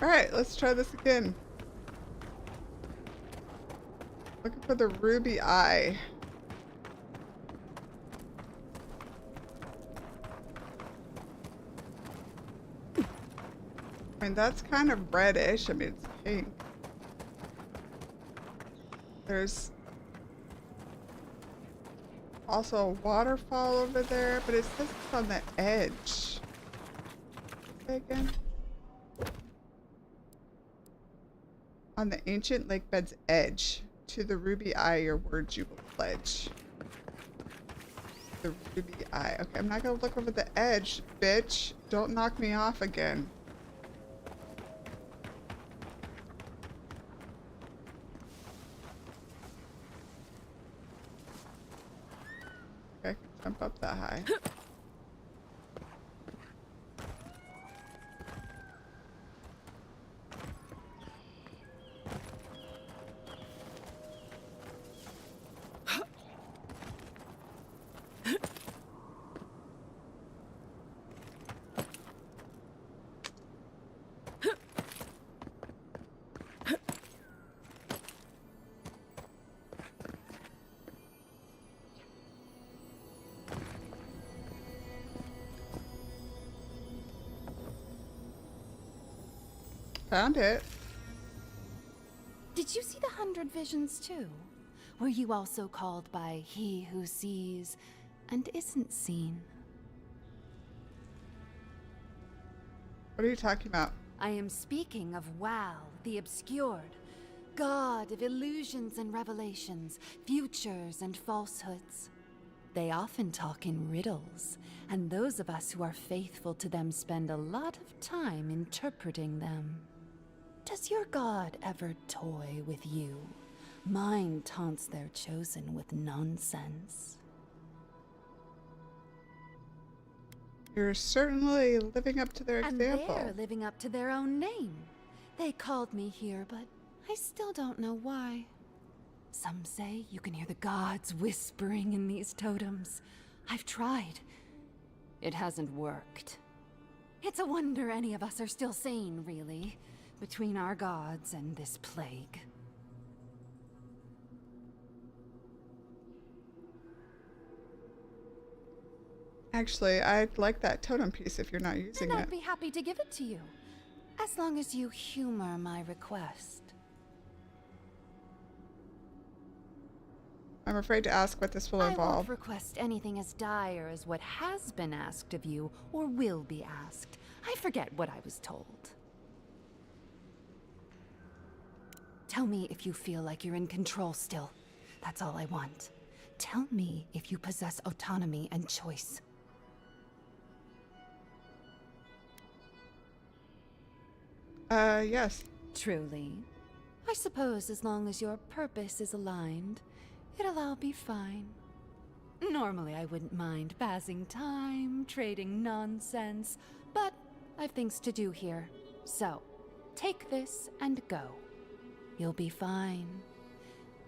Alright, let's try this again. Looking for the ruby eye. I mean, that's kind of reddish. I mean, it's pink. There's also a waterfall over there, but it says it's on the edge. Say again? On the ancient lake bed's edge. To the ruby eye, your words you will pledge. The ruby eye. Okay, I'm not gonna look over the edge, bitch. Don't knock me off again. Okay, I can jump up that high. Found it. Did you see the 100 visions too? Were you also called by he who sees and isn't seen? What are you talking about? I am speaking of Wow, the Obscured, god of illusions and revelations, futures and falsehoods. They often talk in riddles, and those of us who are faithful to them spend a lot of time interpreting them. Does your god ever toy with you? Mine taunts their chosen with nonsense. You're certainly living up to their example. And they're living up to their own name. They called me here, but I still don't know why. Some say you can hear the gods whispering in these totems. I've tried. It hasn't worked. It's a wonder any of us are still sane, really, between our gods and this plague. Actually, I'd like that totem piece if you're not using And it. I'd be happy to give it to you, as long as you humor my request. I'm afraid to ask what this will I involve. won't request anything as dire as what has been asked of you, or will be asked. I forget what I was told. Tell me if you feel like you're in control still. That's all I want. Tell me if you possess autonomy and choice. Yes. Truly? I suppose as long as your purpose is aligned, it'll all be fine. Normally I wouldn't mind passing time, trading nonsense, but I've things to do here. So, take this and go. You'll be fine.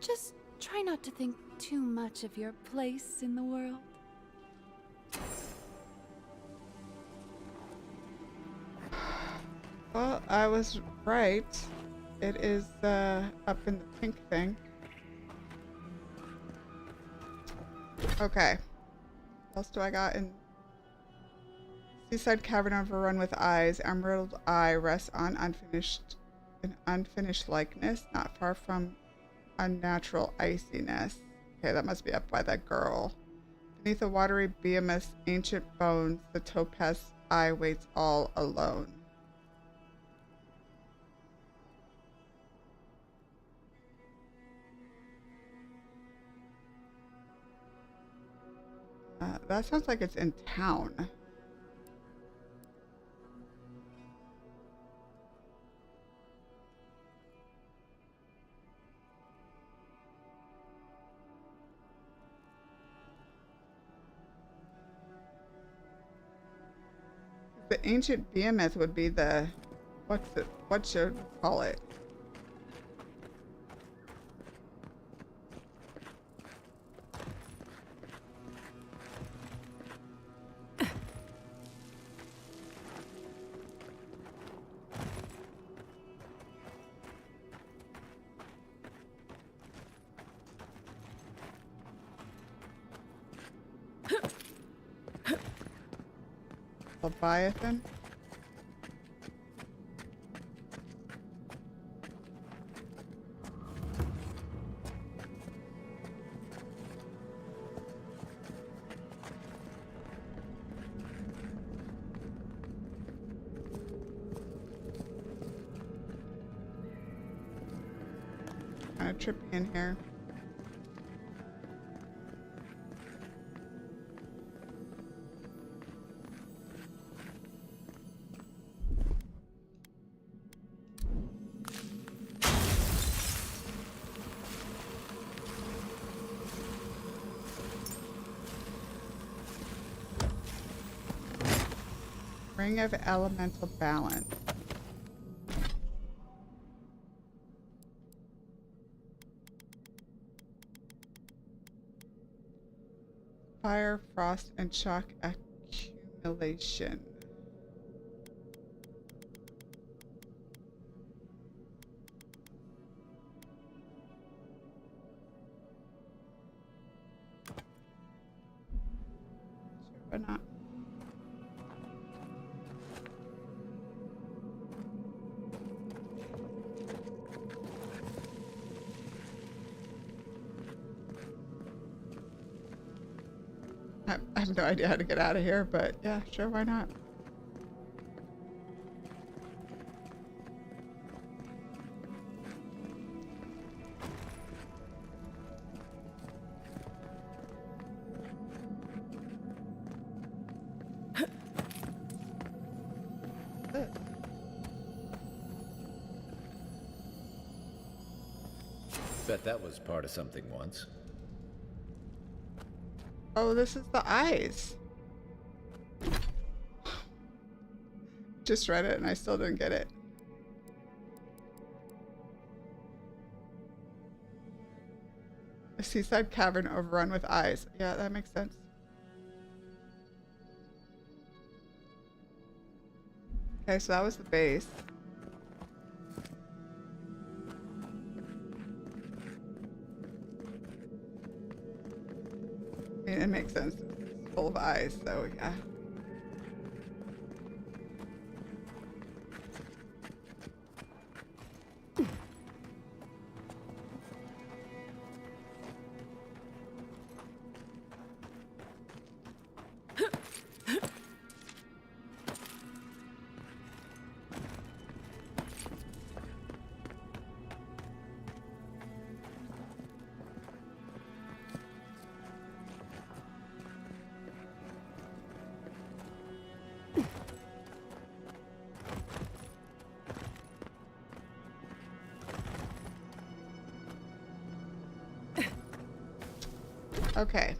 Just try not to think too much of your place in the world. Well, I was right. It is up in the pink thing. Okay. What else do I got in? Seaside cavern overrun with eyes. Emerald eye rests on an unfinished likeness, not far from unnatural iciness. Okay, that must be up by that girl. Beneath a watery behemoth's ancient bones, the topaz eye waits all alone. That sounds like it's in town. The ancient behemoth would be the, what should we call it? Leviathan? Kind of trippy in here. Ring of elemental balance. Fire, frost, and shock accumulation. Sure, why not? I have no idea how to get out of here, but yeah, sure, why not? Bet that was part of something once. Oh, this is the eyes. Just read it and I still didn't get it. A seaside cavern overrun with eyes. Yeah, that makes sense. Okay, so that was the base. I mean, it makes sense. It's full of eyes, so yeah. Okay.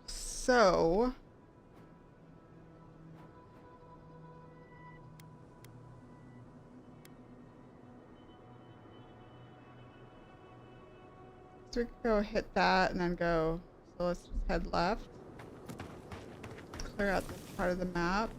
So we could go hit that and then go, so let's just head left. Clear out this part of the map.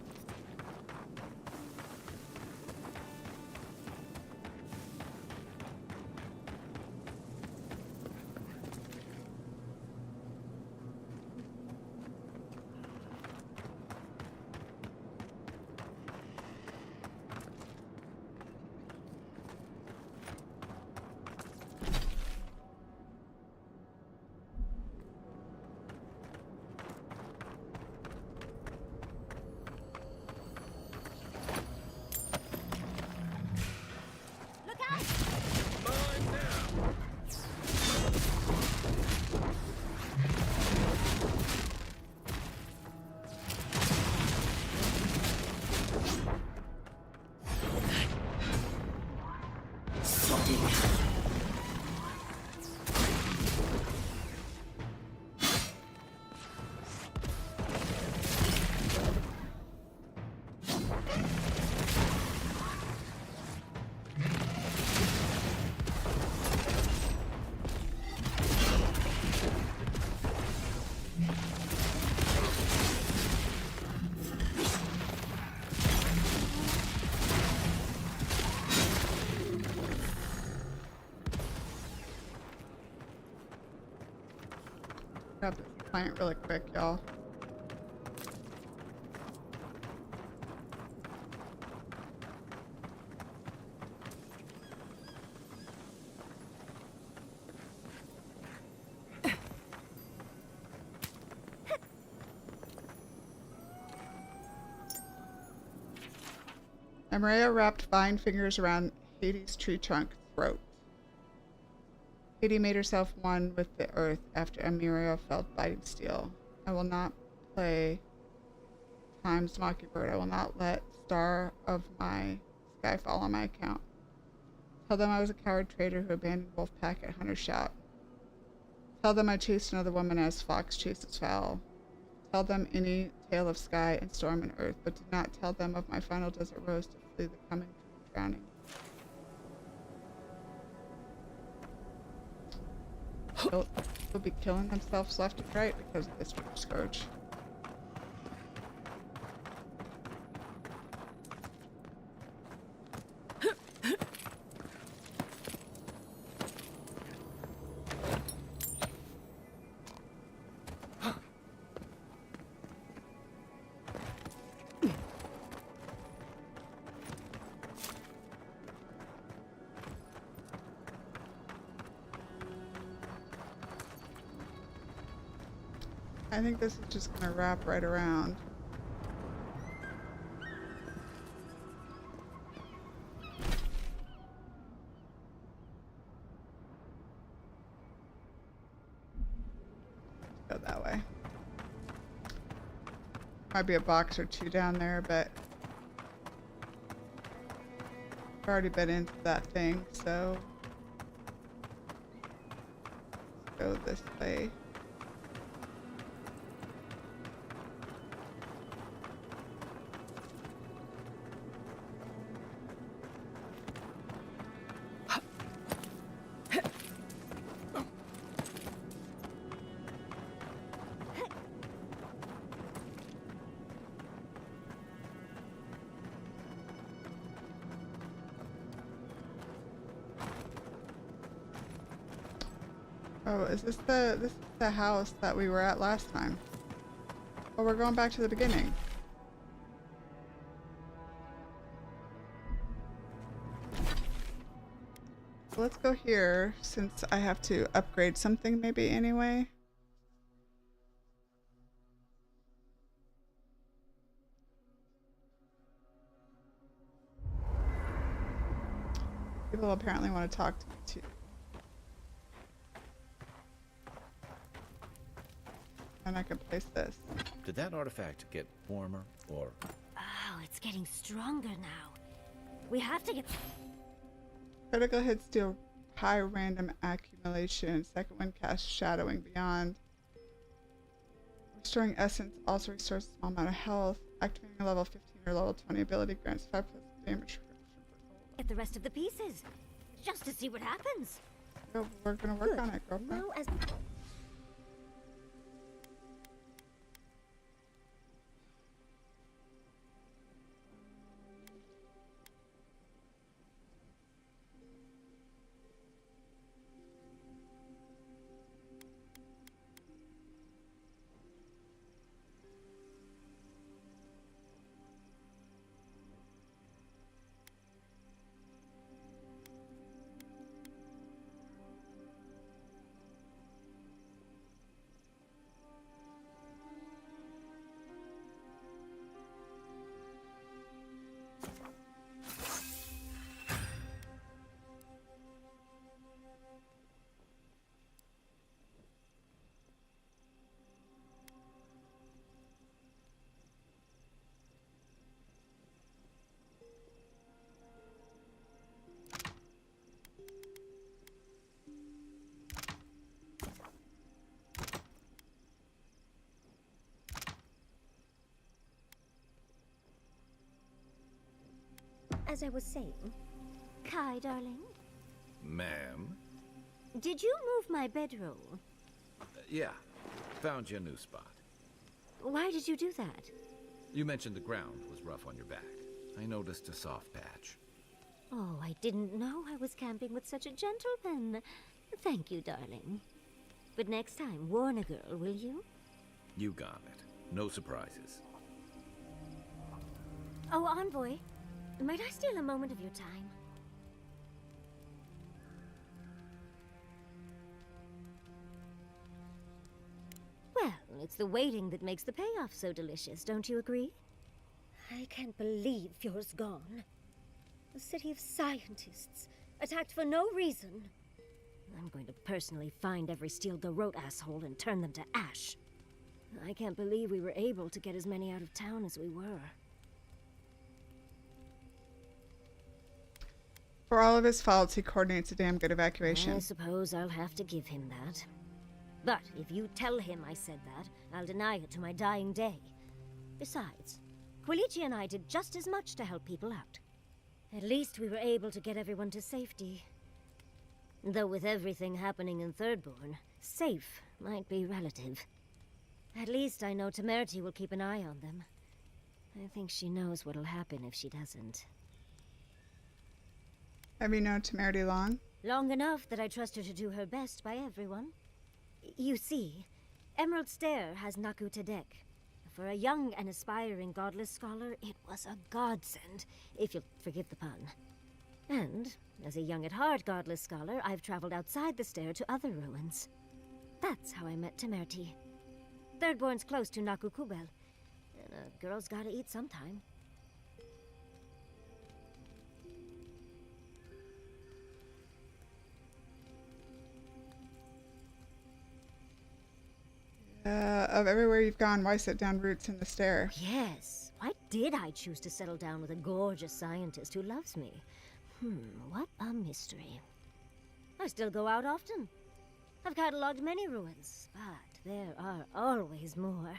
Grab this plant really quick, y'all. Amaria wrapped vine fingers around Hades' tree trunk throat. Hades made herself one with the earth after Amaria felt biting steel. I will not play Time's Mockingbird. I will not let Star of my Sky fall on my account. Tell them I was a coward traitor who abandoned Wolfpack at Hunter's Shout. Tell them I chased another woman as fox chases fowl. Tell them any tale of sky and storm and earth, but do not tell them of my final desert rose to flee the coming drowning. They'll be killing themselves left and right because of this scourge. I think this is just gonna wrap right around. Go that way. Might be a box or two down there, but I've already been into that thing, so let's go this way. Oh, is this the house that we were at last time? Oh, we're going back to the beginning. So let's go here since I have to upgrade something maybe anyway. People apparently want to talk to me too. And I can place this. Did that artifact get warmer, or...? Oh, it's getting stronger now. We have to get... Critical hits deal high random accumulation. Second one casts shadowing beyond. Restoring essence also restores a small amount of health. Activating a level 15 or level 20 ability grants 5+ damage. Get the rest of the pieces. Just to see what happens. Oh, we're gonna work on it, girlfriend. No, as... As I was saying, Kai, darling, Ma'am? did you move my bedroll? Yeah. Found your new spot. Why did you do that? You mentioned the ground was rough on your back. I noticed a soft patch. Oh, I didn't know I was camping with such a gentleman. Thank you, darling. But next time, warn a girl, will you? You got it. No surprises. Oh, Envoy, might I steal a moment of your time? Well, it's the waiting that makes the payoff so delicious, don't you agree? I can't believe Fjord's gone. A city of scientists, attacked for no reason. I'm going to personally find every Steel Garrote asshole and turn them to ash. I can't believe we were able to get as many out of town as we were. For all of his faults, he coordinates a damn good evacuation. I suppose I'll have to give him that. But if you tell him I said that, I'll deny it to my dying day. Besides, Quilici and I did just as much to help people out. At least we were able to get everyone to safety. Though with everything happening in Thirdborn, safe might be relative. At least I know Temerity will keep an eye on them. I think she knows what'll happen if she doesn't. Have you known Temerity long? Long enough that I trust her to do her best by everyone. You see, Emerald Stair has Naku Tedek. For a young and aspiring godless scholar, it was a godsend, if you'll forgive the pun. And, as a young at heart godless scholar, I've traveled outside the stair to other ruins. That's how I met Temerity. Thirdborn's close to Naku Kubel, and a girl's gotta eat sometime. Of everywhere you've gone, why set down roots in the stair? Yes, why did I choose to settle down with a gorgeous scientist who loves me? What a mystery. I still go out often. I've catalogued many ruins, but there are always more.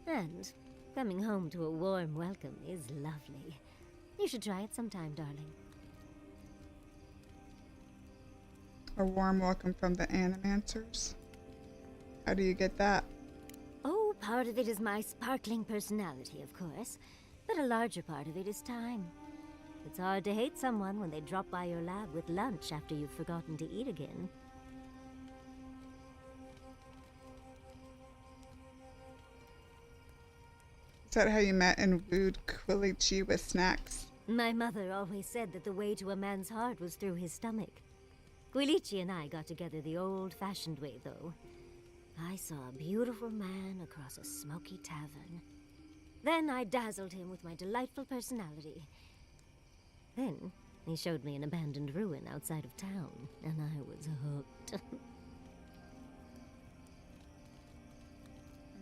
And coming home to a warm welcome is lovely. You should try it sometime, darling. A warm welcome from the Animancers. How do you get that? Oh, part of it is my sparkling personality, of course. But a larger part of it is time. It's hard to hate someone when they drop by your lab with lunch after you've forgotten to eat again. Is that how you met and wooed Quilichi with snacks? My mother always said that the way to a man's heart was through his stomach. Quilichi and I got together the old-fashioned way, though. I saw a beautiful man across a smoky tavern. Then I dazzled him with my delightful personality. Then he showed me an abandoned ruin outside of town, and I was hooked.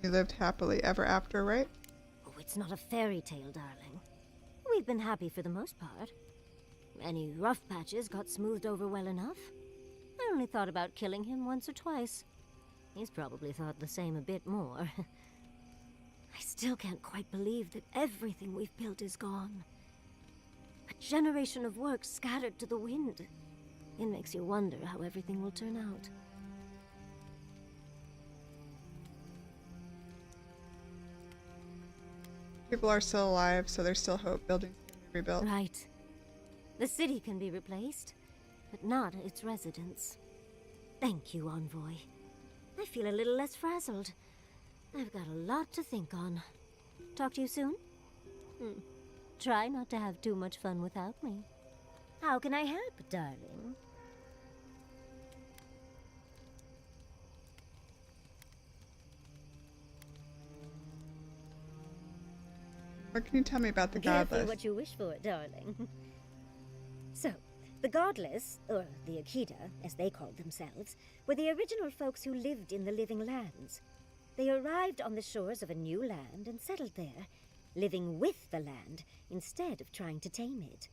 You lived happily ever after, right? Oh, it's not a fairy tale, darling. We've been happy for the most part. Any rough patches got smoothed over well enough. I only thought about killing him once or twice. He's probably thought the same a bit more. I still can't quite believe that everything we've built is gone. A generation of work scattered to the wind. It makes you wonder how everything will turn out. People are still alive, so there's still hope buildings can be rebuilt. Right. The city can be replaced, but not its residents. Thank you, Envoy. I feel a little less frazzled. I've got a lot to think on. Talk to you soon? Try not to have too much fun without me. How can I help, darling? What can you tell me about the Careful godless? what you wish for, darling. So, the godless, or the Akita, as they called themselves, were the original folks who lived in the living lands. They arrived on the shores of a new land and settled there, living with the land instead of trying to tame it.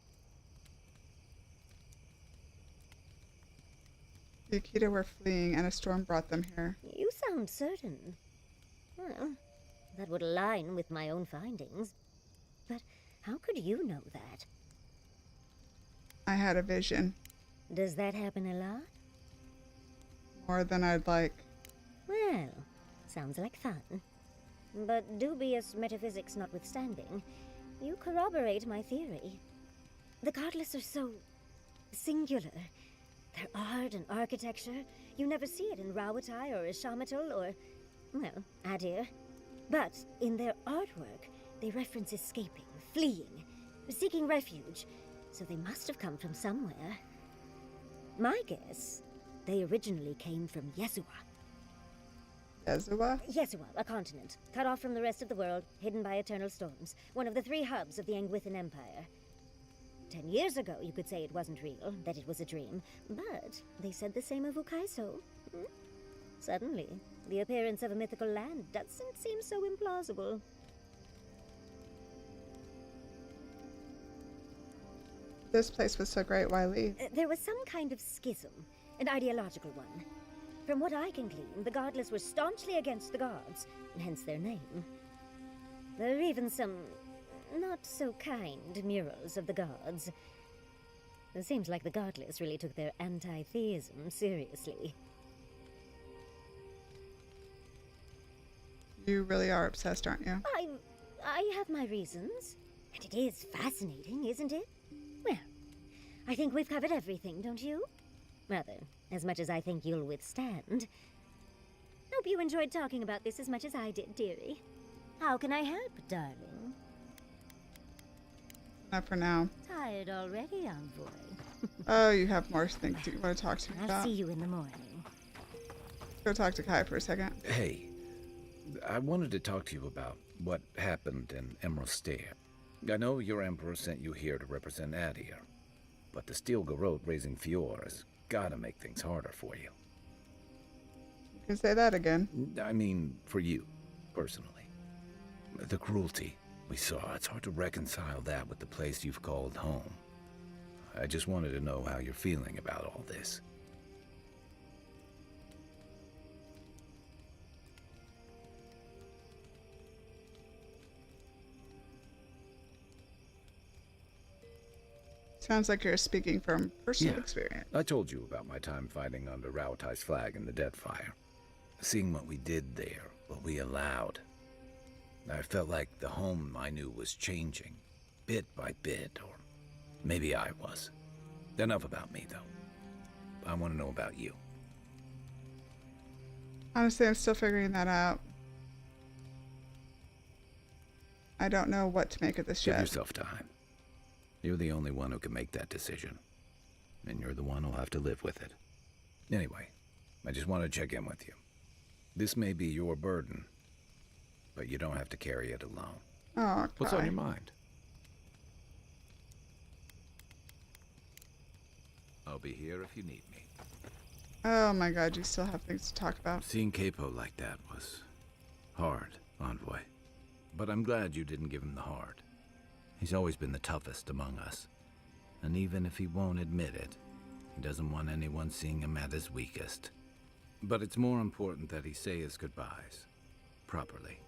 The Akita were fleeing and a storm brought them here. You sound certain. Well, that would align with my own findings. But how could you know that? I had a vision. Does that happen a lot? More than I'd like. Well, sounds like fun. But dubious metaphysics notwithstanding, you corroborate my theory. The godless are so singular. Their art and architecture, you never see it in Rawatai or Ishamatal or, well, Adir. But in their artwork, they reference escaping, fleeing, seeking refuge, so they must have come from somewhere. My guess, they originally came from Yesua. Yesua? Yesua, a continent, cut off from the rest of the world, hidden by eternal storms, one of the 3 hubs of the Angwithan Empire. 10 years ago, you could say it wasn't real, that it was a dream, but they said the same of Ukaiso. Suddenly, the appearance of a mythical land doesn't seem so implausible. This place was so great, why leave? There was some kind of schism, an ideological one. From what I can glean, the godless were staunchly against the gods, hence their name. There are even some not-so-kind murals of the gods. It seems like the godless really took their anti-theism seriously. You really are obsessed, aren't you? I have my reasons. And it is fascinating, isn't it? Well, I think we've covered everything, don't you? Rather, as much as I think you'll withstand. Hope you enjoyed talking about this as much as I did, dearie. How can I help, darling? Not for now. Tired already, Envoy? Oh, you have more things you want to talk to me I'll about. see you in the morning. Go talk to Kai for a second. Hey, I wanted to talk to you about what happened in Emerald Stair. I know your Emperor sent you here to represent Adir, but the Steel Garrote raising Fior has gotta make things harder for you. You can say that again. I mean, for you, personally. The cruelty we saw, it's hard to reconcile that with the place you've called home. I just wanted to know how you're feeling about all this. Sounds like you're speaking from personal experience. I told you about my time fighting under Rauatai's flag in the Deadfire. Seeing what we did there, what we allowed. I felt like the home I knew was changing, bit by bit, or maybe I was. Enough about me, though. I want to know about you. Honestly, I'm still figuring that out. I don't know what to make of this yet. Give yourself time. You're the only one who can make that decision. And you're the one who'll have to live with it. Anyway, I just want to check in with you. This may be your burden, but you don't have to carry it alone. Oh, what's on your mind? I'll be here if you need me. Oh my god, you still have things to talk about. Seeing Capo like that was hard, Envoy. But I'm glad you didn't give him the heart. He's always been the toughest among us. And even if he won't admit it, he doesn't want anyone seeing him at his weakest. But it's more important that he say his goodbyes. Properly.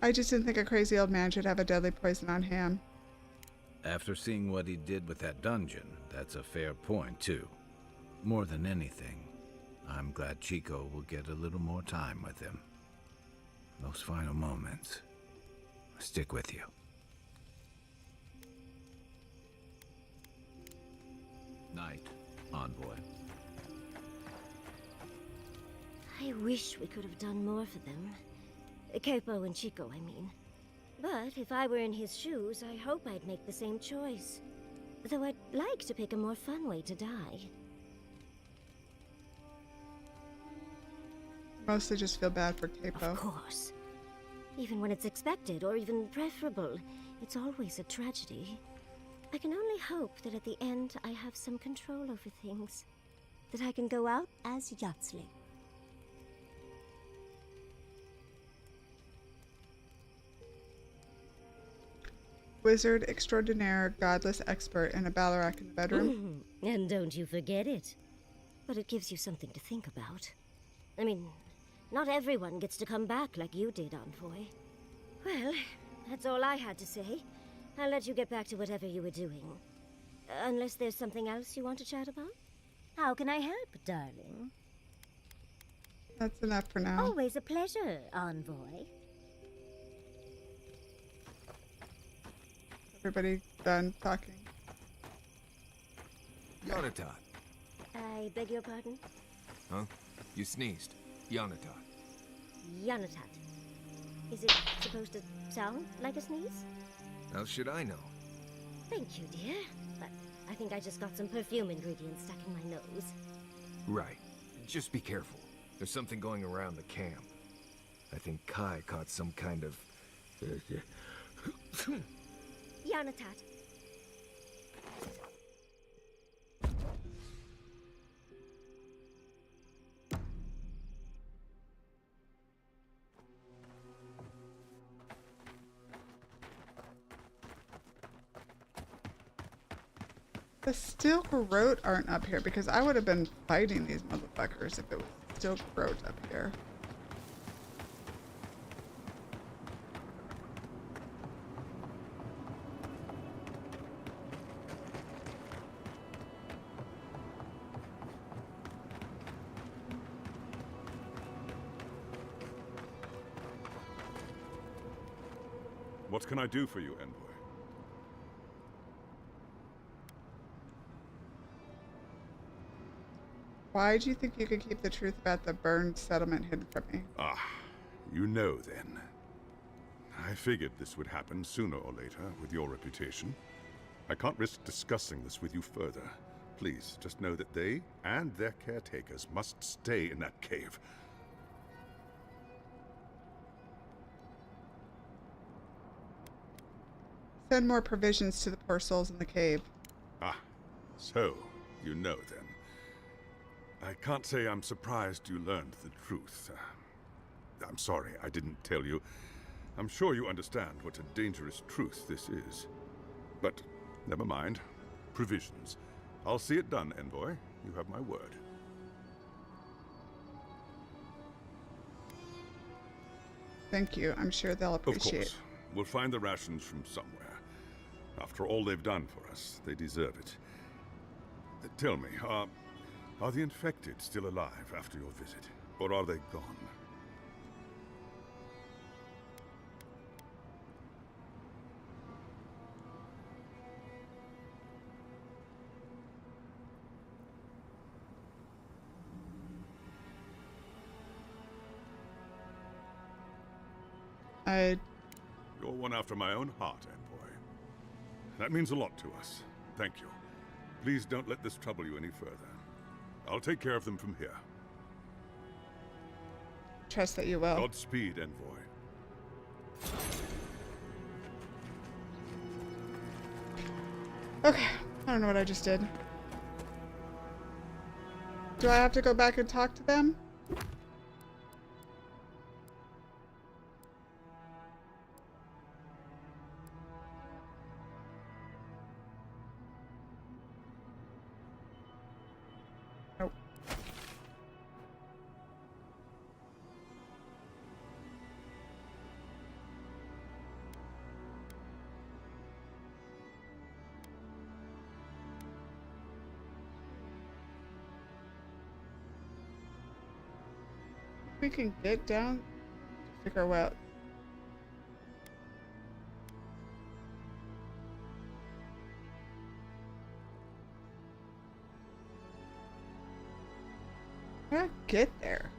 I just didn't think a crazy old man should have a deadly poison on hand. After seeing what he did with that dungeon, that's a fair point, too. More than anything, I'm glad Chico will get a little more time with him. Those final moments stick with you. Night, Envoy. I wish we could have done more for them. Capo and Chico, I mean. But if I were in his shoes, I hope I'd make the same choice. Though I'd like to pick a more fun way to die. Mostly just feel bad for Capo. Of course. Even when it's expected, or even preferable, it's always a tragedy. I can only hope that at the end I have some control over things. That I can go out as Yahtzee. Wizard extraordinaire, godless expert, and a Ballarak in the bedroom. And don't you forget it. But it gives you something to think about. I mean, not everyone gets to come back like you did, Envoy. Well, that's all I had to say. I'll let you get back to whatever you were doing. Unless there's something else you want to chat about? How can I help, darling? That's enough for now. Always a pleasure, Envoy. Everybody done talking? Yanatat. I beg your pardon? Huh? You sneezed. Yanatat. Yanatat. Is it supposed to sound like a sneeze? How should I know? Thank you, dear. But I think I just got some perfume ingredients stuck in my nose. Right. Just be careful. There's something going around the camp. I think Kai caught some kind of... Yanatat. The steel garrote aren't up here because I would have been fighting these motherfuckers if it was steel garrote up here. What can I do for you, Envoy? Why do you think you could keep the truth about the burned settlement hidden from me? Ah, you know then. I figured this would happen sooner or later with your reputation. I can't risk discussing this with you further. Please, just know that they and their caretakers must stay in that cave. Send more provisions to the poor souls in the cave. Ah, so you know then. I can't say I'm surprised you learned the truth. I'm sorry I didn't tell you. I'm sure you understand what a dangerous truth this is. But never mind. Provisions. I'll see it done, Envoy. You have my word. Thank you. I'm sure they'll appreciate it. Of course. We'll find the rations from somewhere. After all they've done for us, they deserve it. Tell me, are the infected still alive after your visit? Or are they gone? You're one after my own heart, Envoy. That means a lot to us. Thank you. Please don't let this trouble you any further. I'll take care of them from here. Trust that you will. Godspeed, Envoy. Okay. I don't know what I just did. Do I have to go back and talk to them? Nope. We can get down to figure out. How do I get there?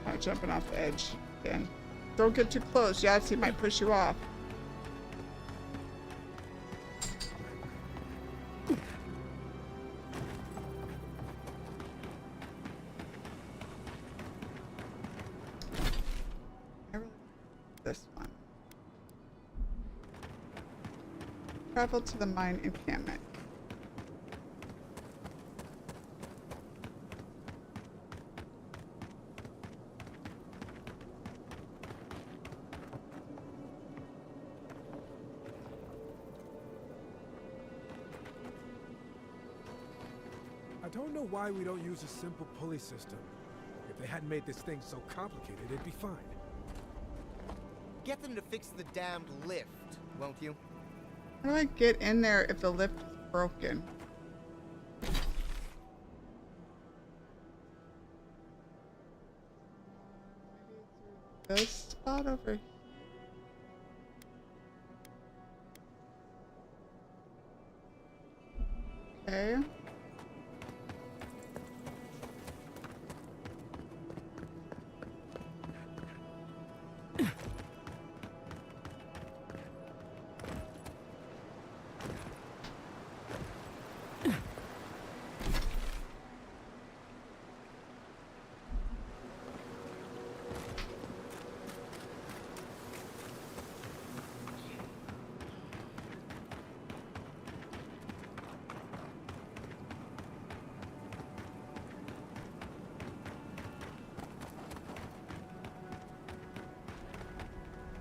Not jumping off the edge again. Don't get too close. Yahtzee might push you off. This one. Travel to the mine encampment. I don't know why we don't use a simple pulley system. If they hadn't made this thing so complicated, it'd be fine. Get them to fix the damned lift, won't you? How do I get in there if the lift is broken? Maybe this spot over here. Okay.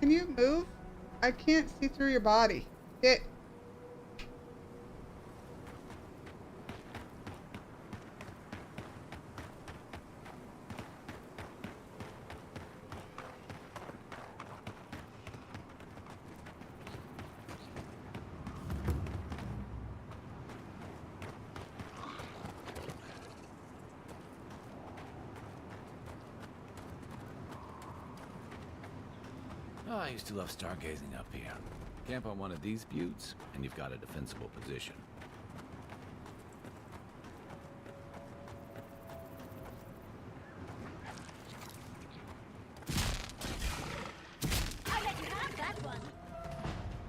Can you move? I can't see through your body. Get. Oh, I used to love stargazing up here. Camp on one of these buttes, and you've got a defensible position. I let you have that one.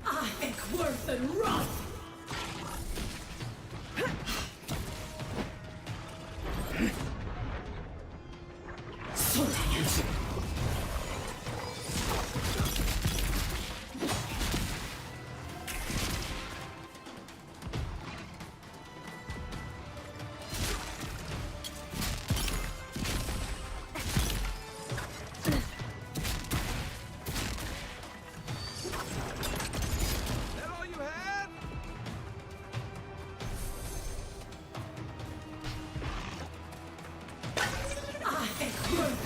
I think worth and wrath.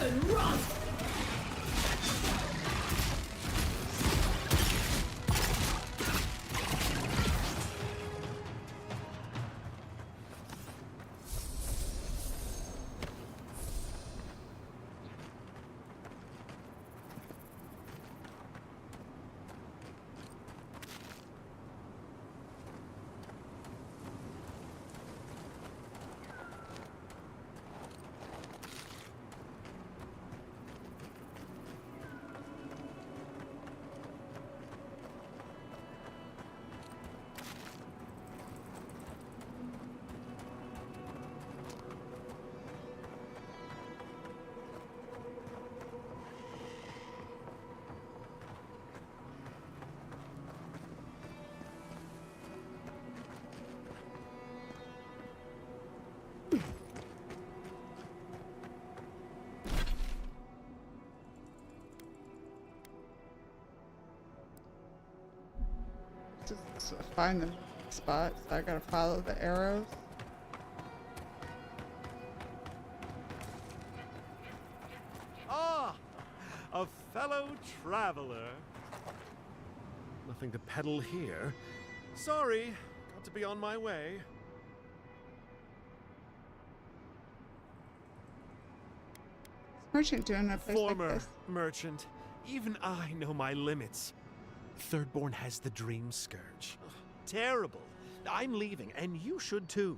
and rot! Just find the spot, so I gotta follow the arrows. Ah, a fellow traveler. Nothing to peddle here. Sorry, got to be on my way. Merchant doing a place Former like this? merchant. Even I know my limits. Thirdborn has the Dream Scourge. Ugh, terrible. I'm leaving, and you should too.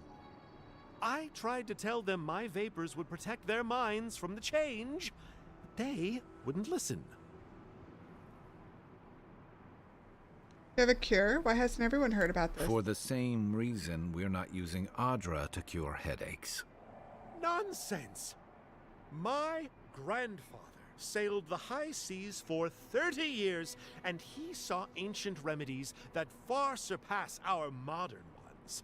I tried to tell them my vapors would protect their minds from the change, but they wouldn't listen. You have a cure? Why hasn't everyone heard about this? For the same reason we're not using Adra to cure headaches. Nonsense! My grandfather sailed the high seas for 30 years, and he saw ancient remedies that far surpass our modern ones.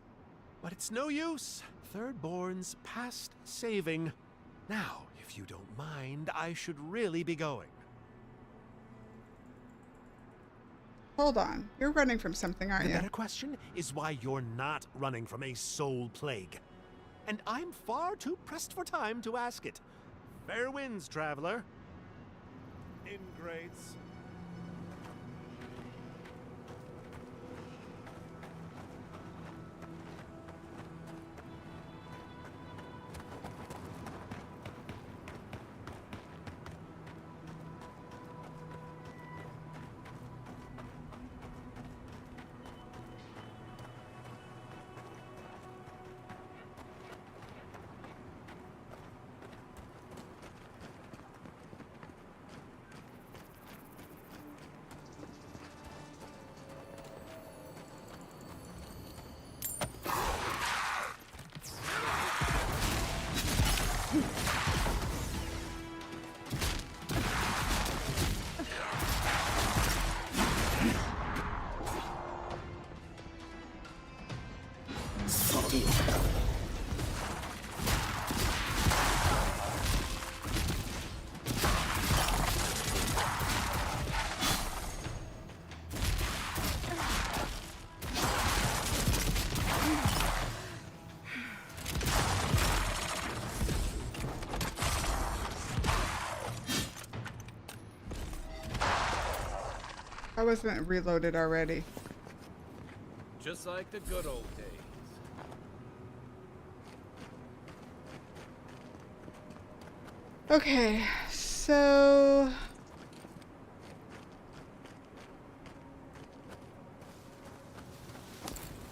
But it's no use. Thirdborn's past saving. Now, if you don't mind, I should really be going. Hold on. You're running from something, aren't The you? better question is why you're not running from a soul plague. And I'm far too pressed for time to ask it. Fair winds, traveler. Ingrates. I wasn't reloaded already. Just like the good old days. Okay, so...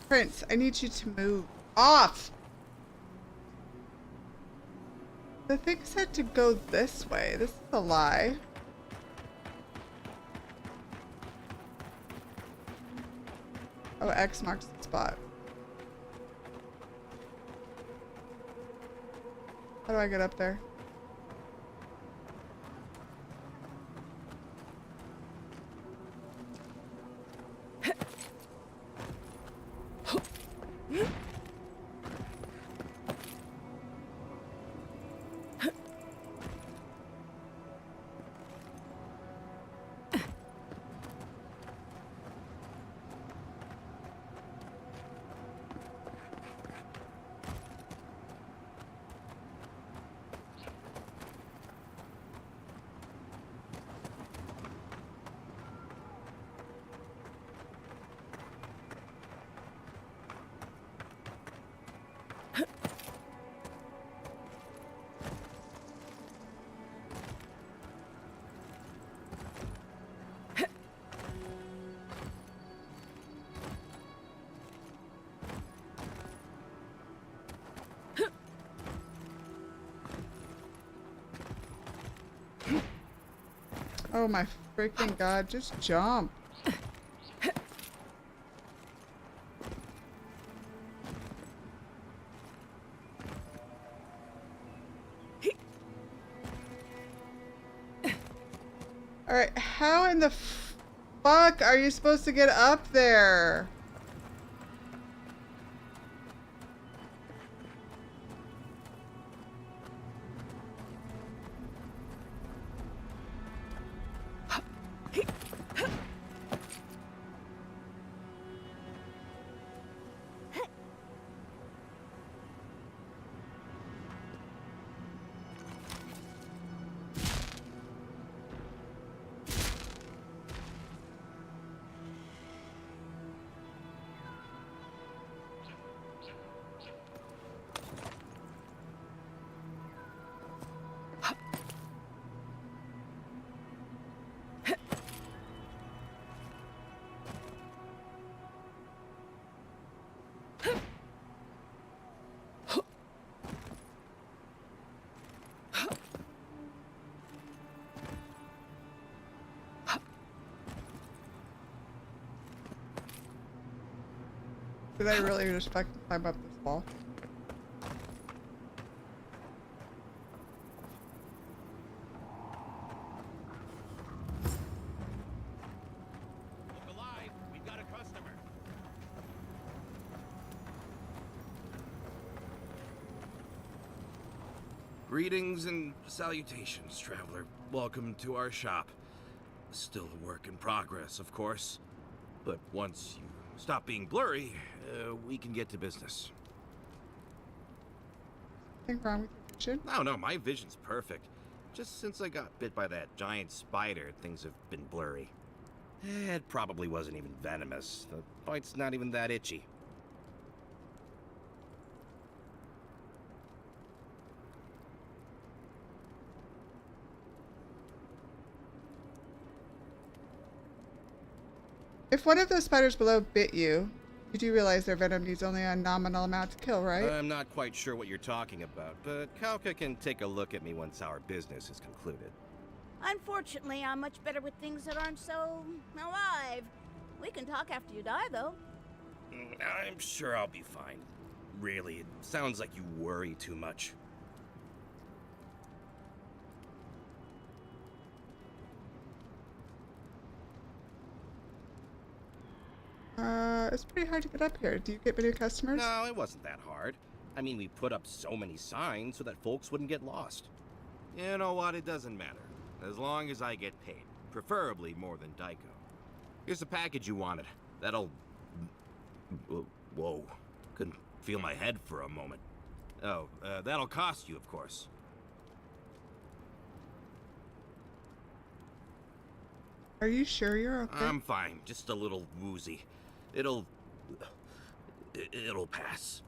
Prince, I need you to move off! The thing said to go this way. This is a lie. Oh, X marks the spot. How do I get up there? Oh my freaking god, just jump. Alright, how in the fuck are you supposed to get up there? Did I really just fucking climb up this wall? Look alive! We've got a customer. Greetings and salutations, traveler. Welcome to our shop. Still a work in progress, of course. But once you stop being blurry, we can get to business. Anything wrong with your vision? No, my vision's perfect. Just since I got bit by that giant spider, things have been blurry. It probably wasn't even venomous. The bite's not even that itchy. If one of those spiders below bit you, you do realize their venom needs only a nominal amount to kill, right? I'm not quite sure what you're talking about, but Kauka can take a look at me once our business is concluded. Unfortunately, I'm much better with things that aren't so alive. We can talk after you die, though. I'm sure I'll be fine. Really, it sounds like you worry too much. It's pretty hard to get up here. Do you get many customers? No, it wasn't that hard. I mean, we put up so many signs so that folks wouldn't get lost. You know what? It doesn't matter. As long as I get paid. Preferably more than Daiko. Here's the package you wanted. That'll... Whoa. Couldn't feel my head for a moment. Oh, that'll cost you, of course. Are you sure you're okay? I'm fine. Just a little woozy. It'll pass.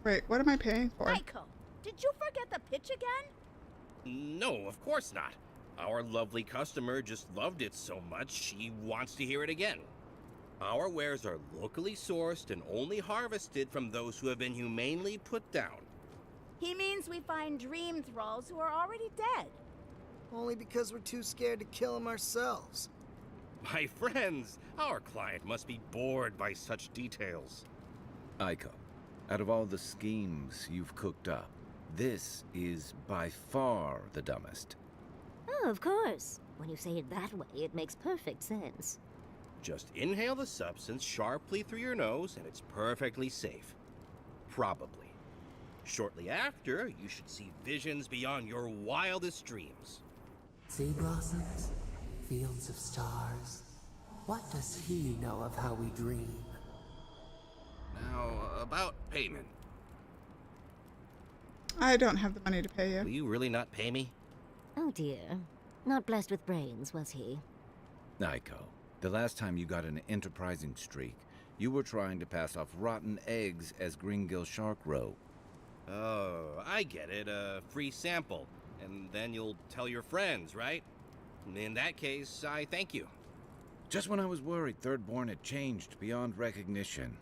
Wait, what am I paying for? Michael, did you forget the pitch again? No, of course not. Our lovely customer just loved it so much, she wants to hear it again. Our wares are locally sourced and only harvested from those who have been humanely put down. He means we find dream thralls who are already dead. Only because we're too scared to kill them ourselves. My friends, our client must be bored by such details. Aiko, out of all the schemes you've cooked up, this is by far the dumbest. Oh, of course. When you say it that way, it makes perfect sense. Just inhale the substance sharply through your nose and it's perfectly safe. Probably. Shortly after, you should see visions beyond your wildest dreams. Sea blossoms, fields of stars. What does he know of how we dream? Now, about payment. I don't have the money to pay you. Will you really not pay me? Oh dear. Not blessed with brains, was he? Aiko, the last time you got an enterprising streak, you were trying to pass off rotten eggs as Gringill Shark Row. Oh, I get it. A free sample. And then you'll tell your friends, right? In that case, I thank you. Just when I was worried Thirdborn had changed beyond recognition.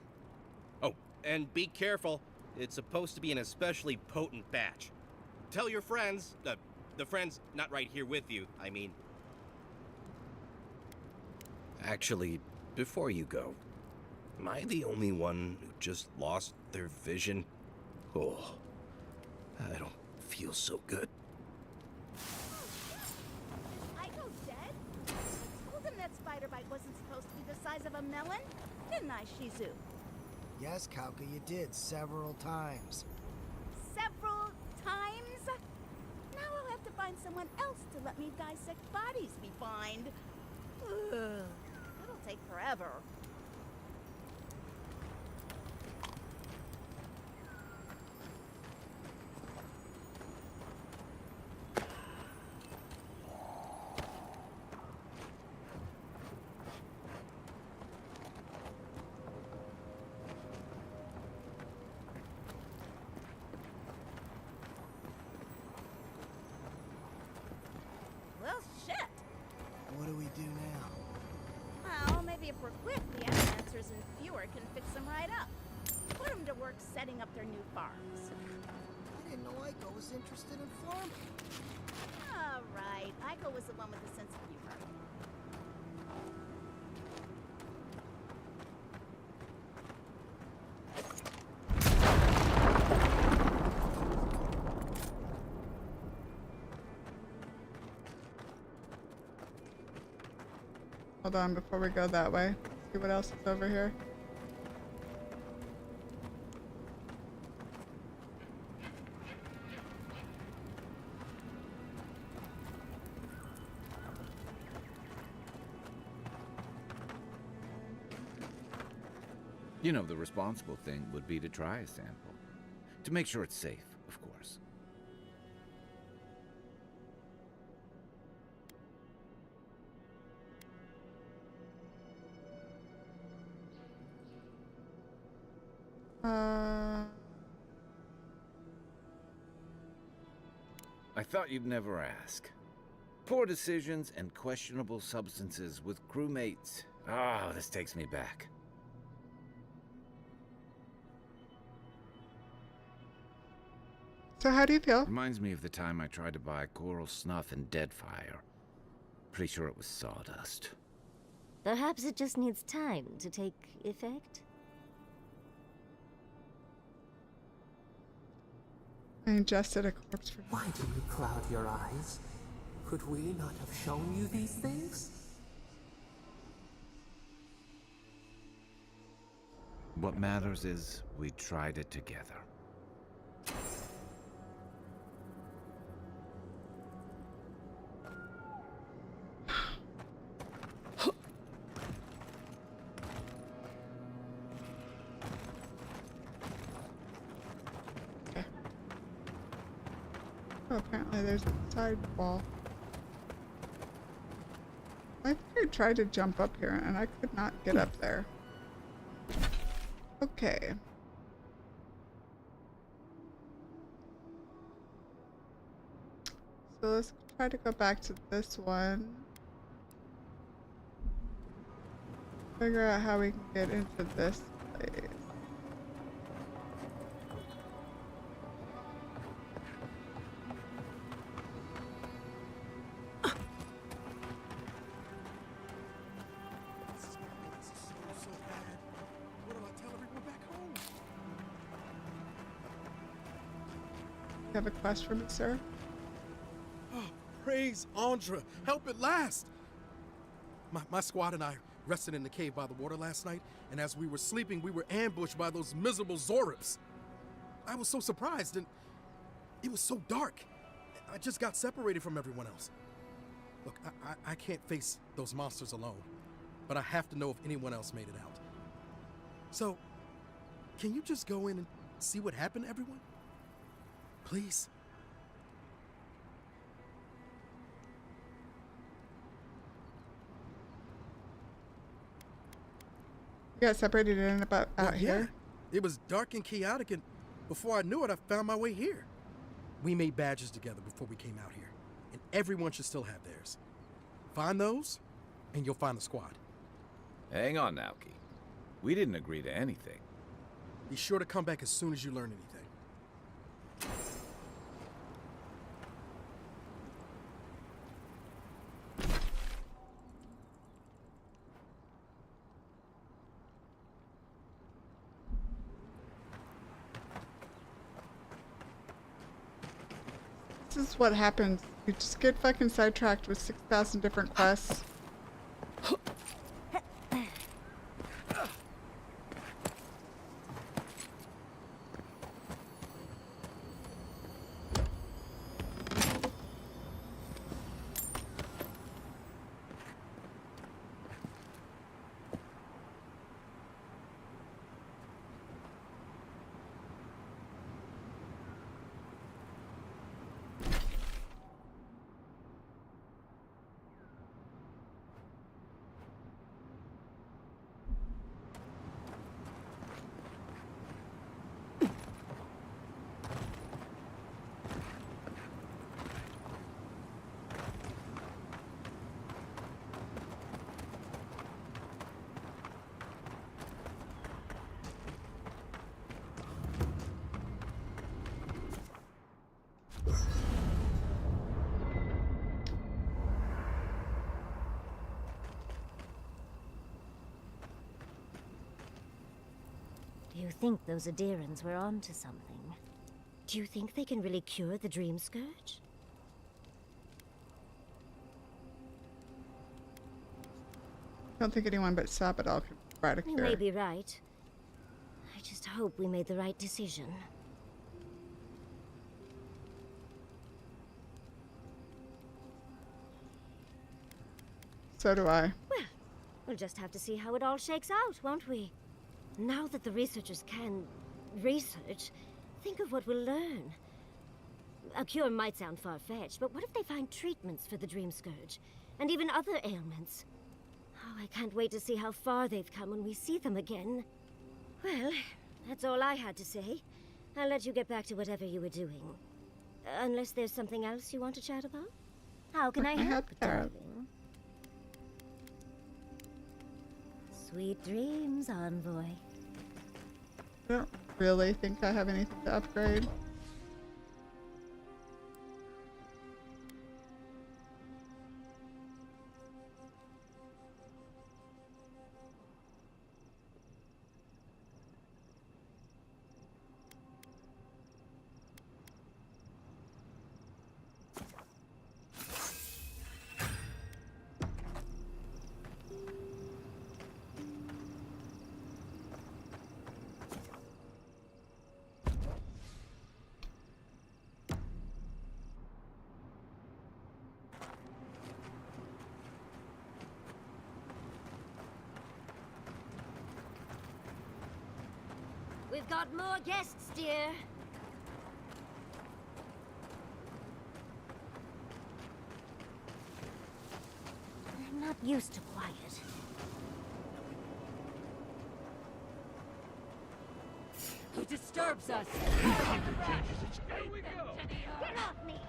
Oh, and be careful. It's supposed to be an especially potent batch. Tell your friends, The friend's not right here with you, I mean. Actually, before you go, am I the only one who just lost their vision? Oh, I don't feel so good. Aiko dead? I told him that spider bite wasn't supposed to be the size of a melon, didn't I, Shizu? Yes, Kauka, you did several times. Several times? Now I'll have to find someone else to let me dissect bodies we find. Ugh, it'll take forever. Well, shit. What do we do now? Well, maybe if we're quick, the Animancers and Viewer can fix them right up. Put them to work setting up their new farms. I didn't know Aiko was interested in farming. All right, Aiko was the one with the sense of humor. Hold on before we go that way. See what else is over here. You know, the responsible thing would be to try a sample. To make sure it's safe, of course. I thought you'd never ask. Poor decisions and questionable substances with crewmates. Ah, this takes me back. So how do you feel? Reminds me of the time I tried to buy coral snuff in Deadfire. Pretty sure it was sawdust. Perhaps it just needs time to take effect? I ingested a corpse for... Why do you cloud your eyes? Could we not have shown you these things? What matters is we tried it together. Oh, apparently there's a side wall. I think I tried to jump up here and I could not get up there. Okay. So let's try to go back to this one. Figure out how we can get into this place. You have a quest for me, sir? Oh, praise Andra! Help at last! My squad and I rested in the cave by the water last night, and as we were sleeping, we were ambushed by those miserable Zorips. I was so surprised, and it was so dark. I just got separated from everyone else. Look, I can't face those monsters alone, but I have to know if anyone else made it out. So, can you just go in and see what happened to everyone? Please? You got separated in about out here? It was dark and chaotic, and before I knew it, I found my way here. We made badges together before we came out here, and everyone should still have theirs. Find those, and you'll find the squad. Hang on, Naoki. We didn't agree to anything. Be sure to come back as soon as you learn anything. This is what happens. You just get fucking sidetracked with 6,000 different quests. Do you think those Adirans were onto something? Do you think they can really cure the Dream Scourge? I don't think anyone but Sabadell could provide a You cure. may be right. I just hope we made the right decision. So do I. Well, we'll just have to see how it all shakes out, won't we? Now that the researchers can research, think of what we'll learn. A cure might sound far-fetched, but what if they find treatments for the Dream Scourge? And even other ailments? Oh, I can't wait to see how far they've come when we see them again. Well, that's all I had to say. I'll let you get back to whatever you were doing. Unless there's something else you want to chat about? How can I help, darling? Sweet dreams, Envoy. I don't really think I have anything to upgrade. We've got more guests, dear. I'm not used to quiet. Who disturbs us? Here we go. Get off me!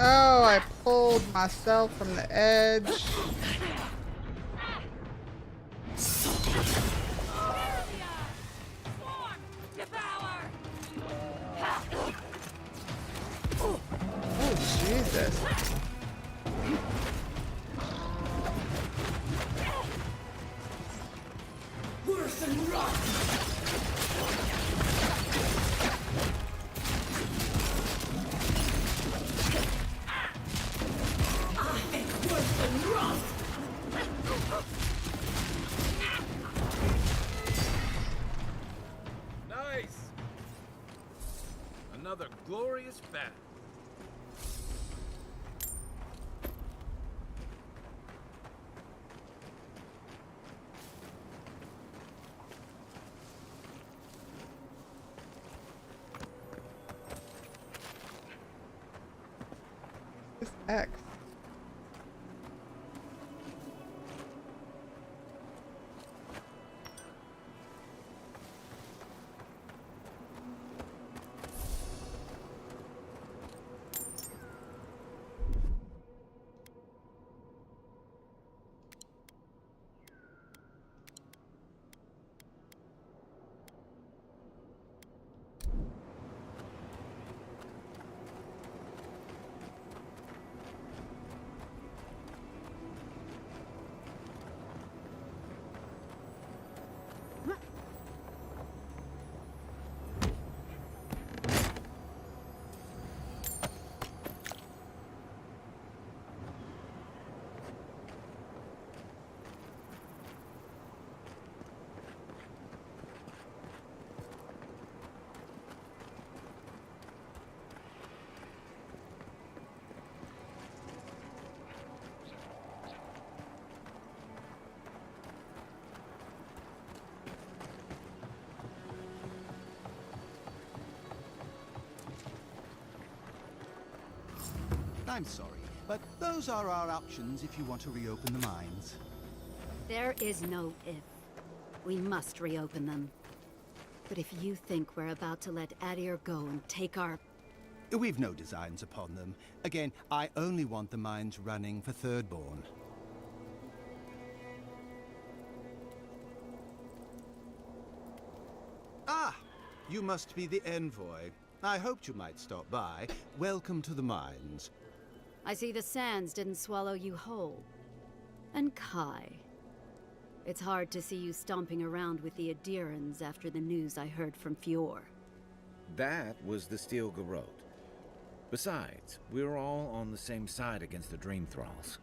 Oh, I pulled myself from the edge. Oh, Jesus. Worse than rock! I think worse than rock! Nice! Another glorious battle. This X. I'm sorry, but those are our options if you want to reopen the mines. There is no if. We must reopen them. But if you think we're about to let Adir go and take our... We've no designs upon them. Again, I only want the mines running for Thirdborn. Ah! You must be the envoy. I hoped you might stop by. Welcome to the mines. I see the sands didn't swallow you whole. And Kai. It's hard to see you stomping around with the Adirans after the news I heard from Fior. That was the Steel Garrote. Besides, we're all on the same side against the Dream Thralls.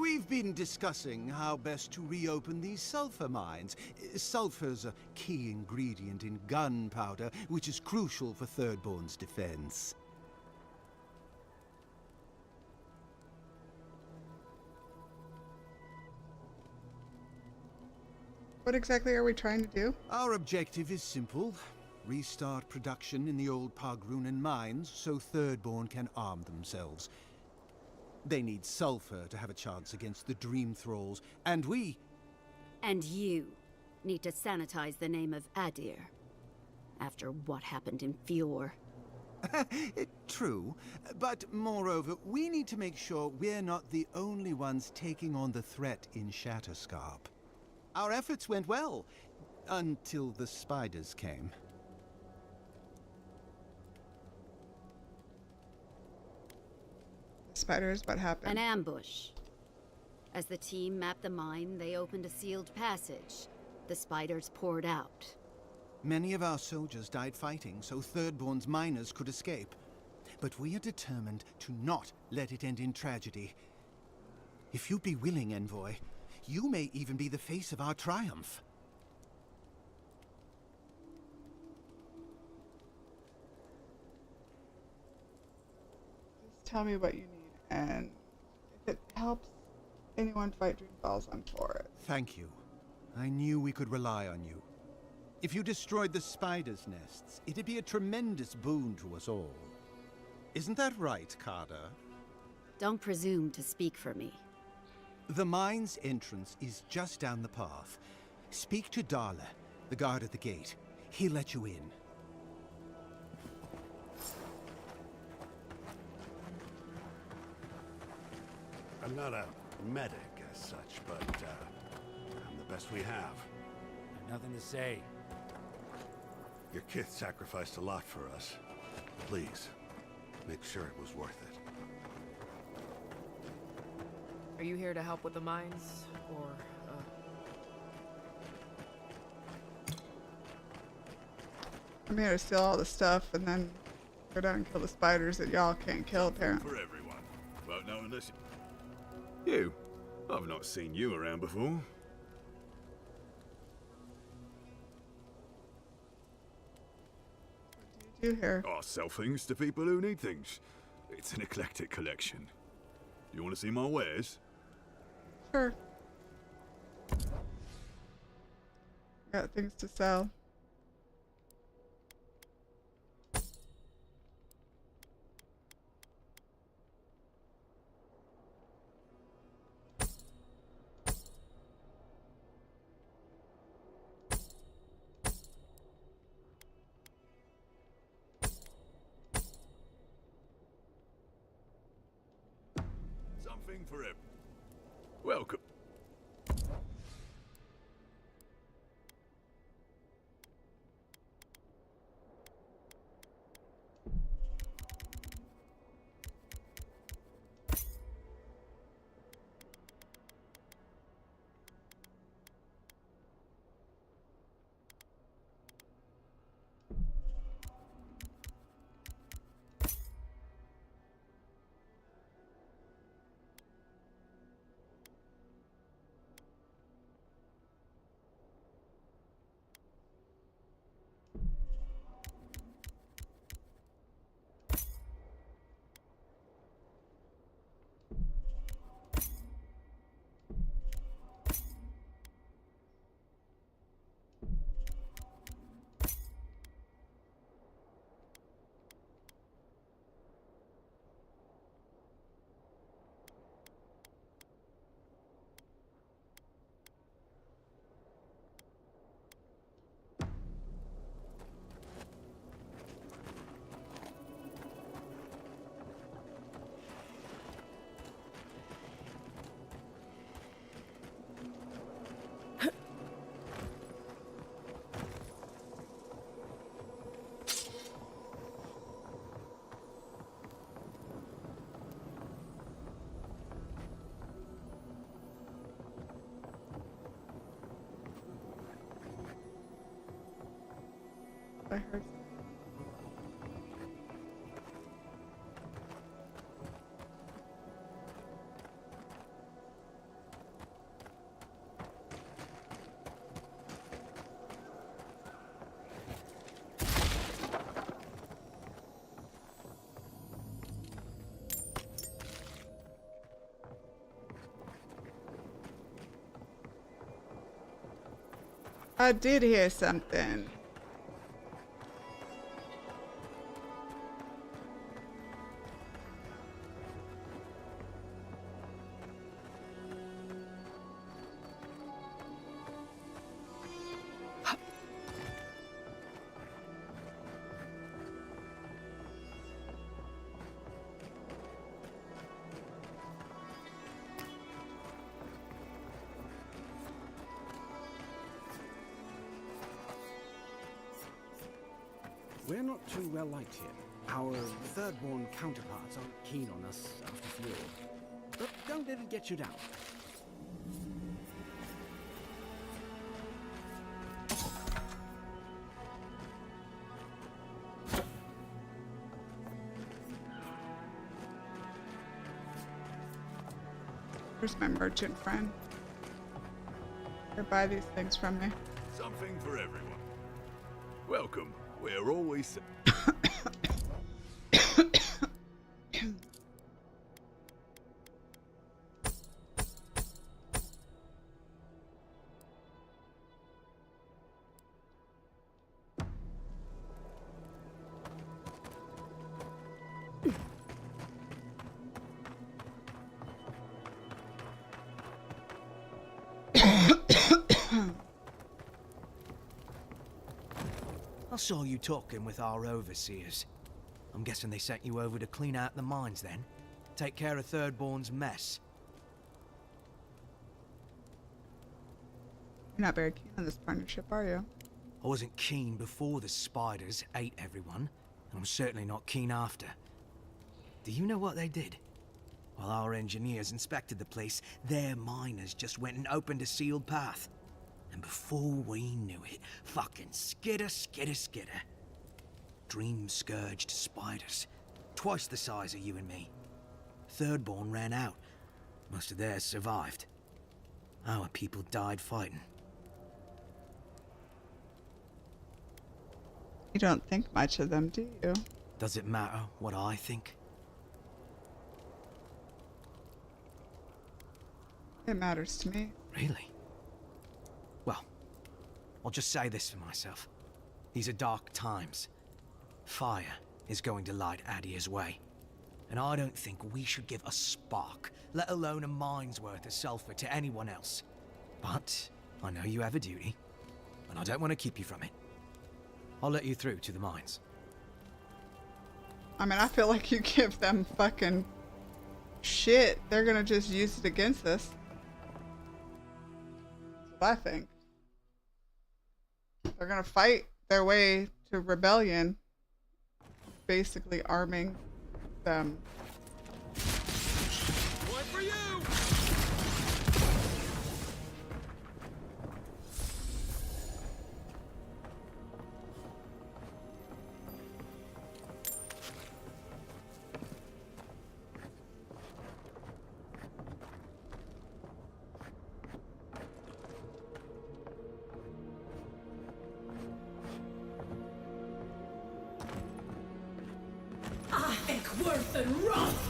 We've been discussing how best to reopen these sulfur mines. Sulfur's a key ingredient in gunpowder, which is crucial for Thirdborn's defense. What exactly are we trying to do? Our objective is simple. Restart production in the old Pogrunan mines so Thirdborn can arm themselves. They need sulfur to have a chance against the Dream Thralls, and we... And you need to sanitize the name of Adir. After what happened in Fior. True, but moreover, we need to make sure we're not the only ones taking on the threat in Shatterscarp. Our efforts went well, until the spiders came. Spiders, what happened? An ambush. As the team mapped the mine, they opened a sealed passage. The spiders poured out. Many of our soldiers died fighting so Thirdborn's miners could escape. But we are determined to not let it end in tragedy. If you'd be willing, Envoy, you may even be the face of our triumph. Just tell me what you need, and if it helps anyone fight Dream Falls, I'm for it. Thank you. I knew we could rely on you. If you destroyed the spiders' nests, it'd be a tremendous boon to us all. Isn't that right, Carter? Don't presume to speak for me. The mine's entrance is just down the path. Speak to Darla, the guard at the gate. He'll let you in. I'm not a medic as such, but I'm the best we have. Nothing to say. Your kith sacrificed a lot for us. Please, make sure it was worth it. Are you here to help with the mines, or, I'm here to steal all the stuff and then go down and kill the spiders that y'all can't kill, apparently. For everyone. Won't know unless you. I've not seen you around before. What do you do here? I sell things to people who need things. It's an eclectic collection. You want to see my wares? Sure. Got things to sell. Something for him. Welcome. I heard. I did hear something. We're not too well liked here. Our third-born counterparts aren't keen on us after fuel. But don't let it get you down. Where's my merchant friend? Or buy these things from me. Something for everyone. Welcome. We're always... I saw you talking with our overseers. I'm guessing they sent you over to clean out the mines then? Take care of Thirdborn's mess. You're not very keen on this partnership, are you? I wasn't keen before the spiders ate everyone, and I'm certainly not keen after. Do you know what they did? While our engineers inspected the place, their miners just went and opened a sealed path. And before we knew it, fucking skitter. Dream-scourged spiders. Twice the size of you and me. Thirdborn ran out. Most of theirs survived. Our people died fighting. You don't think much of them, do you? Does it matter what I think? It matters to me. Really? Well, I'll just say this for myself. These are dark times. Fire is going to light Adia's way. And I don't think we should give a spark, let alone a mine's worth of sulfur to anyone else. But I know you have a duty, and I don't want to keep you from it. I'll let you through to the mines. I mean, I feel like you give them fucking shit, they're gonna just use it against us. That's what I think. They're gonna fight their way to rebellion, basically arming them. One for you! I think worth and rough!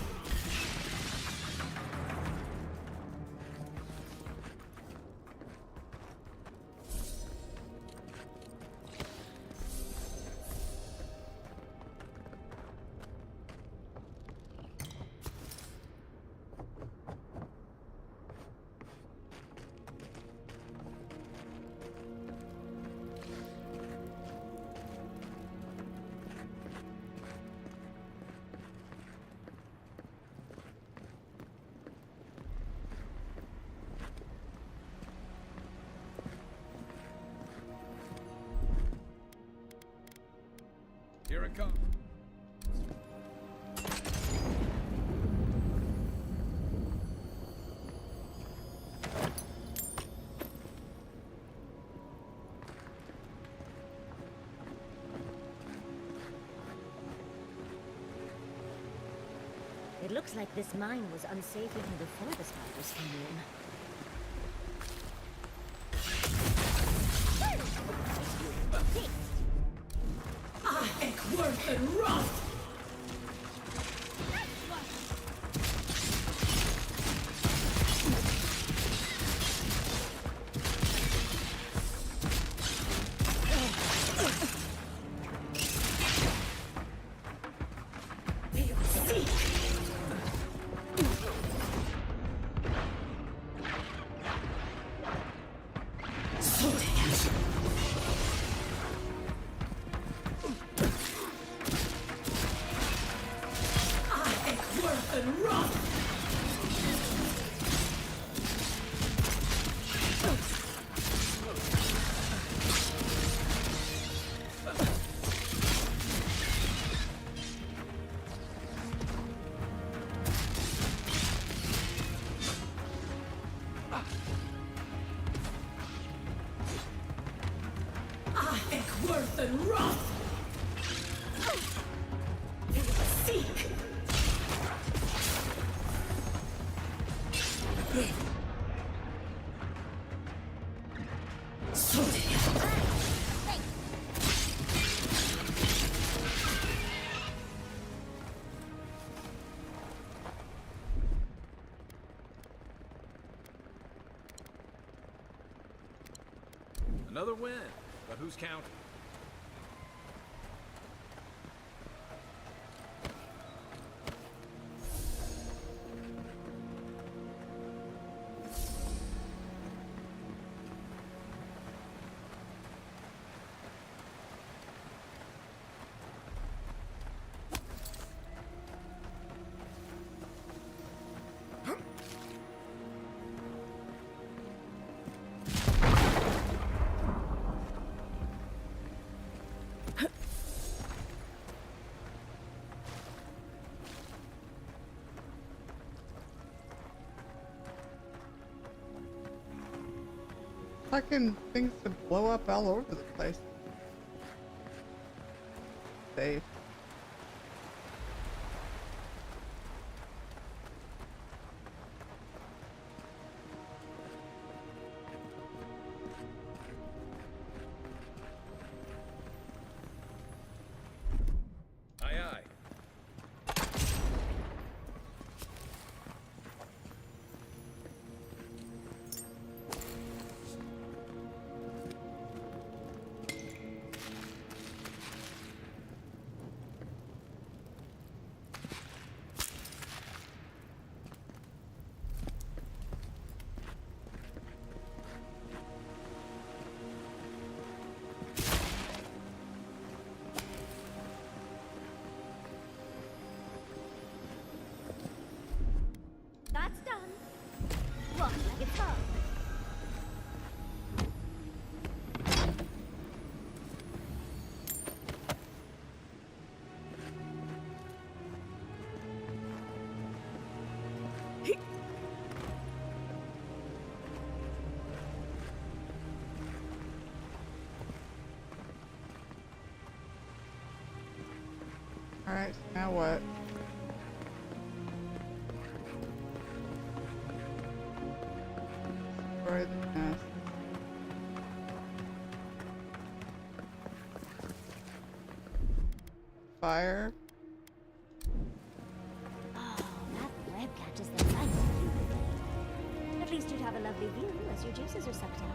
Here it comes. looks like this mine was unsafe even before the spiders came in. Worth and rough! Worth and rough! Seek! Another win, but who's counting? Fucking things to blow up all over the place. Safe. Aye, aye. That's done. Walk like it's fun. Alright, now what? Destroy the nest. Fire. Oh, that web catches the light. At least you'd have a lovely view as your juices are sucked out.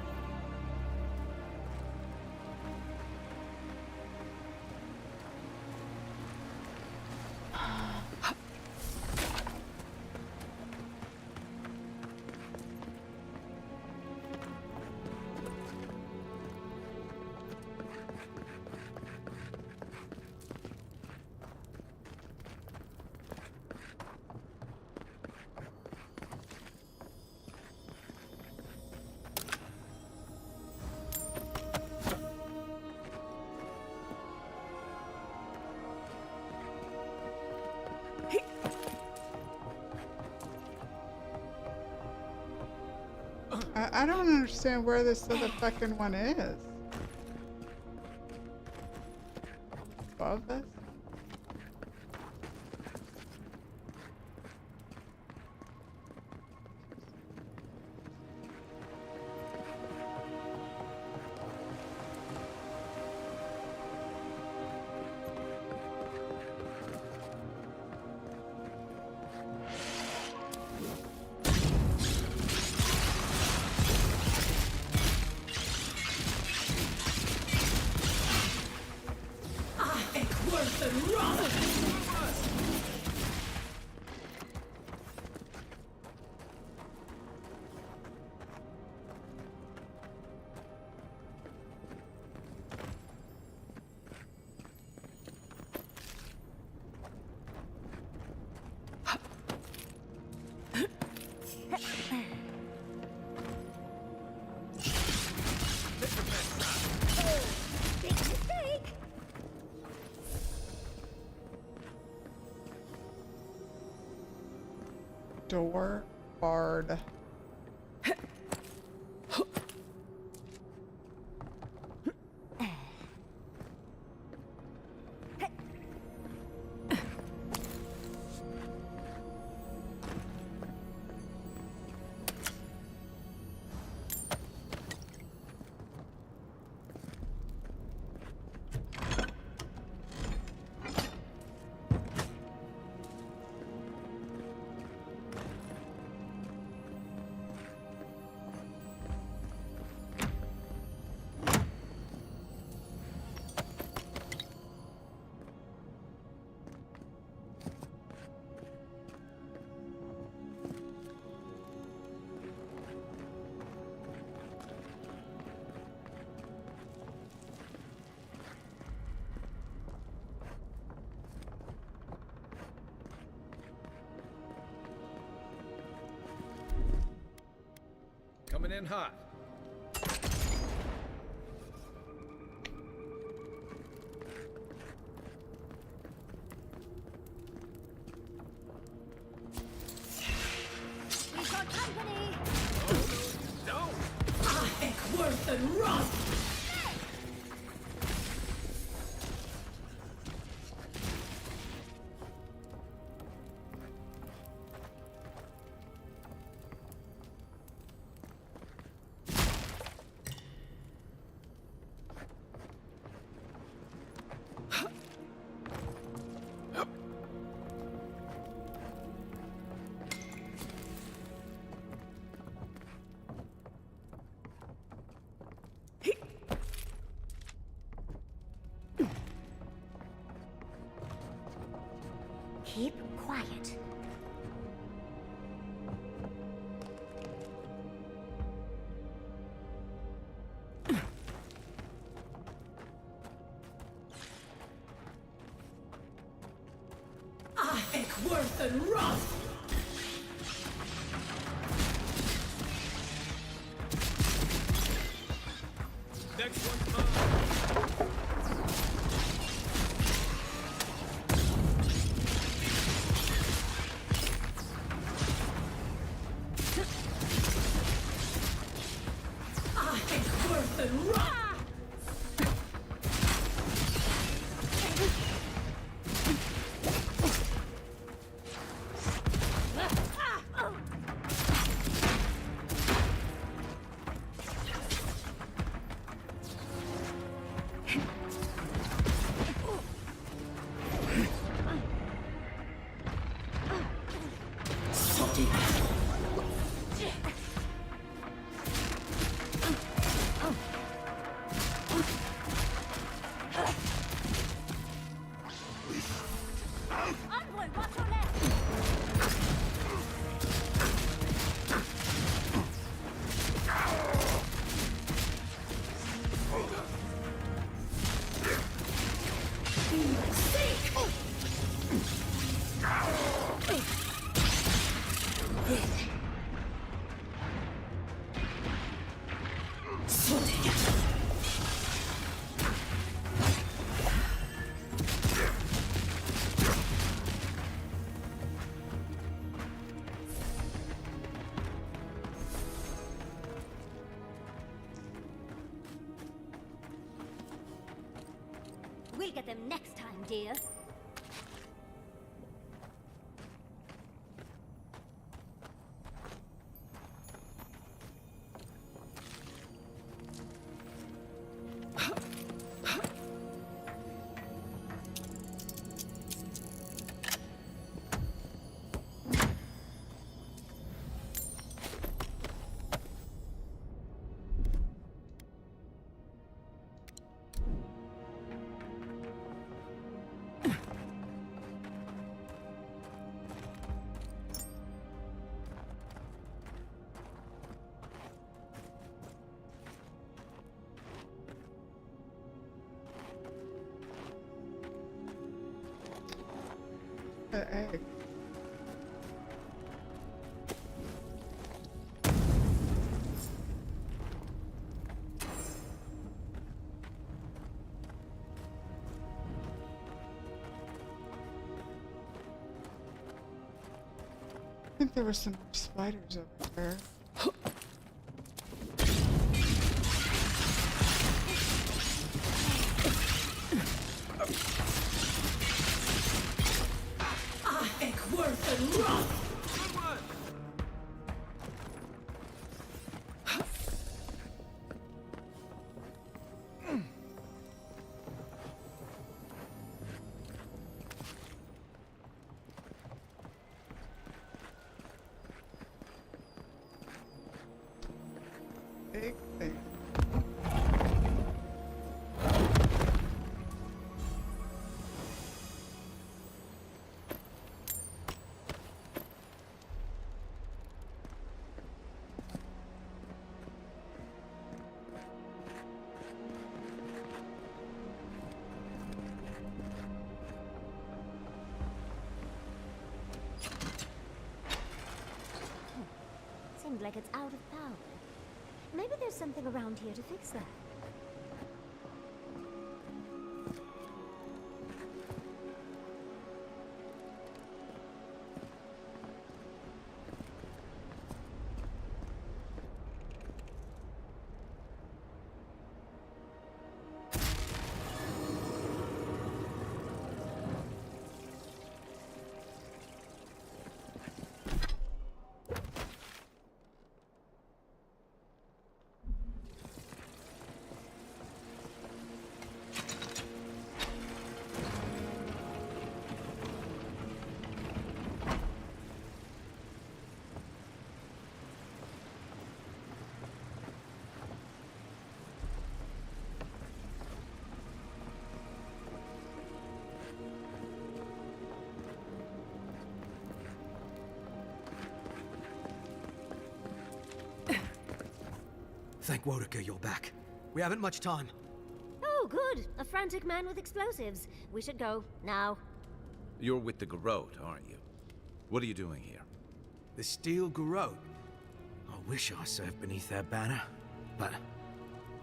I don't understand where this other fucking one is. Above this? Mistake! Door barred. Coming in hot. We've got company! Don't! I think worse than rust! Keep quiet. I think worse than rust! Next one's mine. I think worse than rust! Envoy, watch your left! We'll get them next time, dear. The egg. think there were some spiders over there. I think worth and run. Big thing. Seems like it's out of power. Maybe there's something around here to fix that. Thank Wodeker you're back. We haven't much time. Oh, good. A frantic man with explosives. We should go, now. You're with the Garrote, aren't you? What are you doing here? The Steel Garrote? I wish I served beneath their banner, but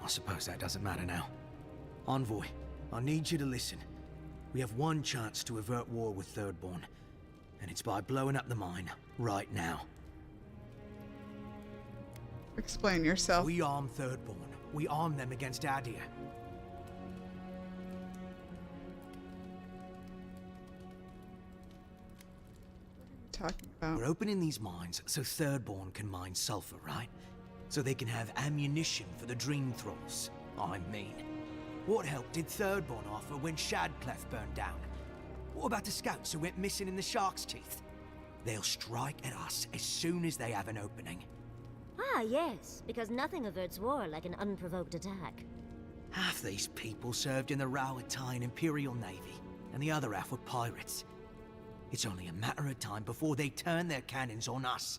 I suppose that doesn't matter now. Envoy, I need you to listen. We have one chance to avert war with Thirdborn, and it's by blowing up the mine right now. Explain yourself. We arm Thirdborn. We arm them against Adir. Talking about? We're opening these mines so Thirdborn can mine sulfur, right? So they can have ammunition for the Dream Thralls. I mean, what help did Thirdborn offer when Shadclef burned down? What about the scouts who went missing in the Shark's Teeth? They'll strike at us as soon as they have an opening. Ah, yes, because nothing averts war like an unprovoked attack. Half these people served in the Rowatine Imperial Navy, and the other half were pirates. It's only a matter of time before they turn their cannons on us.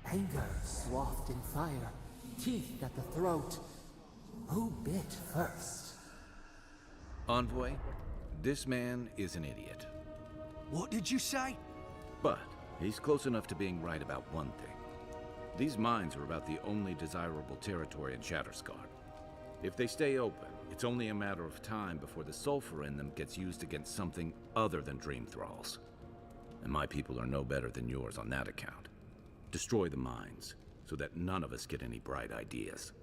Anger swathed in fire, teeth at the throat. Who bit first? Envoy, this man is an idiot. What did you say? But he's close enough to being right about one thing. These mines are about the only desirable territory in Shatterscarp. If they stay open, it's only a matter of time before the sulfur in them gets used against something other than Dream Thralls. And my people are no better than yours on that account. Destroy the mines, so that none of us get any bright ideas.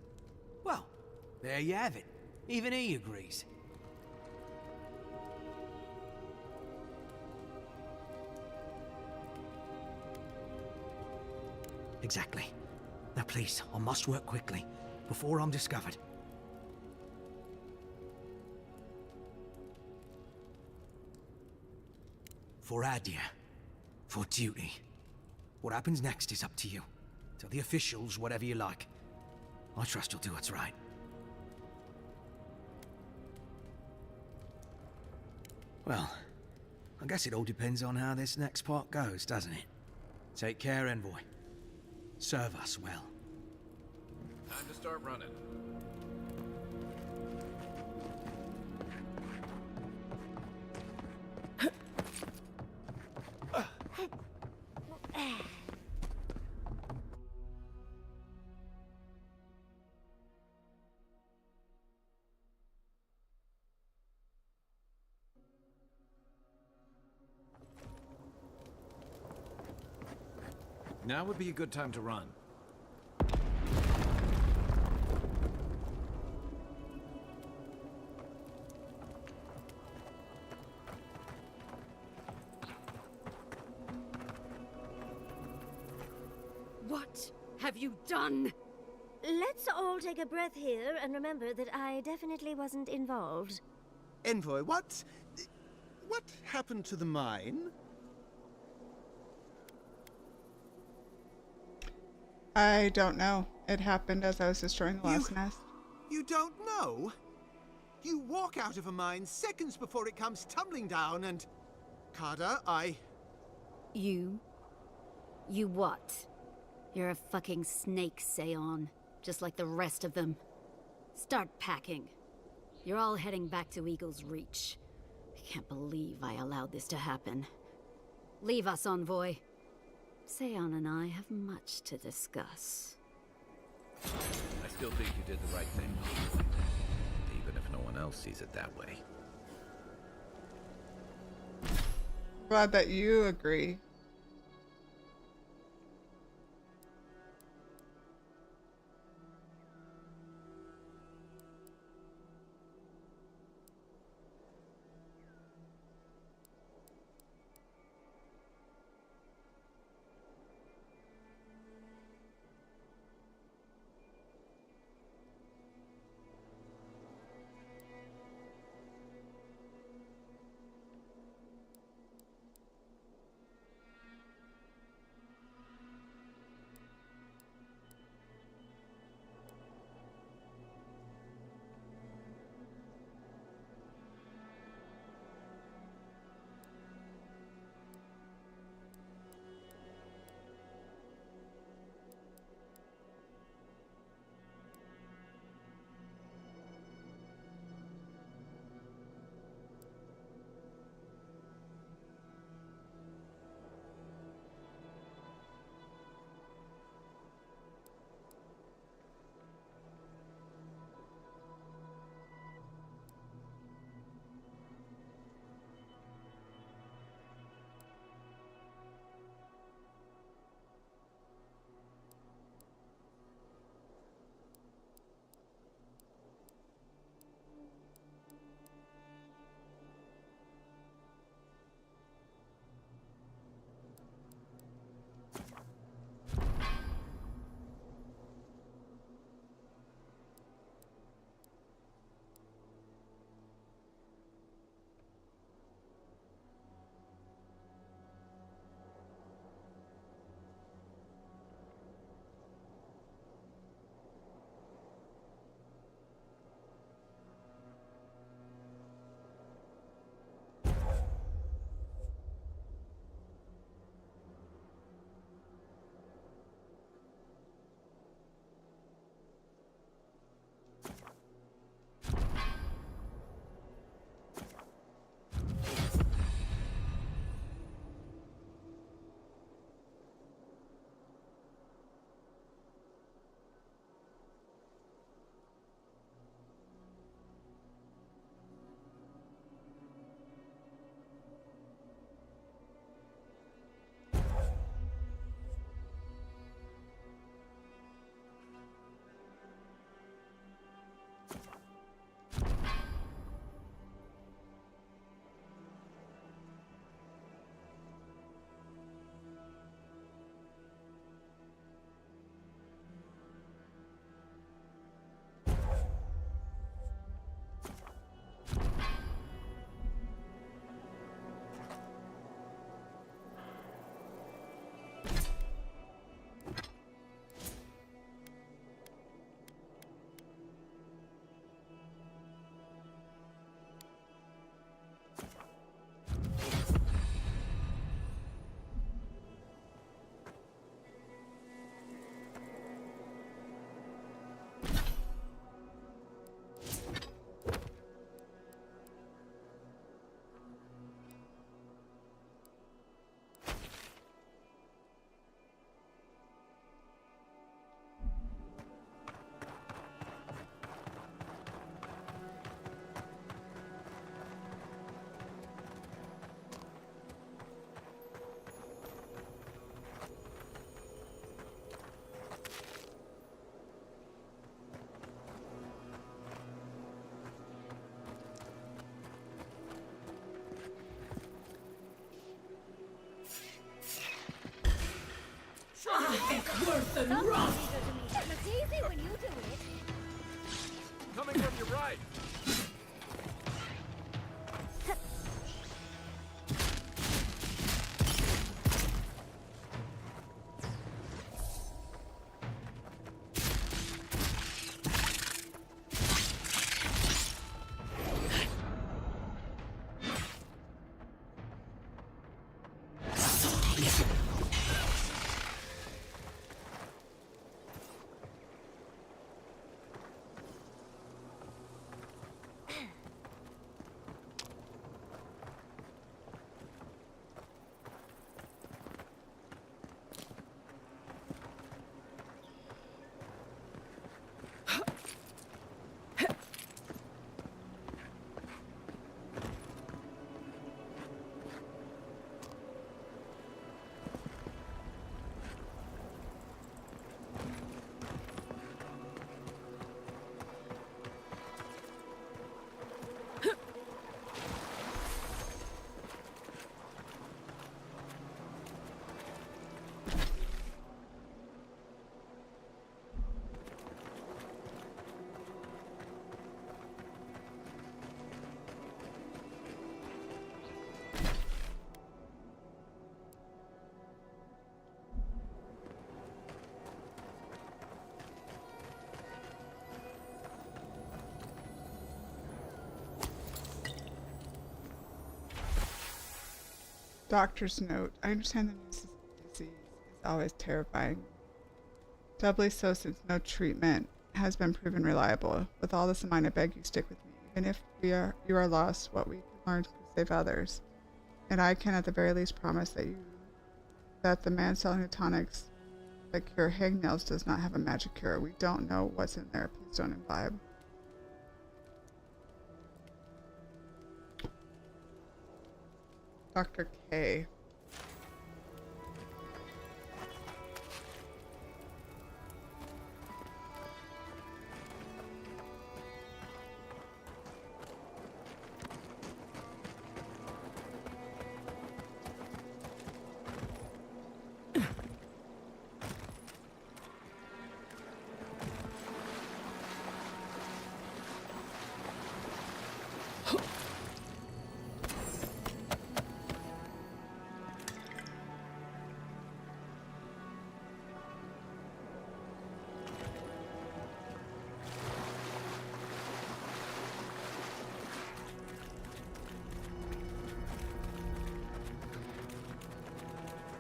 Well, there you have it. Even he agrees. Exactly. Now please, I must work quickly, before I'm discovered. For Adir. For duty. What happens next is up to you. Tell the officials whatever you like. I trust you'll do what's right. Well, I guess it all depends on how this next part goes, doesn't it? Take care, Envoy. Serve us well. Time to start running. Now would be a good time to run. What have you done? Let's all take a breath here and remember that I definitely wasn't involved. Envoy, what happened to the mine? I don't know. It happened as I was destroying the last nest. You don't know? You walk out of a mine seconds before it comes tumbling down and... Carter, You what? You're a fucking snake, Seon. Just like the rest of them. Start packing. You're all heading back to Eagle's Reach. I can't believe I allowed this to happen. Leave us, Envoy. Seon and I have much to discuss. I still think you did the right thing, even if no one else sees it that way. Glad that you agree. think worth and Something's rot. easier to me. It looks easy when you do it. Coming from your right. Doctor's note. I understand the news of the disease is always terrifying. Doubly so since no treatment has been proven reliable. With all this in mind, I beg you stick with me. Even if you are lost, what we can learn can save others. And I can at the very least promise that the man selling the tonics that cure hangnails does not have a magic cure. We don't know what's in there. Please don't imbibe. Dr. K.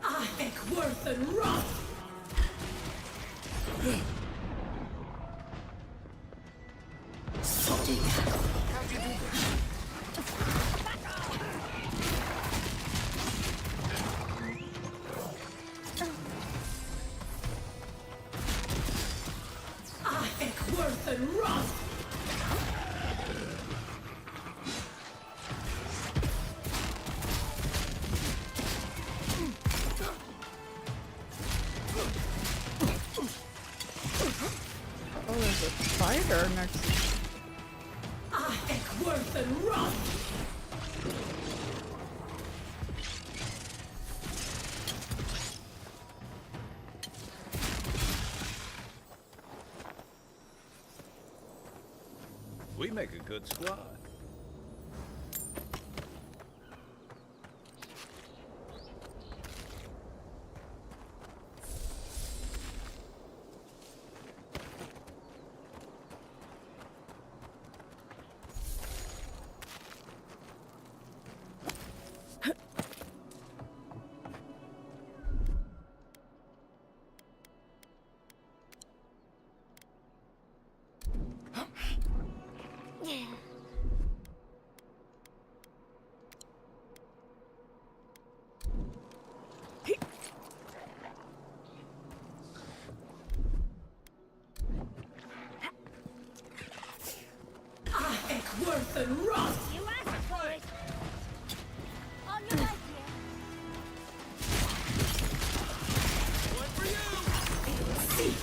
I think worth and rot. I think worth and rot. Oh, there's a spider next to I think worth and rot. We make a good squad. I think worth and rot. You asked for it. On your right, One for you. Seek.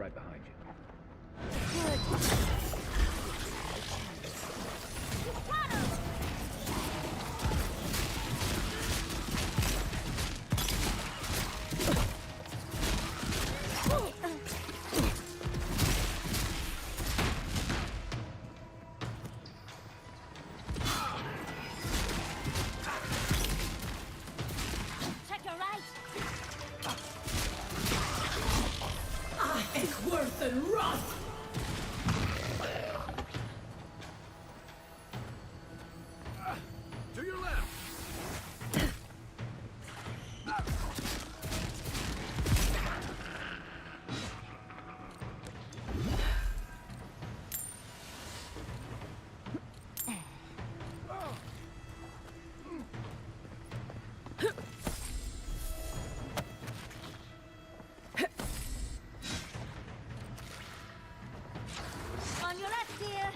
right behind you. Check your right. I think worth and wrath. To your left. On your left, dear.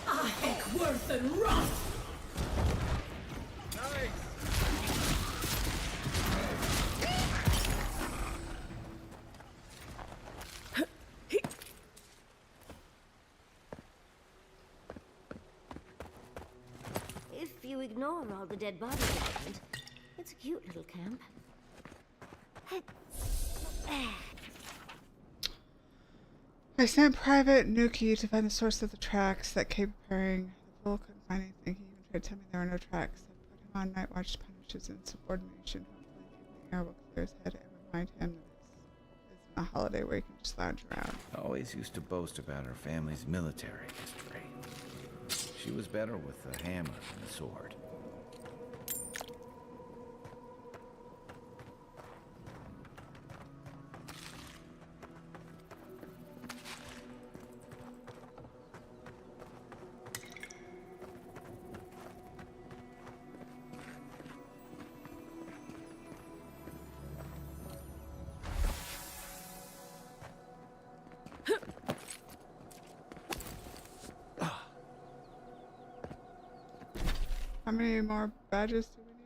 I think worth and wrath. If you ignore all the dead bodies around, it's a cute little camp. I sent Private Nuki to find the source of the tracks that kept appearing. The fool couldn't find anything. He even tried to tell me there were no tracks. I put him on night watch to punish his insubordination. Hopefully keeping the air will clear his head and remind him that this isn't a holiday where he can just lounge around. Always used to boast about her family's military history. She was better with the hammer than the sword. How many more badges do we need?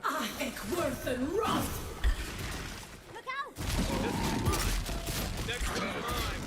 I think worth and wrath. Look out! Next one's mine.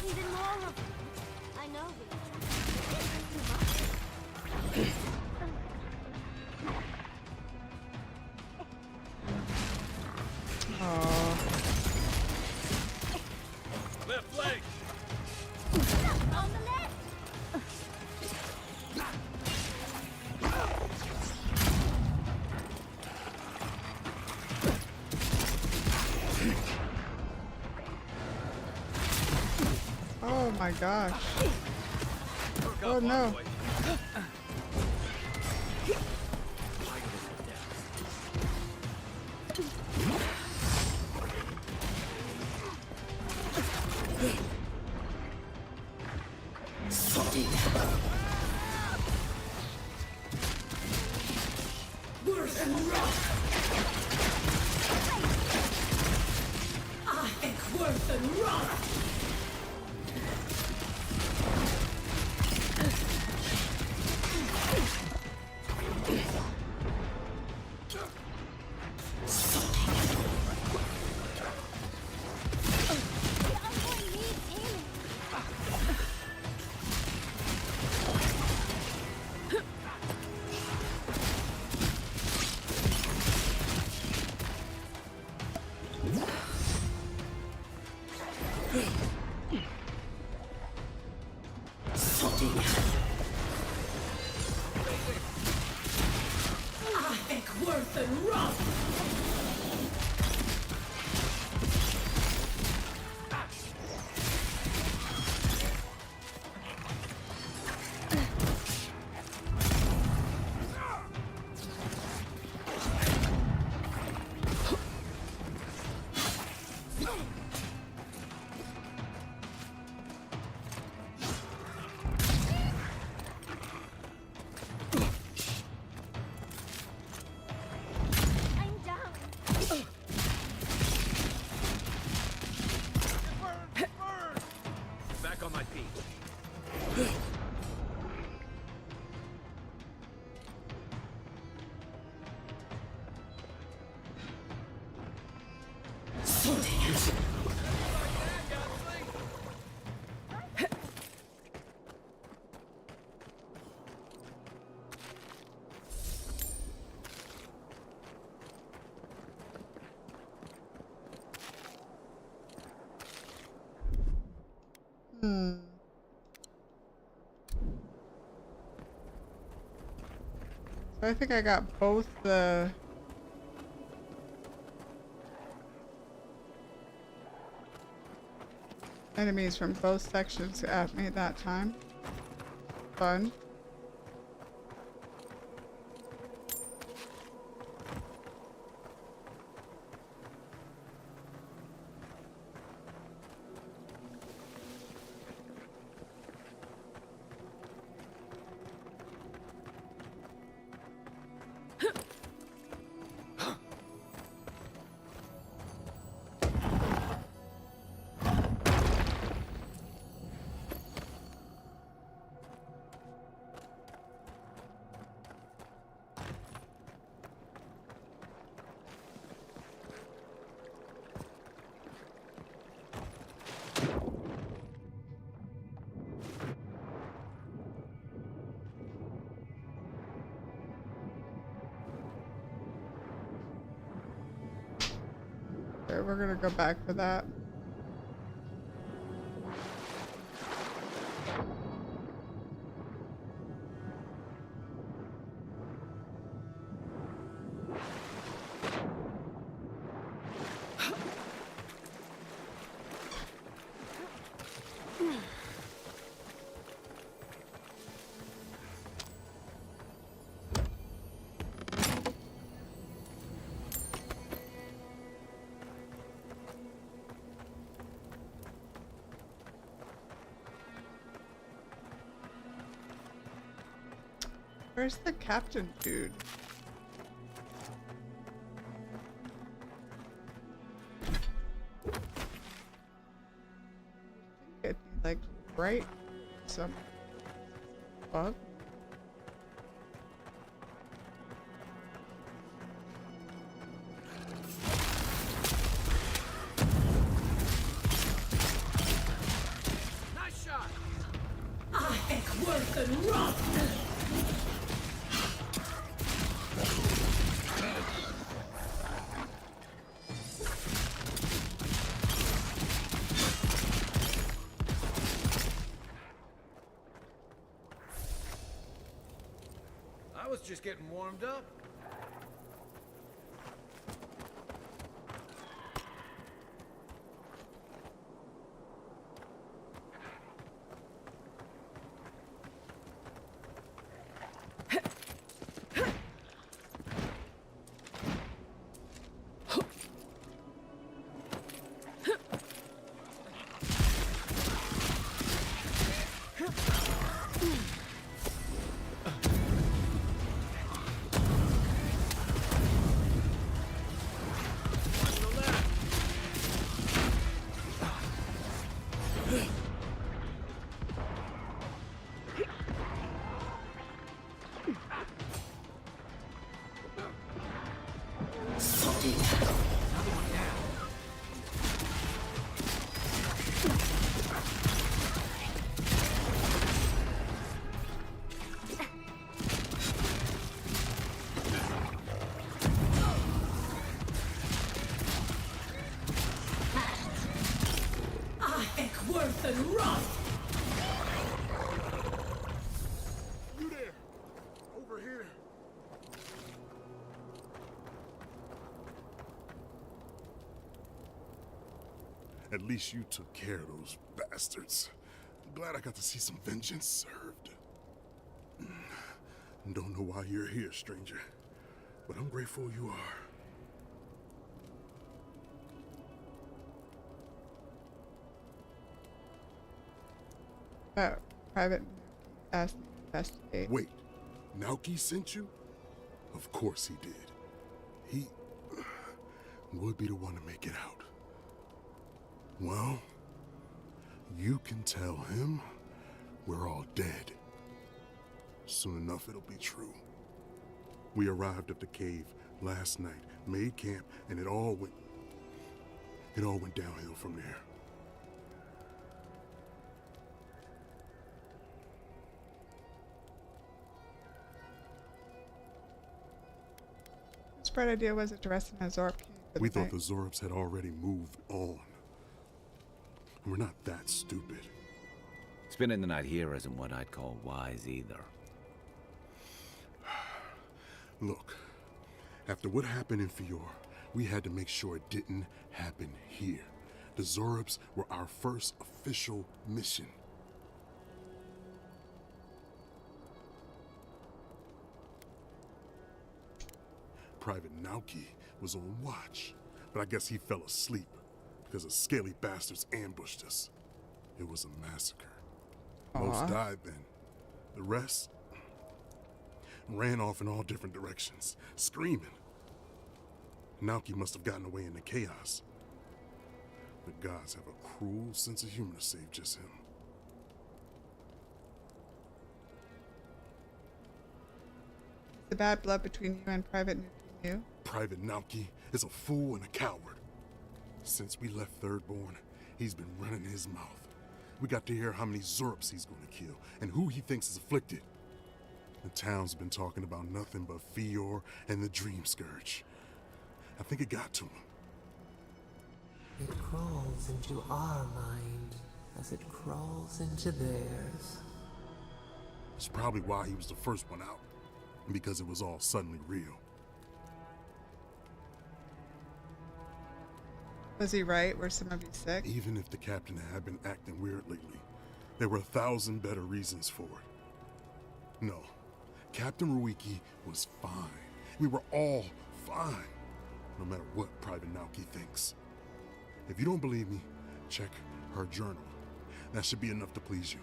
Even more of them. I know Left leg. On the left! Oh my gosh. Oh no. Worth and wrath. I think worth and wrath. Hmm. So I think I got both the enemies from both sections at me that time. Fun. Okay, we're gonna go back for that. Where's the captain dude? It'd be like right some above. Nice shot. I worth and run. I was just getting warmed up. Worth and run. You there? Over here. At least you took care of those bastards. I'm glad I got to see some vengeance served. Don't know why you're here, stranger, but I'm grateful you are. Private asked me to investigate. Wait, Naoki sent you? Of course he did. He would be the one to make it out. Well, you can tell him we're all dead. Soon enough it'll be true. We arrived at the cave last night, made camp, and it all went downhill from there. His bright idea was to rest in a Zorp cave for We the thought night. the Zorps had already moved on. And we're not that stupid. Spending the night here isn't what I'd call wise either. Look, after what happened in Fior, we had to make sure it didn't happen here. The Zorubs were our first official mission. Private Nauki was on watch, but I guess he fell asleep because the scaly bastards ambushed us. It was a massacre. Most died then. The rest ran off in all different directions, screaming. Nauki must have gotten away in the chaos. The gods have a cruel sense of humor to save just him. The bad blood between you and Private Nuki new? Private Nauki is a fool and a coward. Since we left Thirdborn, he's been running his mouth. We got to hear how many Zorps he's going to kill and who he thinks is afflicted. The town's been talking about nothing but Fior and the Dream Scourge. I think it got to him. It crawls into our mind as it crawls into theirs. It's probably why he was the first one out, because it was all suddenly real. Was he right? Were some of you sick? Even if the captain had been acting weird lately, there were 1,000 better reasons for it. No, Captain Ruiki was fine. We were all fine, no matter what Private Nauki thinks. If you don't believe me, check her journal. That should be enough to please you.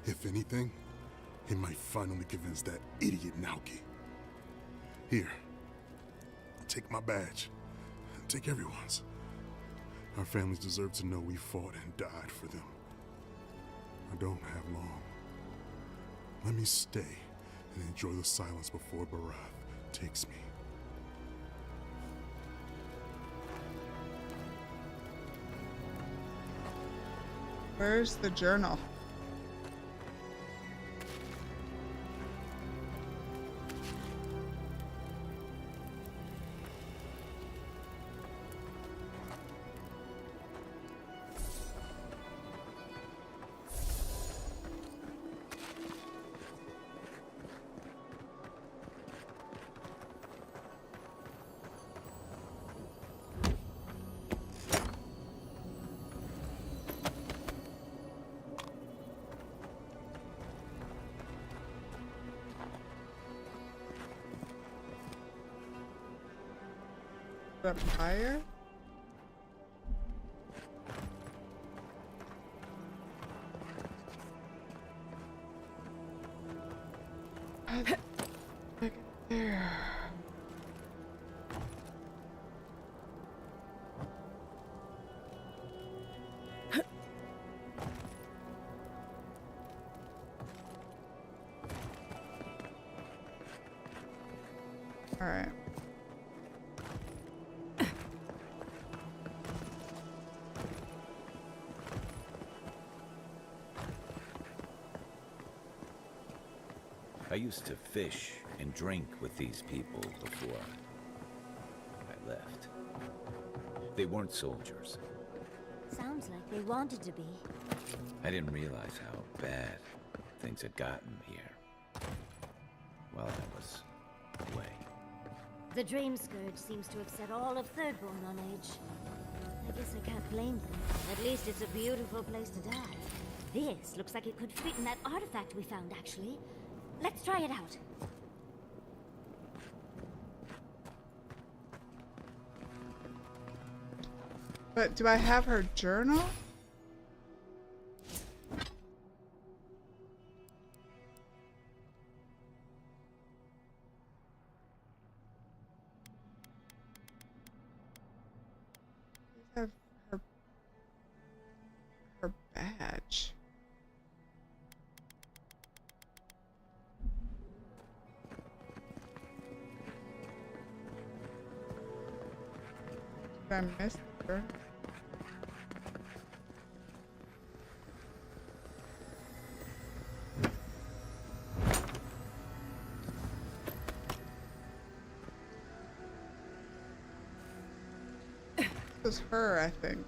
If anything, it might finally convince that idiot Nauki. Here, take my badge. Take everyone's. Our families deserve to know we fought and died for them. I don't have long. Let me stay and enjoy the silence before Barath takes me. Where's the journal? Up higher? Look there. All right. I used to fish and drink with these people before I left. They weren't soldiers. Sounds like they wanted to be. I didn't realize how bad things had gotten here while I was away. The Dream Scourge seems to have set all of Thirdborn on edge. I guess I can't blame them. At least it's a beautiful place to die. This looks like it could fit in that artifact we found, actually. Let's try it out. But do I have her journal? I have her badge. Did I miss her? This was her, I think.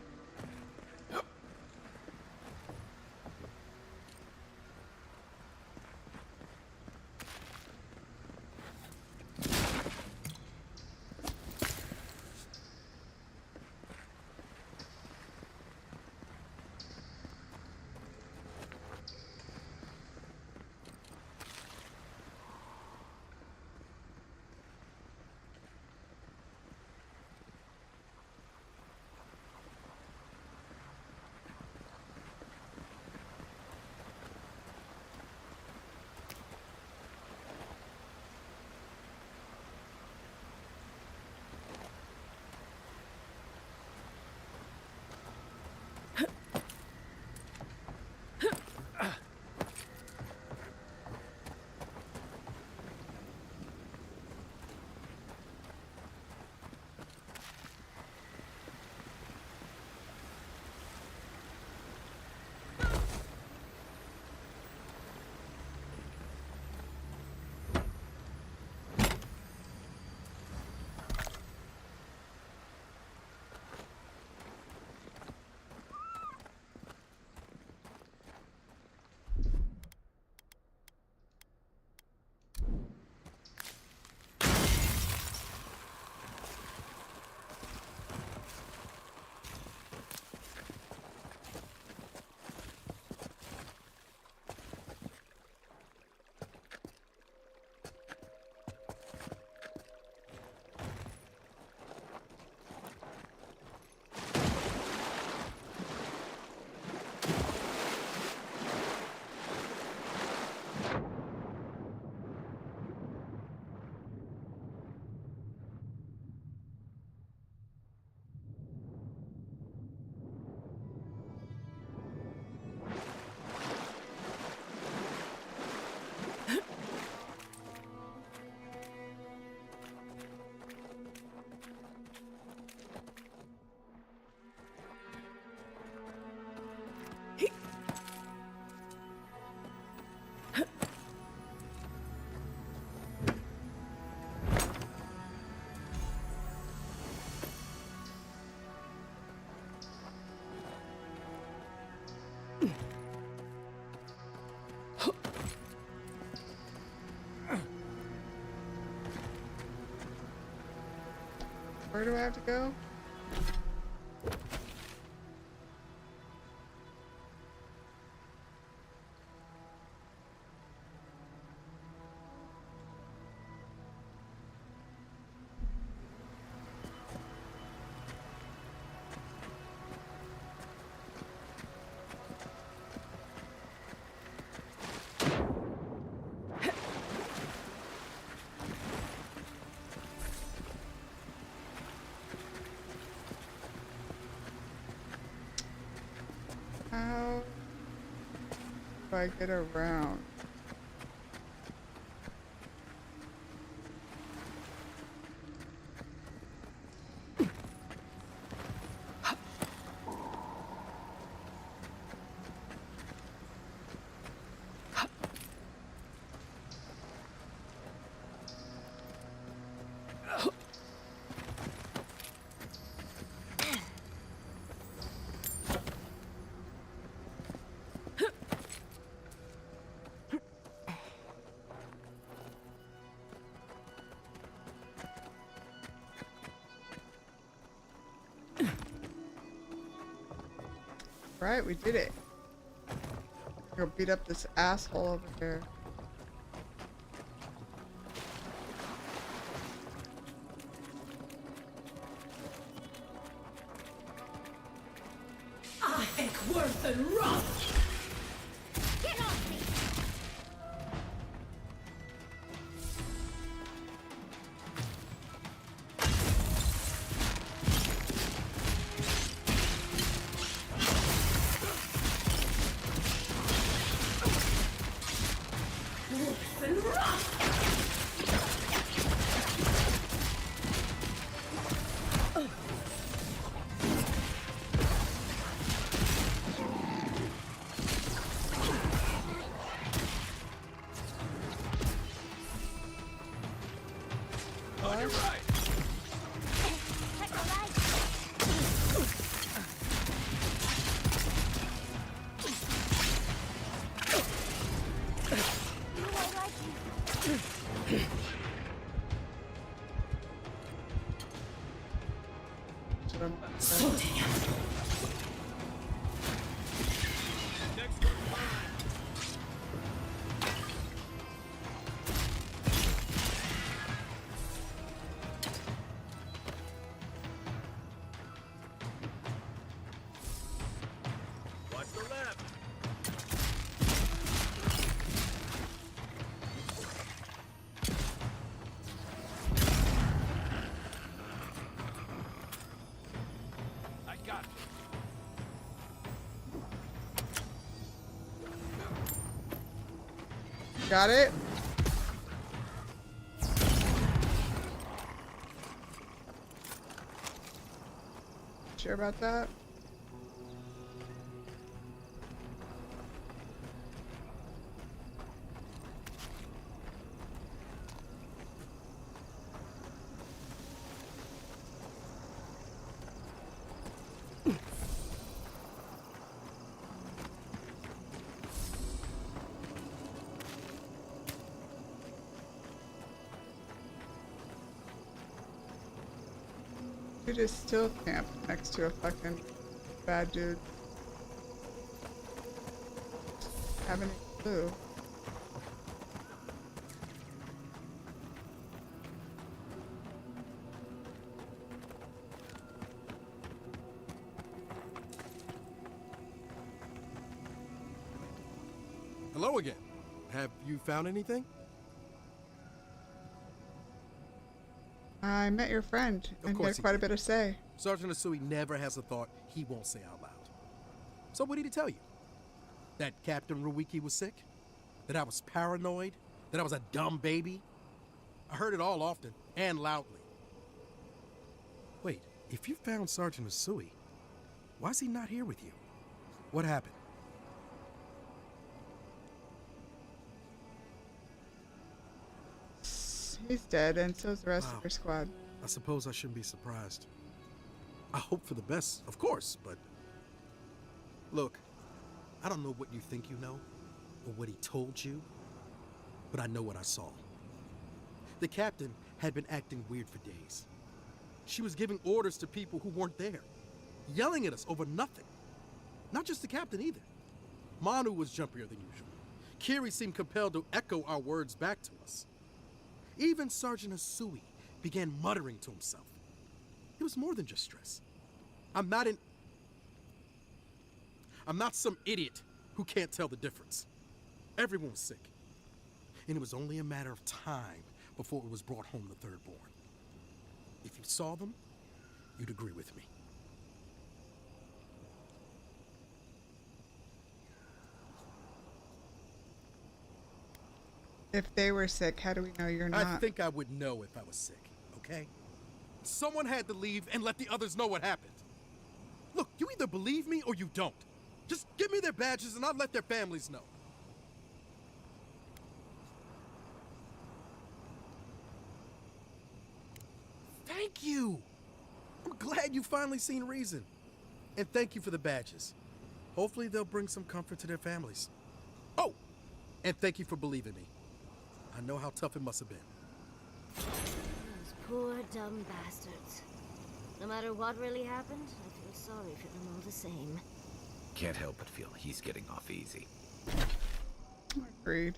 Where do I have to go? How do I get around? Right, we did it. Go beat up this asshole over there. I think worth and wrong. Get off me! Worth and wrong. On your right. So damn. Watch the left. I got you. Got it? Sure about that? Dude is still camped next to a fucking bad dude. Having a clue. Hello again. Have you found anything? I met your friend, and he course had quite he a bit to say. Sergeant Asui never has a thought he won't say out loud. So what did he tell you? That Captain Ruiki was sick? That I was paranoid? That I was a dumb baby? I heard it all often, and loudly. Wait, if you found Sergeant Asui, why is he not here with you? What happened? He's dead, and so's the rest of your squad. I suppose I shouldn't be surprised. I hope for the best, of course, but... Look, I don't know what you think you know, or what he told you, but I know what I saw. The captain had been acting weird for days. She was giving orders to people who weren't there, yelling at us over nothing. Not just the captain either. Manu was jumpier than usual. Kiri seemed compelled to echo our words back to us. Even Sergeant Asui began muttering to himself. It was more than just stress. I'm not some idiot who can't tell the difference. Everyone was sick. And it was only a matter of time before it was brought home the third born. If you saw them, you'd agree with me. If they were sick, how do we know you're not? I think I would know if I was sick, okay? Someone had to leave and let the others know what happened. Look, you either believe me or you don't. Just give me their badges and I'll let their families know. Thank you! I'm glad you finally seen reason. And thank you for the badges. Hopefully they'll bring some comfort to their families. Oh! And thank you for believing me. I know how tough it must have been. Those poor dumb bastards. No matter what really happened, I feel sorry for them all the same. Can't help but feel he's getting off easy. Agreed.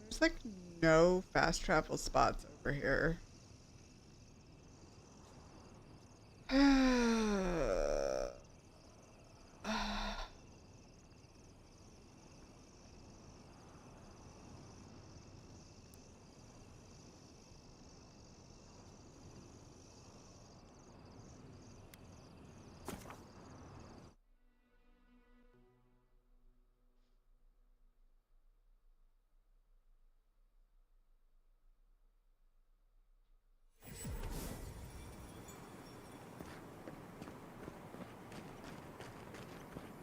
There's like no fast travel spots over here.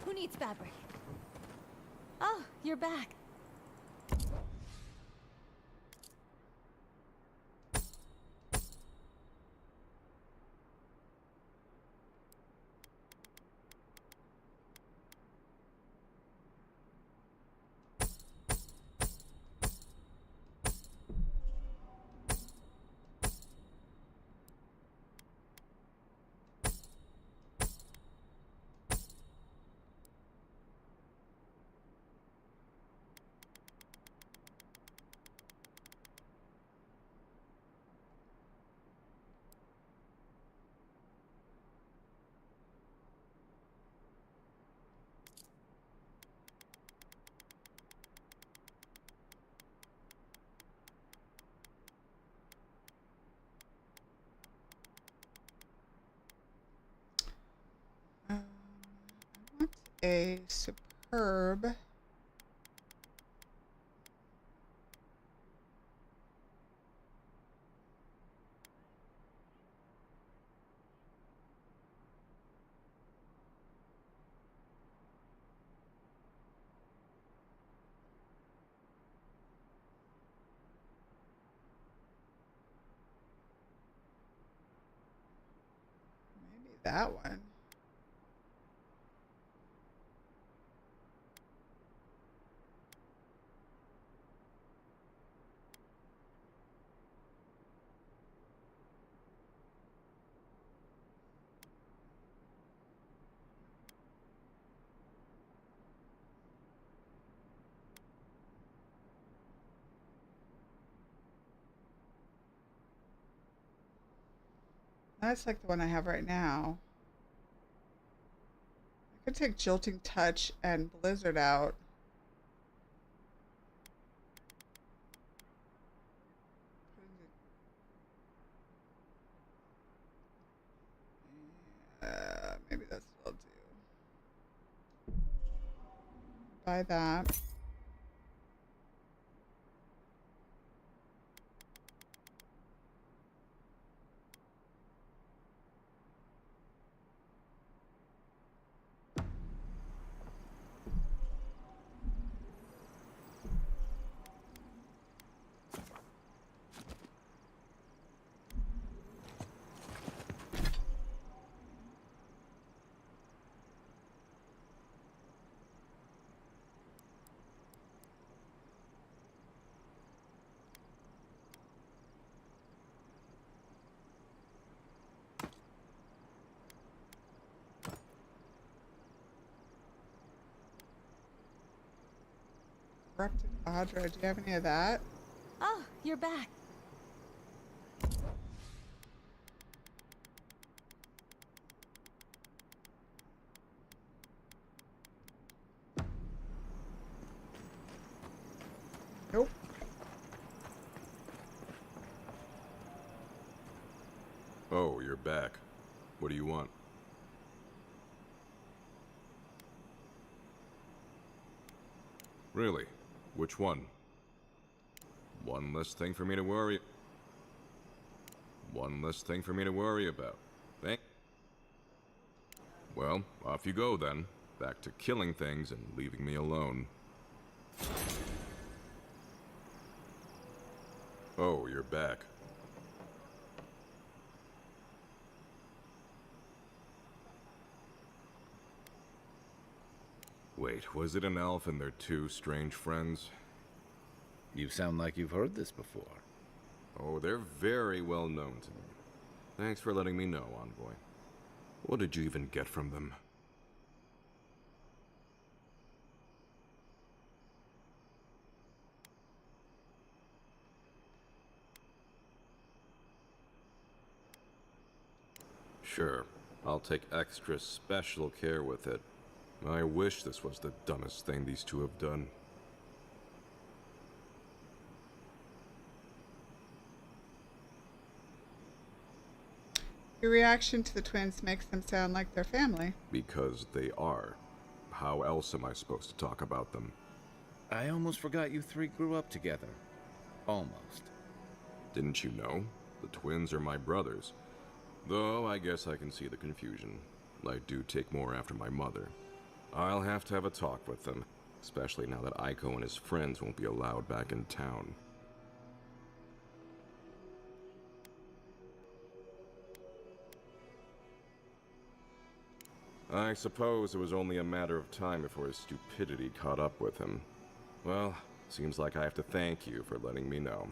Who needs fabric? Oh, you're back. A superb. Maybe that one. That's like the one I have right now. I could take Jolting Touch and Blizzard out. Maybe that's what I'll do. Buy that. Corrupted Audra. Do you have any of that? Oh, you're back. Nope. Oh, you're back. What do you want? Really? Which one? One less thing for me to worry... One less thing for me to worry about. Well, off you go then. Back to killing things and leaving me alone. Oh, you're back. Wait, was it an elf and their two strange friends? You sound like you've heard this before. Oh, they're very well known to me. Thanks for letting me know, Envoy. What did you even get from them? Sure, I'll take extra special care with it. I wish this was the dumbest thing these two have done. Your reaction to the twins makes them sound like their family. Because they are. How else am I supposed to talk about them? I almost forgot you three grew up together. Almost. Didn't you know? The twins are my brothers. Though I guess I can see the confusion. I do take more after my mother. I'll have to have a talk with them, especially now that Aiko and his friends won't be allowed back in town. I suppose it was only a matter of time before his stupidity caught up with him. Well, seems like I have to thank you for letting me know.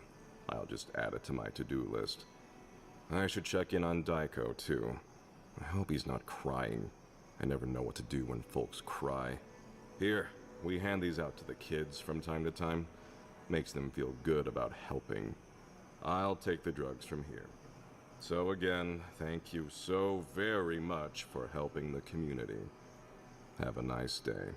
I'll just add it to my to-do list. I should check in on Daiko, too. I hope he's not crying. I never know what to do when folks cry. Here, we hand these out to the kids from time to time. Makes them feel good about helping. I'll take the drugs from here. So again, thank you so very much for helping the community. Have a nice day.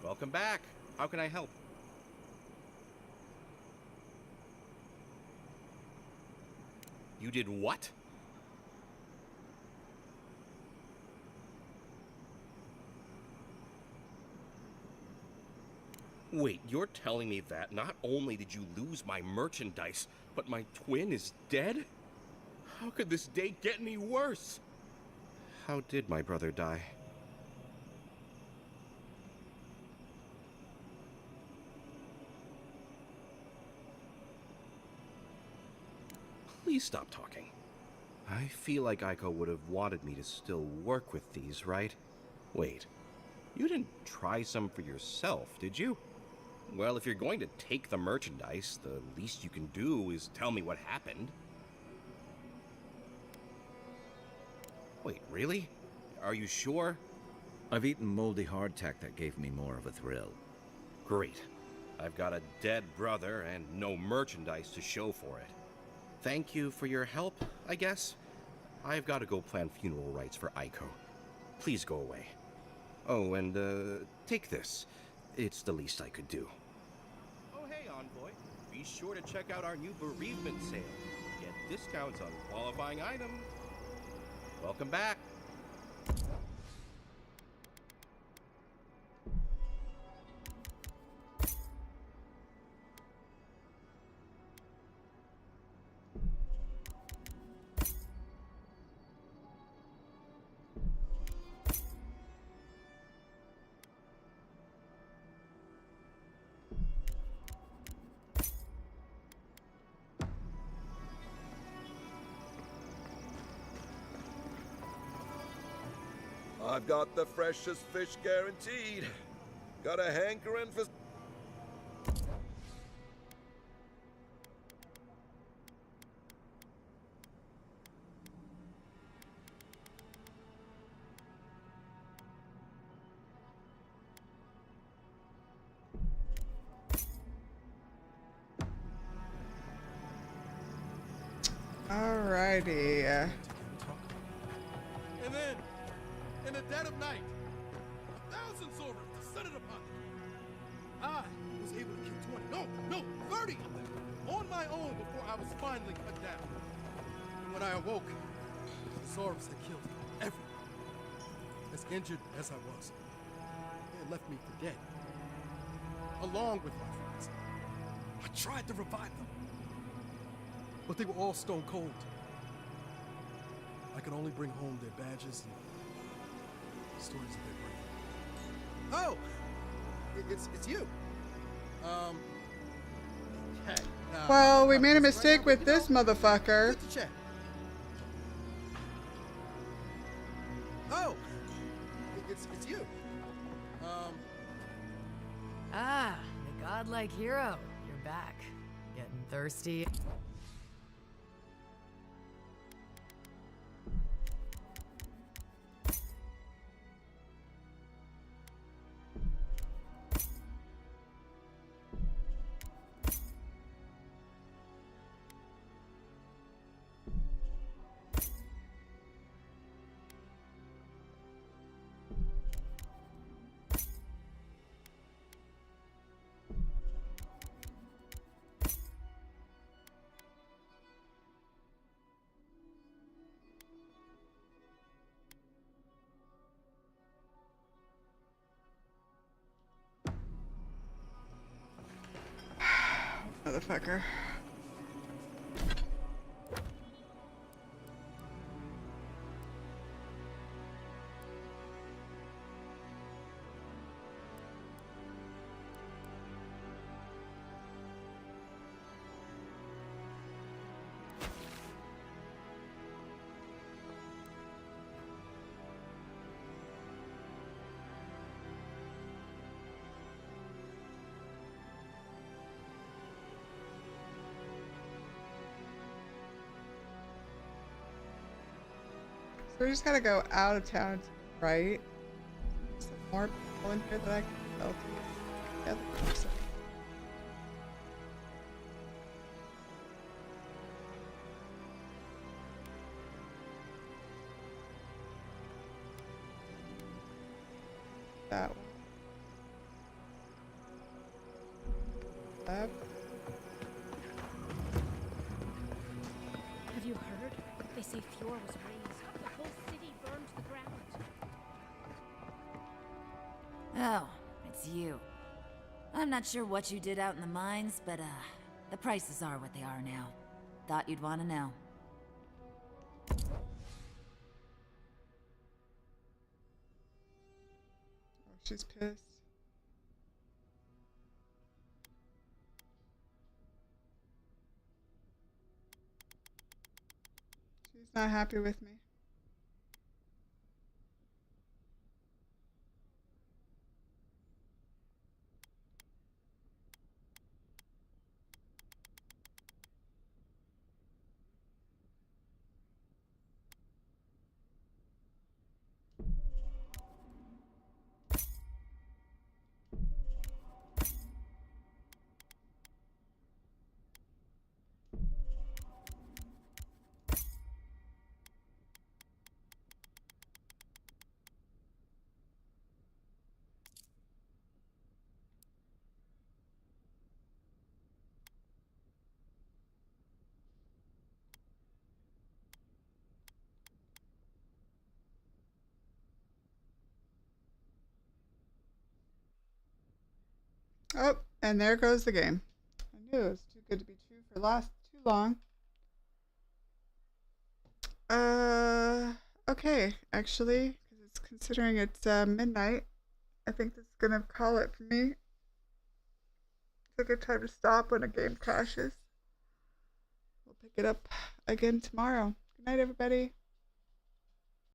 Welcome back. How can I help? You did what? Wait, you're telling me that not only did you lose my merchandise, but my twin is dead? How could this day get any worse? How did my brother die? Please stop talking. I feel like Aiko would have wanted me to still work with these, right? Wait, you didn't try some for yourself, did you? Well, if you're going to take the merchandise, the least you can do is tell me what happened. Wait, really? Are you sure? I've eaten moldy hardtack that gave me more of a thrill. Great. I've got a dead brother and no merchandise to show for it. Thank you for your help, I guess. I've got to go plan funeral rites for Aiko. Please go away. Oh, and take this. It's the least I could do. Oh, hey, Envoy. Be sure to check out our new bereavement sale. Get discounts on qualifying items. Welcome back. I've got the freshest fish guaranteed. Got a hankering for... Alrighty. And then, in the dead of night, 1,000 Zorvas descended upon them. I was able to kill 20, no, 30 of them on my own before I was finally cut down. And when I awoke, the Zorvas had killed everyone. As injured as I was, they had left me for dead, along with my friends. I tried to revive them, but they were all stone cold. I could only bring home their badges and stories of their bravery. Oh, it's you. Okay. Well, we made a mistake with this motherfucker. Oh, it's you. Ah, the godlike hero. You're back. Getting thirsty. Motherfucker. So we just gotta go out of town, right? Some more people in here that I can sell to. Yeah, that's awesome. That one. That. Have you heard? They say Fjord was raised. The whole city burned to the ground. Oh, it's you. I'm not sure what you did out in the mines, but the prices are what they are now. Thought you'd want to know. Oh, she's pissed. She's not happy with me. Oh, and there goes the game. I knew it was too good to be true for last too long. Okay, actually, because it's considering it's midnight, I think this is gonna call it for me. It's a good time to stop when a game crashes. We'll pick it up again tomorrow. Good night, everybody.